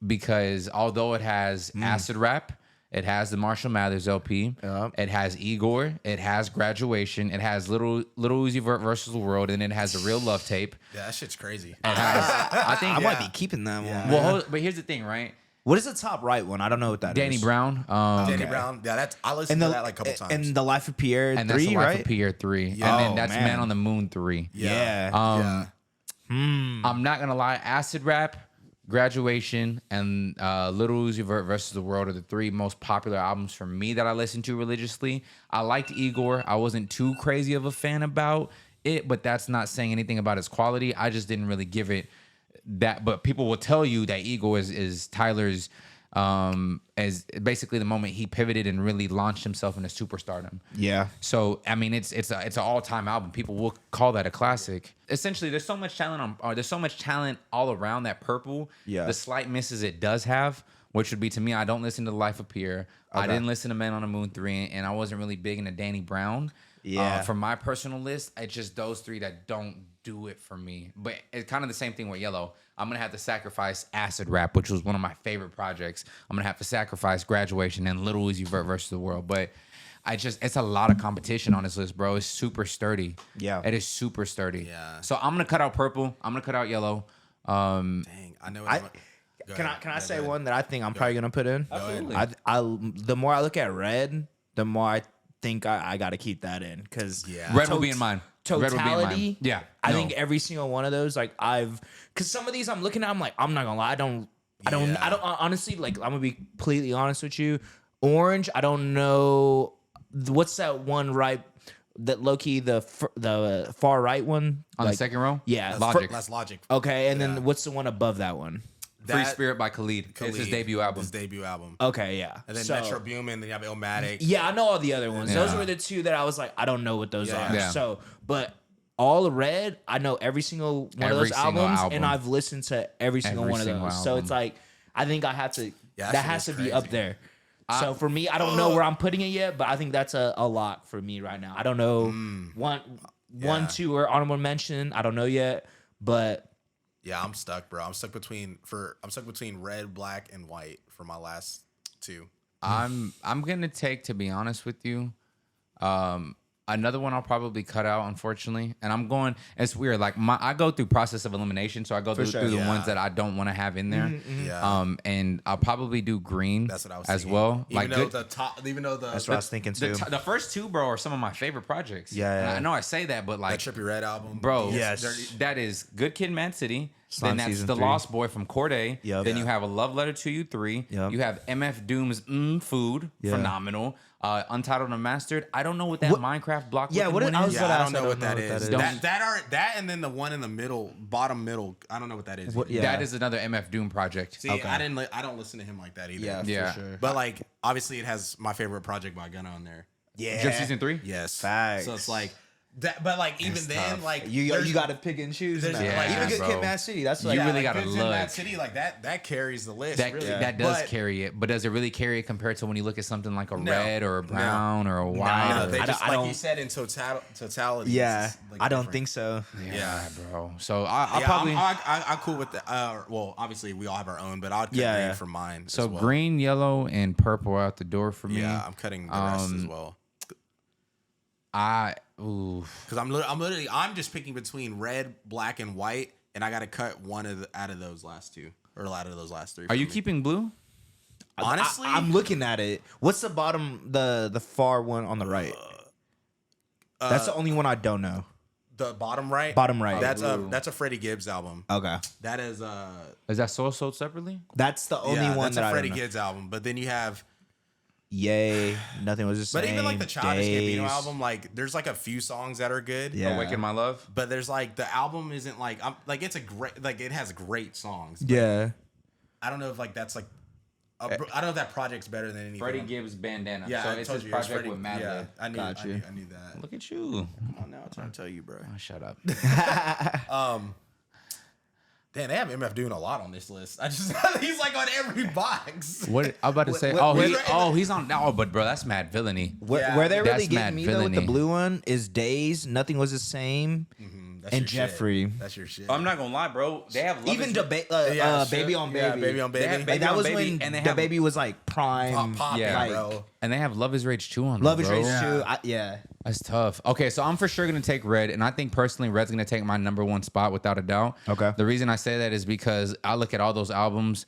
Because although it has acid rap, it has the Marshall Mathers LP, it has Igor, it has Graduation, it has Little Uzi Vert versus the World, and it has the Real Love tape. Yeah, that shit's crazy. It has, I think. I might be keeping that one. Well, but here's the thing, right? What is the top right one? I don't know what that is. Danny Brown, Danny Brown. Yeah, I listened to that like a couple times. And The Life of Pierre and 3, that's the Life right? of Pierre 3, Yeah. and then Oh, that's man. Man on the Moon 3. Yeah. yeah. I'm not gonna lie, acid rap, Graduation, and Little Uzi Vert versus the World are the 3 most popular albums for me that I listen to religiously. I liked Igor. I wasn't too crazy of a fan about it, but that's not saying anything about its quality. I just didn't really give it that. But people will tell you that Igor is Tyler's as basically the moment he pivoted and really launched himself into superstardom. Yeah. So I mean, it's an all-time album. People will call that a classic. Essentially, there's so much talent all around that Purple. Yeah. The slight misses it does have, which would be to me, I don't listen to The Life of Pierre. I didn't listen to Man on the Moon 3, and I wasn't really big into Danny Brown. Yeah. For my personal list, it's just those 3 that don't do it for me. But it's kind of the same thing with Yellow. I'm gonna have to sacrifice Acid Rap, which was one of my favorite projects. I'm gonna have to sacrifice Graduation and Little Uzi Vert versus the World. But it's a lot of competition on this list, bro. It's super sturdy. Yeah. It is super sturdy. Yeah. So I'm gonna cut out Purple. I'm gonna cut out Yellow. Dang, I know. Can I say one that I think I'm probably gonna put in? Absolutely. The more I look at Red, the more I think I got to keep that in because Red will be in mine. Red will be in mine. Totality. Yeah. I No. think every single one of those, like because some of these I'm looking at, I'm like, I'm not gonna lie, I don't honestly, like, I'm gonna be completely honest with you. Orange, I don't know what's that one right. That low-key the far right one on like, the second row. yeah, Logic. That's Logic. Okay, and then what's the one above that one? Free Spirit by Khalid. It's his debut album. His debut album. Okay, yeah. And then So- Metro Boomin, then you have Illmatic. Yeah, I know all the other ones. Those Yeah. were the 2 that I was like, I don't know what those Yeah. are. Yeah. So, but all of Red, I know every single one of Every those single albums, album. and I've listened to every single one of those. single So album. it's like, I think I have to. Yeah, that has to be up there. So for me, I don't know where I'm putting it yet, but I think that's a lock for me right now. I don't know one, 2, or honorable mention. I don't know yet, but Yeah, I'm stuck, bro. I'm stuck between red, black, and white for my last 2. I'm gonna take, to be honest with you, another one I'll probably cut out, unfortunately. And I'm going. It's weird. Like I go through process of elimination, so I go through the Yeah. ones that I don't want to have in there. Yeah. And I'll probably do Green. That's what I was as thinking. well. Even though good- the top, even though that's what I was thinking too. the first 2, bro, are some of my favorite projects. Yeah, And yeah. I know I say that, but that like, Trippie Red album, bro, Yes. that is Good Kid, Mad City. Slime Then that's Season The 3. Lost Boy from Corday. Yep. Then Yeah. you have A Love Letter to You 3. Yep. You have MF Doom's Food, Yeah. phenomenal. Untitled Unmastered. I don't know what that Minecraft block. Yeah, looking what one I is. was Yeah, gonna I ask, don't know what that is. Don't- That and then the one in the middle, bottom middle. I don't know what that is. What- either. yeah. That is another MF Doom project. See, I don't listen to him like that either. Yeah, Yeah. for sure. But like, obviously, it has my favorite project by Gunna on there. Yeah. Just season 3. Yes. Facts. So it's like, But like even It's then, tough. like You got to pick and choose. there's- Now. yeah, Even good bro. Kid, Mad City. That's like You really like, gotta Vincent, look. Mad City, like that carries the list. That really. that does But carry it, but does it really carry it compared to when you look at something like a No. red or a brown or a white? No, or- they I just don't- I like you don't- said in totality. Yeah, it's just, like, I don't different. think so. yeah, bro. So I Yeah, probably I'm cool with the. Well, obviously we all have our own, but I'll cut Yeah. green for mine. so as well. green, yellow, and purple out the door for me. Yeah, I'm cutting the rest as well. Because I'm just picking between red, black, and white, and I got to cut one out of those last two or out of those last three. Are you for me. keeping blue? honestly? I'm looking at it. What's the bottom? The far one on the right. That's the only one I don't know. the bottom right. Bottom right. That's a Freddie Gibbs album. Okay, That is Is that sold separately? that's the only yeah, one that's that a I Freddie don't know. Gibbs album. But then you have. Yay! Nothing was the same. But even like the Childish Gambino Days. album, like there's like a few songs that are good. Yeah. Awaken My Love. But there's like the album isn't like like it's a great like it has great songs. But Yeah. I don't know if like that's like I don't know if that project's better than anything. Freddie Gibbs bandana. Yeah, so I it's told his you, it's project Freddie- with Madlib. Yeah, I knew Got you. I knew that. Look at you. Oh, now I'm trying to tell you, bro. Oh, shut up. Damn, they have MF doing a lot on this list. I just he's like on every box. What I'm about to say? He's on. Oh, but bro, that's mad villainy. Yeah, Where they're that's really mad getting me though with the villainy. blue one is Days. Nothing was the same. That's And your shit. Jeffrey. That's your shit. I'm not gonna lie, bro. They have Even debate. Yeah, Baby sure. on Baby. Yeah, Baby on Baby. They have Like Baby that on was Baby, when and they the have- baby was like prime. Popping, Yeah. like, bro. And they have Love Is Rage 2 on. Love there, is bro. Rage Yeah. 2. Yeah. That's tough. Okay, so I'm for sure gonna take Red, and I think personally Red's gonna take my number one spot without a doubt. Okay. The reason I say that is because I look at all those albums.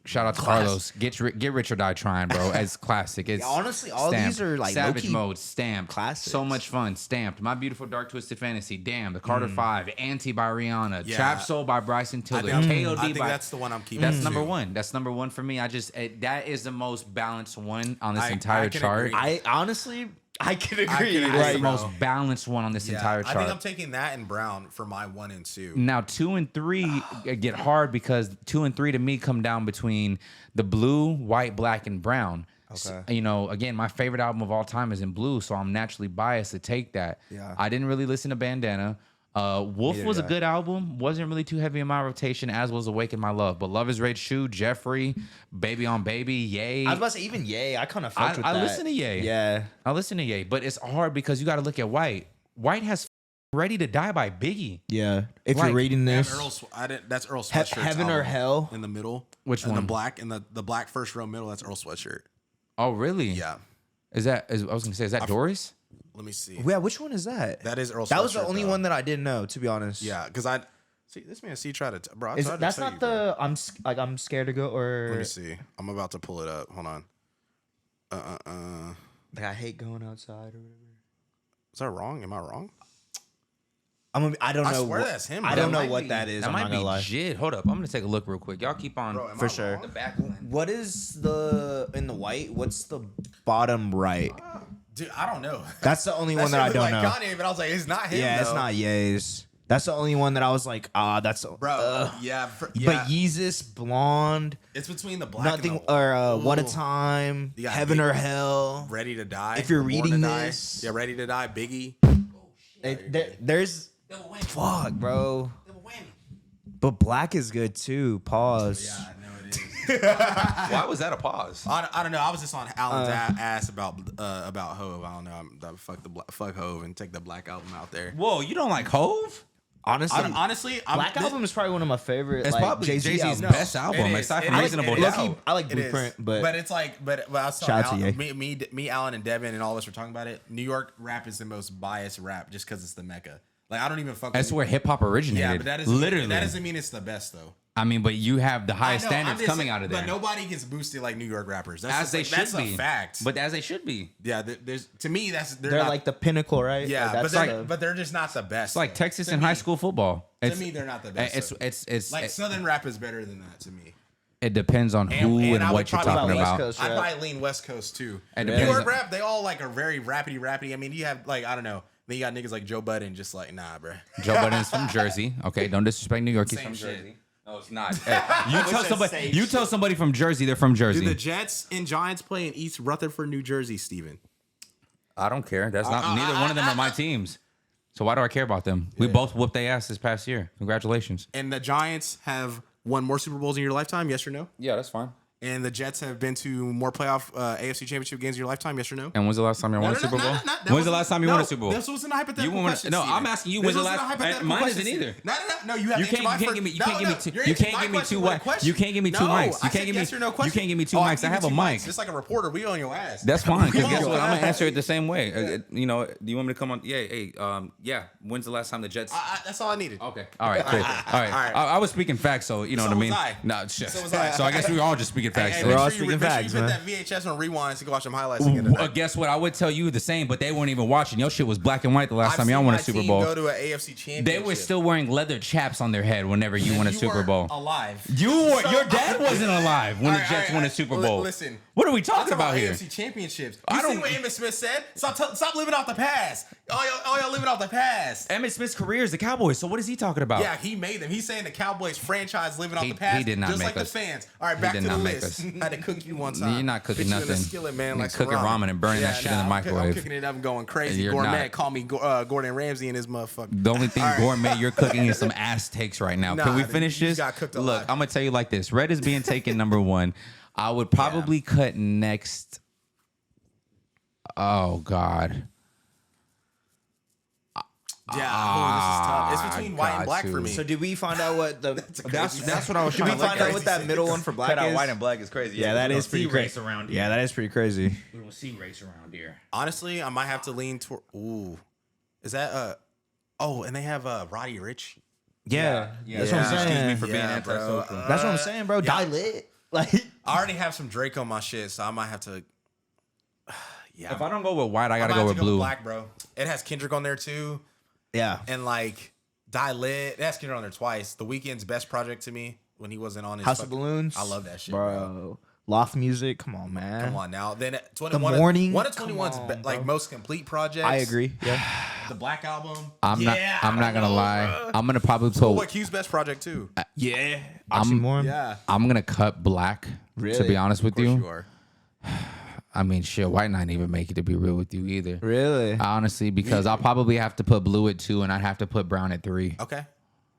Shout out to Carlos. Get Rich or Die Trying, bro. As classic. It's honestly, all Stamped. these are, like, Savage low-key Mode, Stamped, classics. So Much Fun, Stamped. My Beautiful Dark Twisted Fantasy, Damn. The Carter 5, Anti by Rihanna, Yeah. Trap Soul by Bryson Tiller, I KOD think by. that's the one I'm keeping. That's too. number one. That's number one for me. That is the most balanced one on this I entire can chart. agree. I honestly, I can agree. can It's agree, the bro. most balanced one on this Yeah, entire I chart. think I'm taking that and Brown for my 1 and 2. Now 2 and 3 get hard because 2 and 3 to me come down between the blue, white, black, and brown. Okay. You know, again, my favorite album of all time is in blue, so I'm naturally biased to take that. Yeah. I didn't really listen to Bandana. Wolf Neither was a did I. good album. Wasn't really too heavy in my rotation, as was Awaken My Love. But Love Is Rage 2, Jeffrey, Baby on Baby, Yay. I was about to say even Yay. I kind of fucked with I that. listen to Ye. Yeah. I listen to Ye, but it's hard because you got to look at White. White has Ready to Die by Biggie. Yeah. If Like, you're reading Damn, this, that's Earl Sweatshirt's Heaven or album. Hell? In the middle. Which in one? The black in the black first row middle. That's Earl Sweatshirt. Oh, really? Yeah. I was gonna say, is that Doris? Let me see. yeah, which one is that? That is Earl. That was the Sweatshirt, only though. one that I didn't know, to be honest. Yeah, because I see this man. See, try to bro. I Is, tried to that's tell not you, bro. the I'm scared to go or Let me see. I'm about to pull it up. Hold on. like I hate going outside or whatever. Is that wrong? Am I wrong? I don't I know. swear what, that's him, I bro. don't know That what that is. That I'm might not be gonna lie. Jid. Hold up, I'm gonna take a look real quick. Y'all keep on Bro, am For I sure. wrong? the back line. What is the in the white? What's the bottom right? Dude, I don't know. That's the only That one that I shit don't looked know. like Kanye, but I was like, it's not him. Yeah, it's though. not Ye's. That's the only one that I was like, that's Bro, yeah, But Yeezus, Blonde, it's between the black nothing and the, or What a Ooh. Time, You got Heaven or Biggie. Hell. Ready to Die. If you're Born to reading Die. this- Yeah, Ready to Die, Biggie. There's fuck, bro. But Black is good too. Pause. Yeah, I know it is. Why was that a pause? I don't know. I was just on Alan's ass about Hove. I don't know. Fuck Hove and take the Black album out there. Whoa, you don't like Hove? Honestly, Honestly, Black Album is probably one of my favorite. It's like, probably Jay-Z Jay-Z's albums. best album, It is. aside It from is. Reasonable It is. Doubt. I like It is. Blueprint, but it's like, but I was Shout out telling to Al, me, Alan, and Devin, and all of us were talking about it. New York rap is the most biased rap just because it's the Mecca. Like I don't even fuck. That's with where hip hop originated. Yeah, but that doesn't literally. that doesn't mean it's the best though. I mean, but you have the highest I know, I'm standards just coming saying, out of there. But nobody gets boosted like New York rappers. That's as just they like, should that's be. a fact. But as they should be. yeah, there's to me they're they're not, like the pinnacle, right? yeah, Like, but that's they're the- but they're just not the best. It's like Texas To in me. high school football. To me, they're not the best. though. It's like Southern rap is better than that to me. it depends on who and I would what you're probably talking West about. Coast. I'd rap. probably lean West Coast too. It New depends York on- rap, they all like are very rappity. I mean, you have like I don't know. Then you got niggas like Joe Budden, just like nah, bro. Joe Budden's from Jersey. Okay, don't disrespect New York. He's Same from shit. Jersey. No, it's not. Hey, you same tell somebody from Jersey they're from Jersey. Do the Jets and Giants play in East Rutherford, New Jersey, Steven? I don't care. That's not neither one of them are my teams. So why do I care about them? We both whooped their ass this past year. Congratulations. And the Giants have won more Super Bowls in your lifetime, yes or no? Yeah, that's fine. And the Jets have been to more playoff AFC Championship games in your lifetime, yes or no? And when's the last time you won a Super Bowl? When's the last time you won a Super Bowl? This wasn't a hypothetical question. No, I'm asking you. When's the last? Mine isn't either. No. You can't give me two mics. You can't give me two mics. I have a mic. Just like a reporter, we on your ass. That's fine. Because guess what? I'm gonna answer it the same way. Do you want me to come on? Yeah. When's the last time the Jets? That's all I needed. Okay. All right. Cool. All right. I was speaking facts, so you know what I mean. No, shit. So I guess we were all just speaking facts. We're all speaking facts, man. Put that VHS on rewind to go watch some highlights again. Guess what? I would tell you the same, but they weren't even watching. Your shit was black and white the last time y'all won a Super Bowl. Go to an AFC Championship. They were still wearing leather chaps on their head whenever you won a Super Bowl. Alive. Your dad wasn't alive when the Jets won a Super Bowl. Listen, what are we talking about here? AFC Championships. You see what Emmitt Smith said? Stop living off the past. All y'all living off the past. Emmitt Smith's career is the Cowboys. So what is he talking about? Yeah, he made them. He's saying the Cowboys franchise living off the past. He did not just make like us. the fans. All right, back to the list. I had to cook you one time. You're not cooking nothing. In a skillet, man. Like cooking ramen and burning that shit in the microwave. I'm cooking it up and going crazy. You're Gourmet. not. Call me Gordon Ramsay and his motherfucker. The only thing gourmet you're cooking is some ass takes right now. Can we finish this? Look, I'm gonna tell you like this. Red is being taken number one. I would probably cut next. Oh God. Yeah, this is tough. It's between white and black for me. So did we find out what the? That's what I was Did trying we to find out what that middle one for black Cut out is? white and black is crazy. Yeah, that is pretty crazy. around here. Yeah, that is pretty crazy. We don't see race around here. Honestly, I might have to lean toward. Ooh, is that Oh, and they have Roddy Rich. Yeah, that's what I'm saying. Excuse me for being Yeah, bro. antisocial. That's what I'm saying, bro. Die lit. Like I already have some Drake on my shit, so I might have to. Yeah, If I don't go with white, I gotta might go have with to blue. Black, bro. It has Kendrick on there too, yeah. and like Die Lit. It has Kendrick on there twice. The Weeknd's best project to me when he wasn't on his House of Balloons. I love that shit, bro. bro. Loft music. Come on, man. Come on now. Then 21. The Morning. One of Come 21's on, like bro. most complete projects. I agree. Yeah. The Black Album. I'm not gonna lie. Bro. I'm gonna probably What put. Q's best project too? Yeah. I'm- Oxymoron. Yeah. I'm gonna cut black. To Really? be honest with Of course you, you are. I mean, shit, white not even make it to be real with you either. Really? Honestly, because I'll probably have to put blue at 2 and I'd have to put brown at 3. Okay.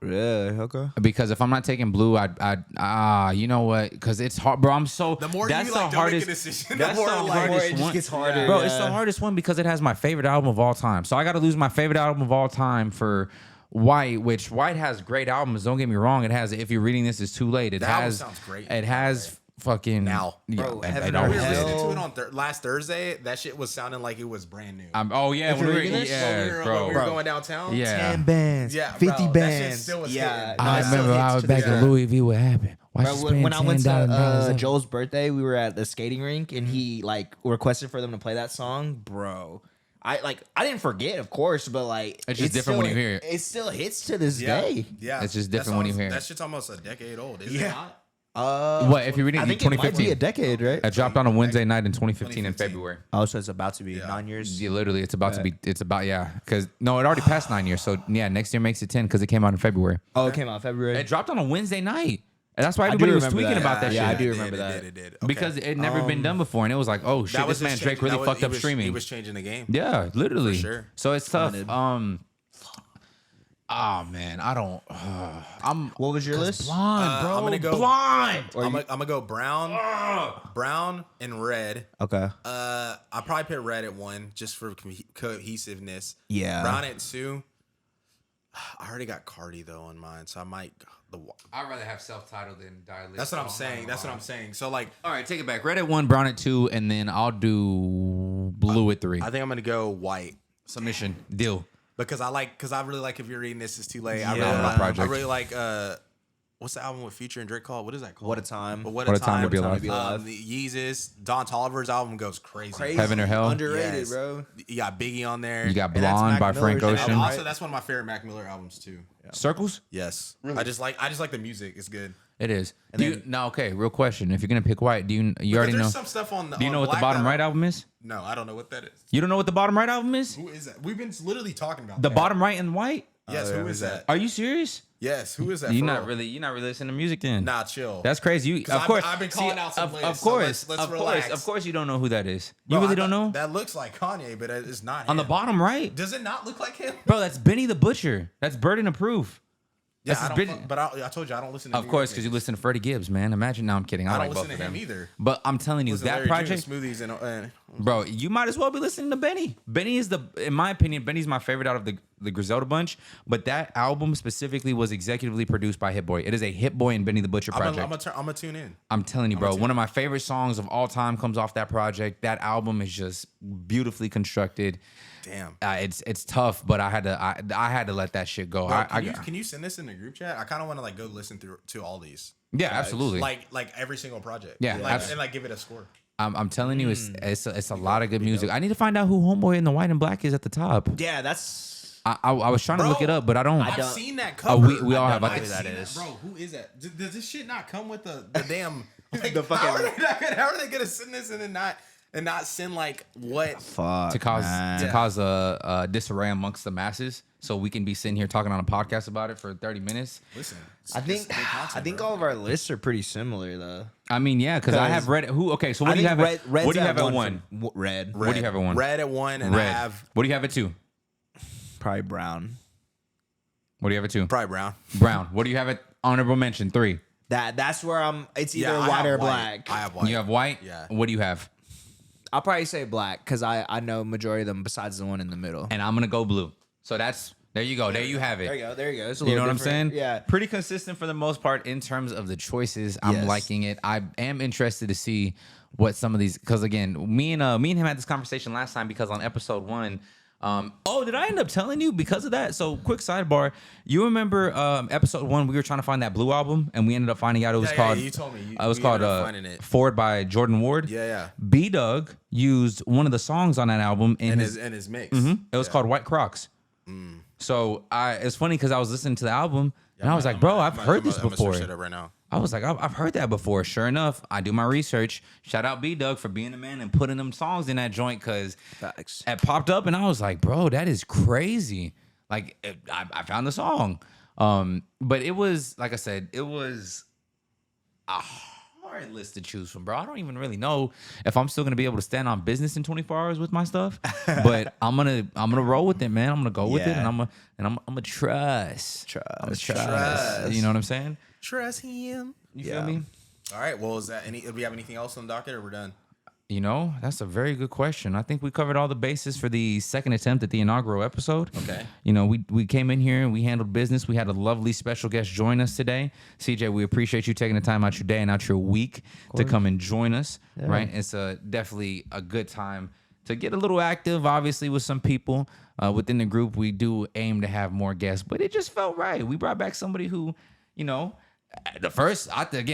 Really? Okay. Because if I'm not taking blue, you know what? Because it's hard, bro. I'm so. The more that's you the like don't make a hardest. decision, That's the more the like hardest it just one. gets harder. Bro, it's the hardest one because it has my favorite album of all time. So I got to lose my favorite album of all time for White, which White has great albums. Don't get me wrong. It has. If you're reading this, it's too late. It That album has. sounds great. It has fucking Now. Bro, it Heaven or always We were did. listening Hell. to it on last Thursday. That shit was sounding like it was brand new. Oh yeah, when we were, reading this? yeah, when we were bro. going downtown. Yeah. 10 bands. Yeah, 50 bro, that shit bands. still was yeah. hitting. no, I it still remember I hits was to back this at day. Louis V. What happened? Why Bro, she when spend I went to $10,000? Joel's birthday, we were at the skating rink and he like requested for them to play that song, bro. I didn't forget, of course, but like It's just different when you hear it. It still hits to this Yeah. day. Yeah. It's just That different when you song's- hear it. That shit's almost a decade old, isn't Yeah. it not? What if you're reading I in think it might be 2015? a decade, right? It dropped on a Wednesday night in 2015 in 2015. February. Oh, so it's about to be 9 years. Yeah, literally, it's about to be. It's about because no, it already passed 9 years. So yeah, next year makes it 10 because it came out in February. Oh, it came out February. It dropped on a Wednesday night, and that's why I do everybody was remember tweaking that. about that Yeah, shit. I do It remember did, that. It did. Okay. Because it never been done before, and it was like, oh shit, That was this man just Drake changing- really that fucked he up was- streaming. He was changing the game. Yeah, literally. For sure. So it's tough. Limited. Oh man, I don't. I'm What was your list? blind, bro. I'm gonna go- blind. I'm gonna go brown and red. Okay. I'll probably put red at 1 just for cohesiveness. Yeah. Brown at 2. I already got Cardi though on mine, so I might I'd rather have self-titled than dilate. That's what I'm saying. That's what I'm saying. So like, All right, take it back. Red at 1, brown at 2, and then I'll do blue at 3. I think I'm gonna go white. Submission deal. Because I really like If You're Reading This Is Too Late. I Yeah. really like, Project. I really like what's the album with Future and Drake called? What is that called? What a Time. What What a time to be What a alive. Time to be alive. The Yeezus, Don Toliver's album goes crazy. Heaven or Hell. Underrated, Yes. bro. You got Biggie on there. You got And that's Blonde Mac by Miller's Frank album, Ocean. And right? also, that's one of my favorite Mac Miller albums too. Circles. Yes, I just like the music. It's good. It is. Now, okay, real question. If you're gonna pick white, you already There's know? some stuff on the. Do you know on what the Black bottom that- right album is? No, I don't know what that is. You don't know what the bottom right album is? Who is that? We've been literally talking about The that. bottom right and white? Yes, who is that? Are you serious? Yes, who is that? You're not really listening to music then. Nah, chill. That's crazy. You, of course, I've been calling out some lists, of so course, let's relax. of course, you don't know who that is. Bro, You really don't know. That looks like Kanye, but it's not him. On the bottom right, Does it not look like him? bro, that's Benny the Butcher. That's Burden of Proof. Yeah, That's I told you I don't listen to Of course, because you listen to Freddie Gibbs, man. Imagine. No, I'm kidding. I don't like listen both to of him them either. But I'm telling you, Listen to that Larry project, June Smoothies and bro, you might as well be listening to Benny. Benny is in my opinion, Benny's my favorite out of the Griselda bunch. But that album specifically was executively produced by Hit Boy. It is a Hit Boy and Benny the Butcher project. I'm gonna tune in. I'm telling you, bro. One of my favorite songs of all time comes off that project. That album is just beautifully constructed. Damn. It's tough, but I had to let that shit go. Bro, can you send this in the group chat? I kind of want to like go listen to all these. Yeah, absolutely. Like every single project. Yeah, and like give it a score. I'm telling you, it's a lot of good music. I need to find out who Homeboy in the White and Black is at the top. Yeah, that's. I was trying to look it up, but I don't. I've seen that cover. We all have. I think that is. Bro, who is that? Does this shit not come with the damn? Like, The fucking- how are they gonna send this and not send like what? Fuck. to cause a disarray amongst the masses, so we can be sitting here talking on a podcast about it for 30 minutes. Listen, I think all of our lists are pretty similar though. I mean, yeah, because I have red. Who? Okay, so what do you have? What do you have at one? Red. What do you have at one? Red at one, and Red. I have What do you have at two? Probably brown. What do you have at two? probably brown. Brown. What do you have at honorable mention? Three. That's where I'm. It's either I white have or black. I have white. You have white. Yeah. What do you have? I'll probably say black because I know majority of them besides the one in the middle. And I'm gonna go blue. So there you go. There you have it. There you go. It's a You know little what I'm different. saying? Yeah. Pretty consistent for the most part in terms of the choices. I'm Yes. liking it. I am interested to see what some of these, because again, me and him had this conversation last time because on episode 1. Did I end up telling you because of that? So quick sidebar. You remember episode 1, we were trying to find that blue album and we ended up finding out it was called. You told me. It was called Forward by Jordan Ward. Yeah. B Doug used one of the songs on that album in And his his mix. it was called White Crocs. So it's funny because I was listening to the album and I was like, bro, I've heard this before. I'm right now. I was like, I've heard that before. Sure enough, I do my research. Shout out B Doug for being a man and putting them songs in that joint because it popped up and I was like, bro, that is crazy. Like I found the song. But it was, like I said, it was a hard list to choose from, bro. I don't even really know if I'm still gonna be able to stand on business in 24 hours with my stuff. But I'm gonna roll with it, man. I'm gonna go with it, and I'm gonna trust. I'm gonna trust. You know what I'm saying? Trust him. You feel me? All right. Well, do we have anything else on the docket, or we're done? You know, that's a very good question. I think we covered all the bases for the second attempt at the inaugural episode. Okay. You know, we came in here and we handled business. We had a lovely special guest join us today. CJ, we appreciate you taking the time out your day and out your week to come and join us, right? It's definitely a good time to get a little active, obviously, with some people. Within the group, we do aim to have more guests, but it just felt right. We brought back somebody who, you know,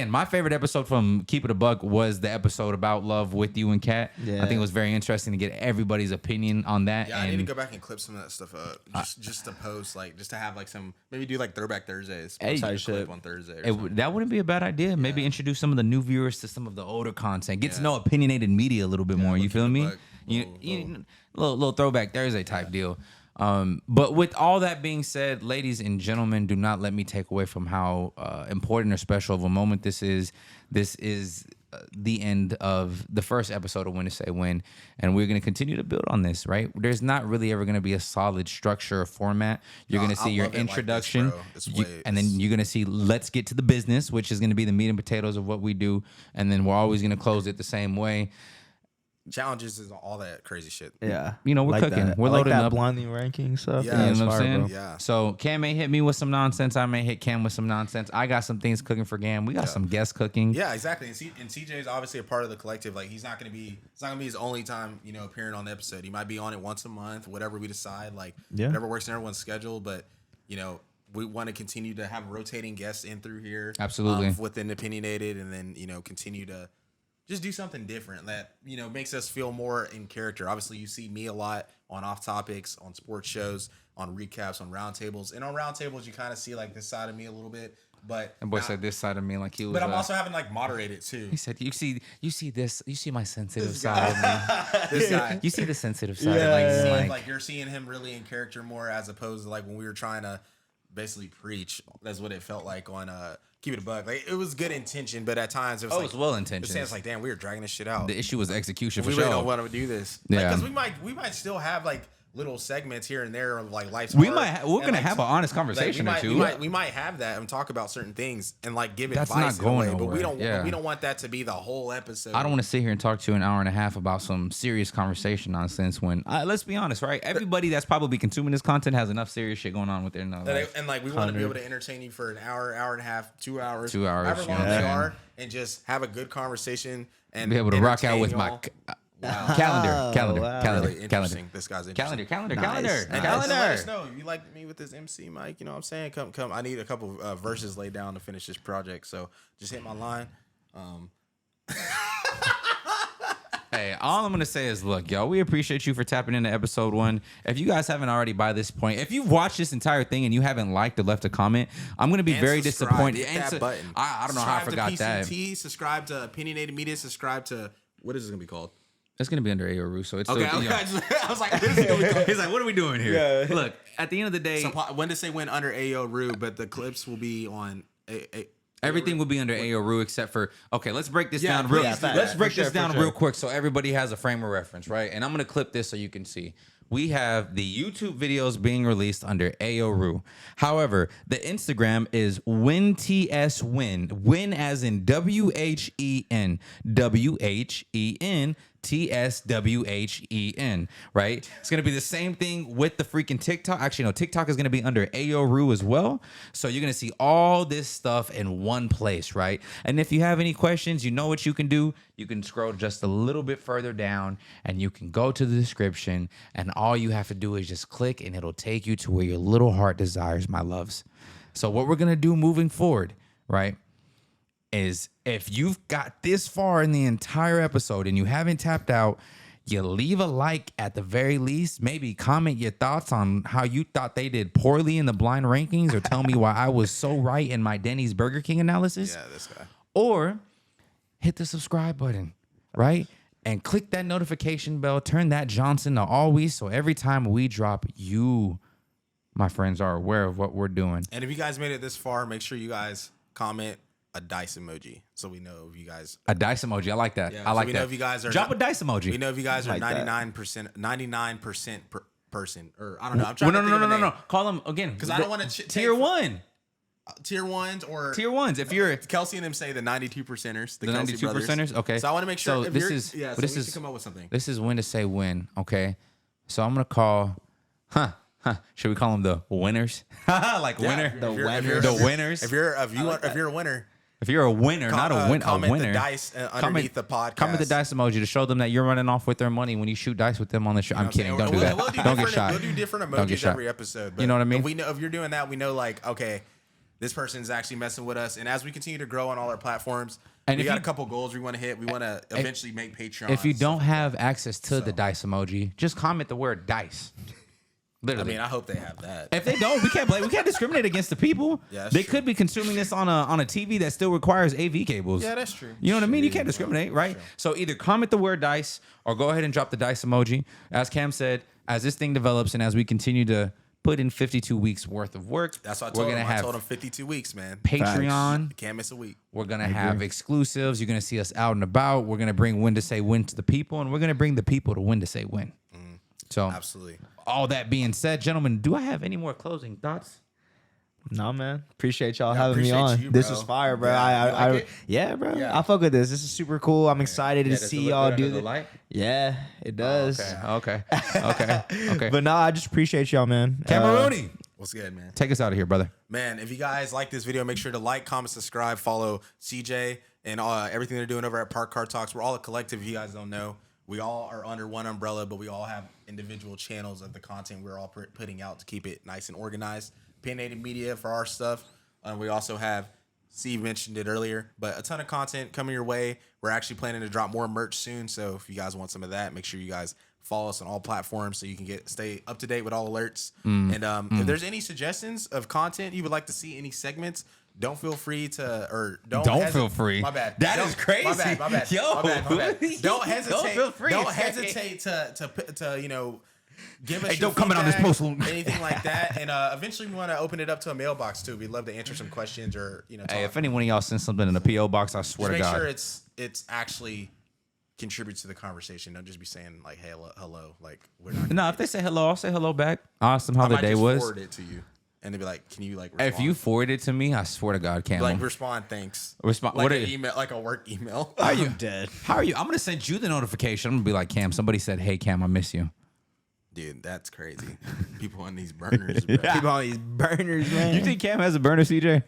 my favorite episode from Keep It a Buck was the episode about love with you and Kat. Yeah. I think it was very interesting to get everybody's opinion on that. Yeah, I need to go back and clip some of that stuff up just to post, like, just to have like some, maybe do like Throwback Thursdays. Hey, Post a clip on Thursday. Or something. That wouldn't be a bad idea. Maybe introduce some of the new viewers to some of the older content. Get to know opinionated media a little bit more. You feel me? Little Throwback Thursday type deal. But with all that being said, ladies and gentlemen, do not let me take away from how important or special of a moment this is. This is the end of the first episode of When to Say When, and we're going to continue to build on this, right? There's not really ever going to be a solid structure or format. You're going to see your introduction, and then you're going to see let's get to the business, which is going to be the meat and potatoes of what we do, and then we're always going to close it the same way. Challenges and all that crazy shit. Yeah. You know, we're cooking. That. We're I like loading that up. blindly ranking stuff. Yeah, You know what I'm saying? Yeah. So Cam may hit me with some nonsense. I may hit Cam with some nonsense. I got some things cooking for Cam. We got some guests cooking. Yeah, exactly. And CJ is obviously a part of the collective. Like, it's not gonna be his only time, you know, appearing on the episode. He might be on it once a month, whatever we decide. Like, whatever works in everyone's schedule. But, you know, we want to continue to have rotating guests in through here. Absolutely. Within Opinionated, and then, you know, continue to just do something different that, you know, makes us feel more in character. Obviously, you see me a lot on Off Topics, on sports shows, on recaps, on roundtables. And on roundtables, you kind of see like this side of me a little bit. But That boy said this side of me like he was. But I'm also having like moderated too. He said, "You see this. You see my sensitive side of me. This guy. You see the sensitive side. Like, of me. like you're seeing him really in character more, as opposed to like when we were trying to basically preach. That's what it felt like on Keep It a Buck. Like, it was good intention, but at times it was it was well intentioned. It sounds like, damn, we were dragging this shit out. The issue was execution for we sure. really don't want to do this. Yeah. Because we might still have like little segments here and there of like life's We're hard. gonna have an honest conversation or two. We might have that and talk about certain things and like give That's advice not going in a way, but nowhere. we don't want that to be the whole episode. I don't want to sit here and talk to you an hour and a half about some serious conversation nonsense when, let's be honest, right? Everybody that's probably consuming this content has enough serious shit going on with their life. And like we want to be able to entertain you for an hour, hour and a half, 2 hours, 2 hours, however long they are, and just have a good conversation and be able to rock out with my calendar. Really interesting. This guy's interesting. Calendar. And let us know if you like me with this MC mic. You know what I'm saying? Come. I need a couple verses laid down to finish this project. So just hit my line. Hey, all I'm gonna say is, look, yo, we appreciate you for tapping into episode 1. If you guys haven't already by this point, if you've watched this entire thing and you haven't liked or left a comment, I'm gonna be very disappointed. Hit that button. I don't know how I forgot that. Subscribe to Opinionated Media. Subscribe to what is this gonna be called? It's gonna be under AO Roo, so it's okay. Still, I was like, what is it gonna be called? He's like, what are we doing here? Yeah. Look, at the end of the day, when to say when under AO Roo, but the clips will be on. Everything will be under AO Roo except for, okay, let's break this down real. Let's break this down real quick so everybody has a frame of reference, right? And I'm gonna clip this so you can see. We have the YouTube videos being released under AO Roo. However, the Instagram is WinTSWin. Win as in WHEN. WHEN. TSWHEN, right? It's gonna be the same thing with the freaking TikTok. Actually, no, TikTok is gonna be under AO Roo as well. So you're gonna see all this stuff in one place, right? And if you have any questions, you know what you can do. You can scroll just a little bit further down and you can go to the description, and all you have to do is just click and it'll take you to where your little heart desires, my loves. So what we're gonna do moving forward, right, is if you've got this far in the entire episode and you haven't tapped out, you leave a like at the very least. Maybe comment your thoughts on how you thought they did poorly in the blind rankings, or tell me why I was so right in my Denny's Burger King analysis. Yeah, this guy. Or hit the subscribe button, right? And click that notification bell. Turn that Johnson to always, so every time we drop, you, my friends, are aware of what we're doing. And if you guys made it this far, make sure you guys comment a dice emoji so we know if you guys a dice emoji. I like that. Yeah, I like we that. know if you guys are drop a dice emoji. We know if you guys are 99% person, or I don't know. I'm trying to think of a name. No. Call them again because I don't want to tier 1. Tier 1s or tier 1s. If you're Kelsey and them say the 92 percenters, the 92 percenters. Okay. So I want to make sure. So this is yeah. So this we is should come up with something. This is when to say when. Okay. So I'm gonna call. Should we call them the winners? Like winner. The winners. The winners. If you're a winner. If you're a winner, not a winner, a winner. The dice underneath the podcast. Comment the dice emoji to show them that you're running off with their money when you shoot dice with them on the show. I'm kidding. Don't do that. Don't get shot. We'll do different emojis every episode. But you know what I mean? If we know if you're doing that, we know like, okay, this person's actually messing with us. And as we continue to grow on all our platforms, and we got a couple goals we want to hit. We want to eventually make Patreon. If you don't have access to the dice emoji, just comment the word dice. Literally. I mean, I hope they have that. If they don't, we can't discriminate against the people. Yeah, they true. could be consuming this on a TV that still requires AV cables. Yeah, that's true. You know what I mean? You can't discriminate, right? So either comment the word dice or go ahead and drop the dice emoji. As Cam said, as this thing develops and as we continue to put in 52 weeks worth of work, that's what I told him. I told him 52 weeks, man. Patreon. You can't miss a week. We're going to have exclusives. You're going to see us out and about. We're going to bring When to Say When to the people, and we're going to bring the people to When to Say When. So absolutely. All that being said, gentlemen, do I have any more closing thoughts? No, man. Appreciate y'all having me on. This was fire, bro. Yeah, bro. Yeah. I fuck with this. This is super cool. I'm excited to see y'all do this. Yeah, it does. Okay. But no, I just appreciate y'all, man. Camerooni. What's good, man? Take us out of here, brother. Man, if you guys like this video, make sure to like, comment, subscribe, follow CJ and everything they're doing over at Park Car Talks. We're all a collective, if you guys don't know. We all are under one umbrella, but we all have individual channels of the content we're all putting out to keep it nice and organized. Opinionated Media for our stuff. We also have, Steve mentioned it earlier, but a ton of content coming your way. We're actually planning to drop more merch soon, so if you guys want some of that, make sure you guys follow us on all platforms so you can stay up to date with all alerts. And if there's any suggestions of content you would like to see, any segments, don't feel free to, don't feel free. My bad. That is crazy. My bad. Yo. My bad. Don't hesitate. Don't feel free. Don't hesitate to Give us Hey, your don't comment on this feedback, post. anything like that. And eventually we want to open it up to a mailbox too. We'd love to answer some questions or talk. Hey, if any one of y'all send something in a PO box, I swear Just to make God. sure it's actually contributes to the conversation. Don't just be saying like hey, hello. Like we're not. No, if they say hello, I'll say hello back. Ask them how I the might day just was. forward it to you, and they'd be like, "Can you like?" Respond? If you forward it to me, I swear to God, Cam. like respond, thanks. Respond. Like What an is? email, like a work email. How are you? Dead. How are you? I'm gonna send you the notification. I'm gonna be like, Cam. Somebody said, "Hey, Cam, I miss you." Dude, that's crazy. People on these burners, bro. Keep on these burners, man. You think Cam has a burner, CJ?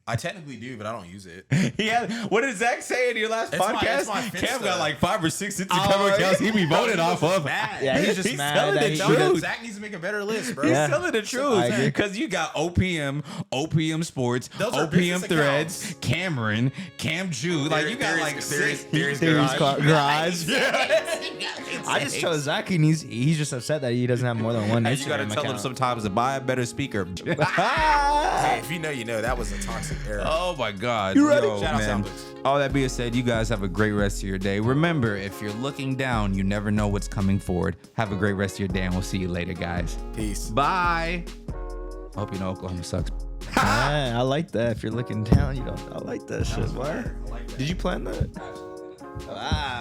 I technically do, but I don't use it. Yeah. What did Zach say in your last It's my- podcast? it's my Cam Finsta. got like 5 or 6 Instagram accounts he be voted off of. Mad. Yeah, he's just He's mad telling that the he truth. Zach needs to make a better list, bro. He's Yeah. telling the I truth agree. because you got OPM Sports, Those are OPM business Threads, accounts. Cameron, Cam Jew. Like you got like theories, 6. theories, Theories garage. garage. I just chose Zach, and he's just upset that he doesn't have more than one Hey, Instagram you gotta tell him account. sometimes to buy a better speaker. Hey, if you know, you know. That was a toxic era. Oh my God. You ready? Yo, Shout out man. Soundbooks. All that being said, you guys have a great rest of your day. Remember, if you're looking down, you never know what's coming forward. Have a great rest of your day, and we'll see you later, guys. Peace. Bye. I hope you know Oklahoma sucks. Yeah, I like that. If you're looking down, you don't. I like that shit. What? I like that. Did you plan that? Ah.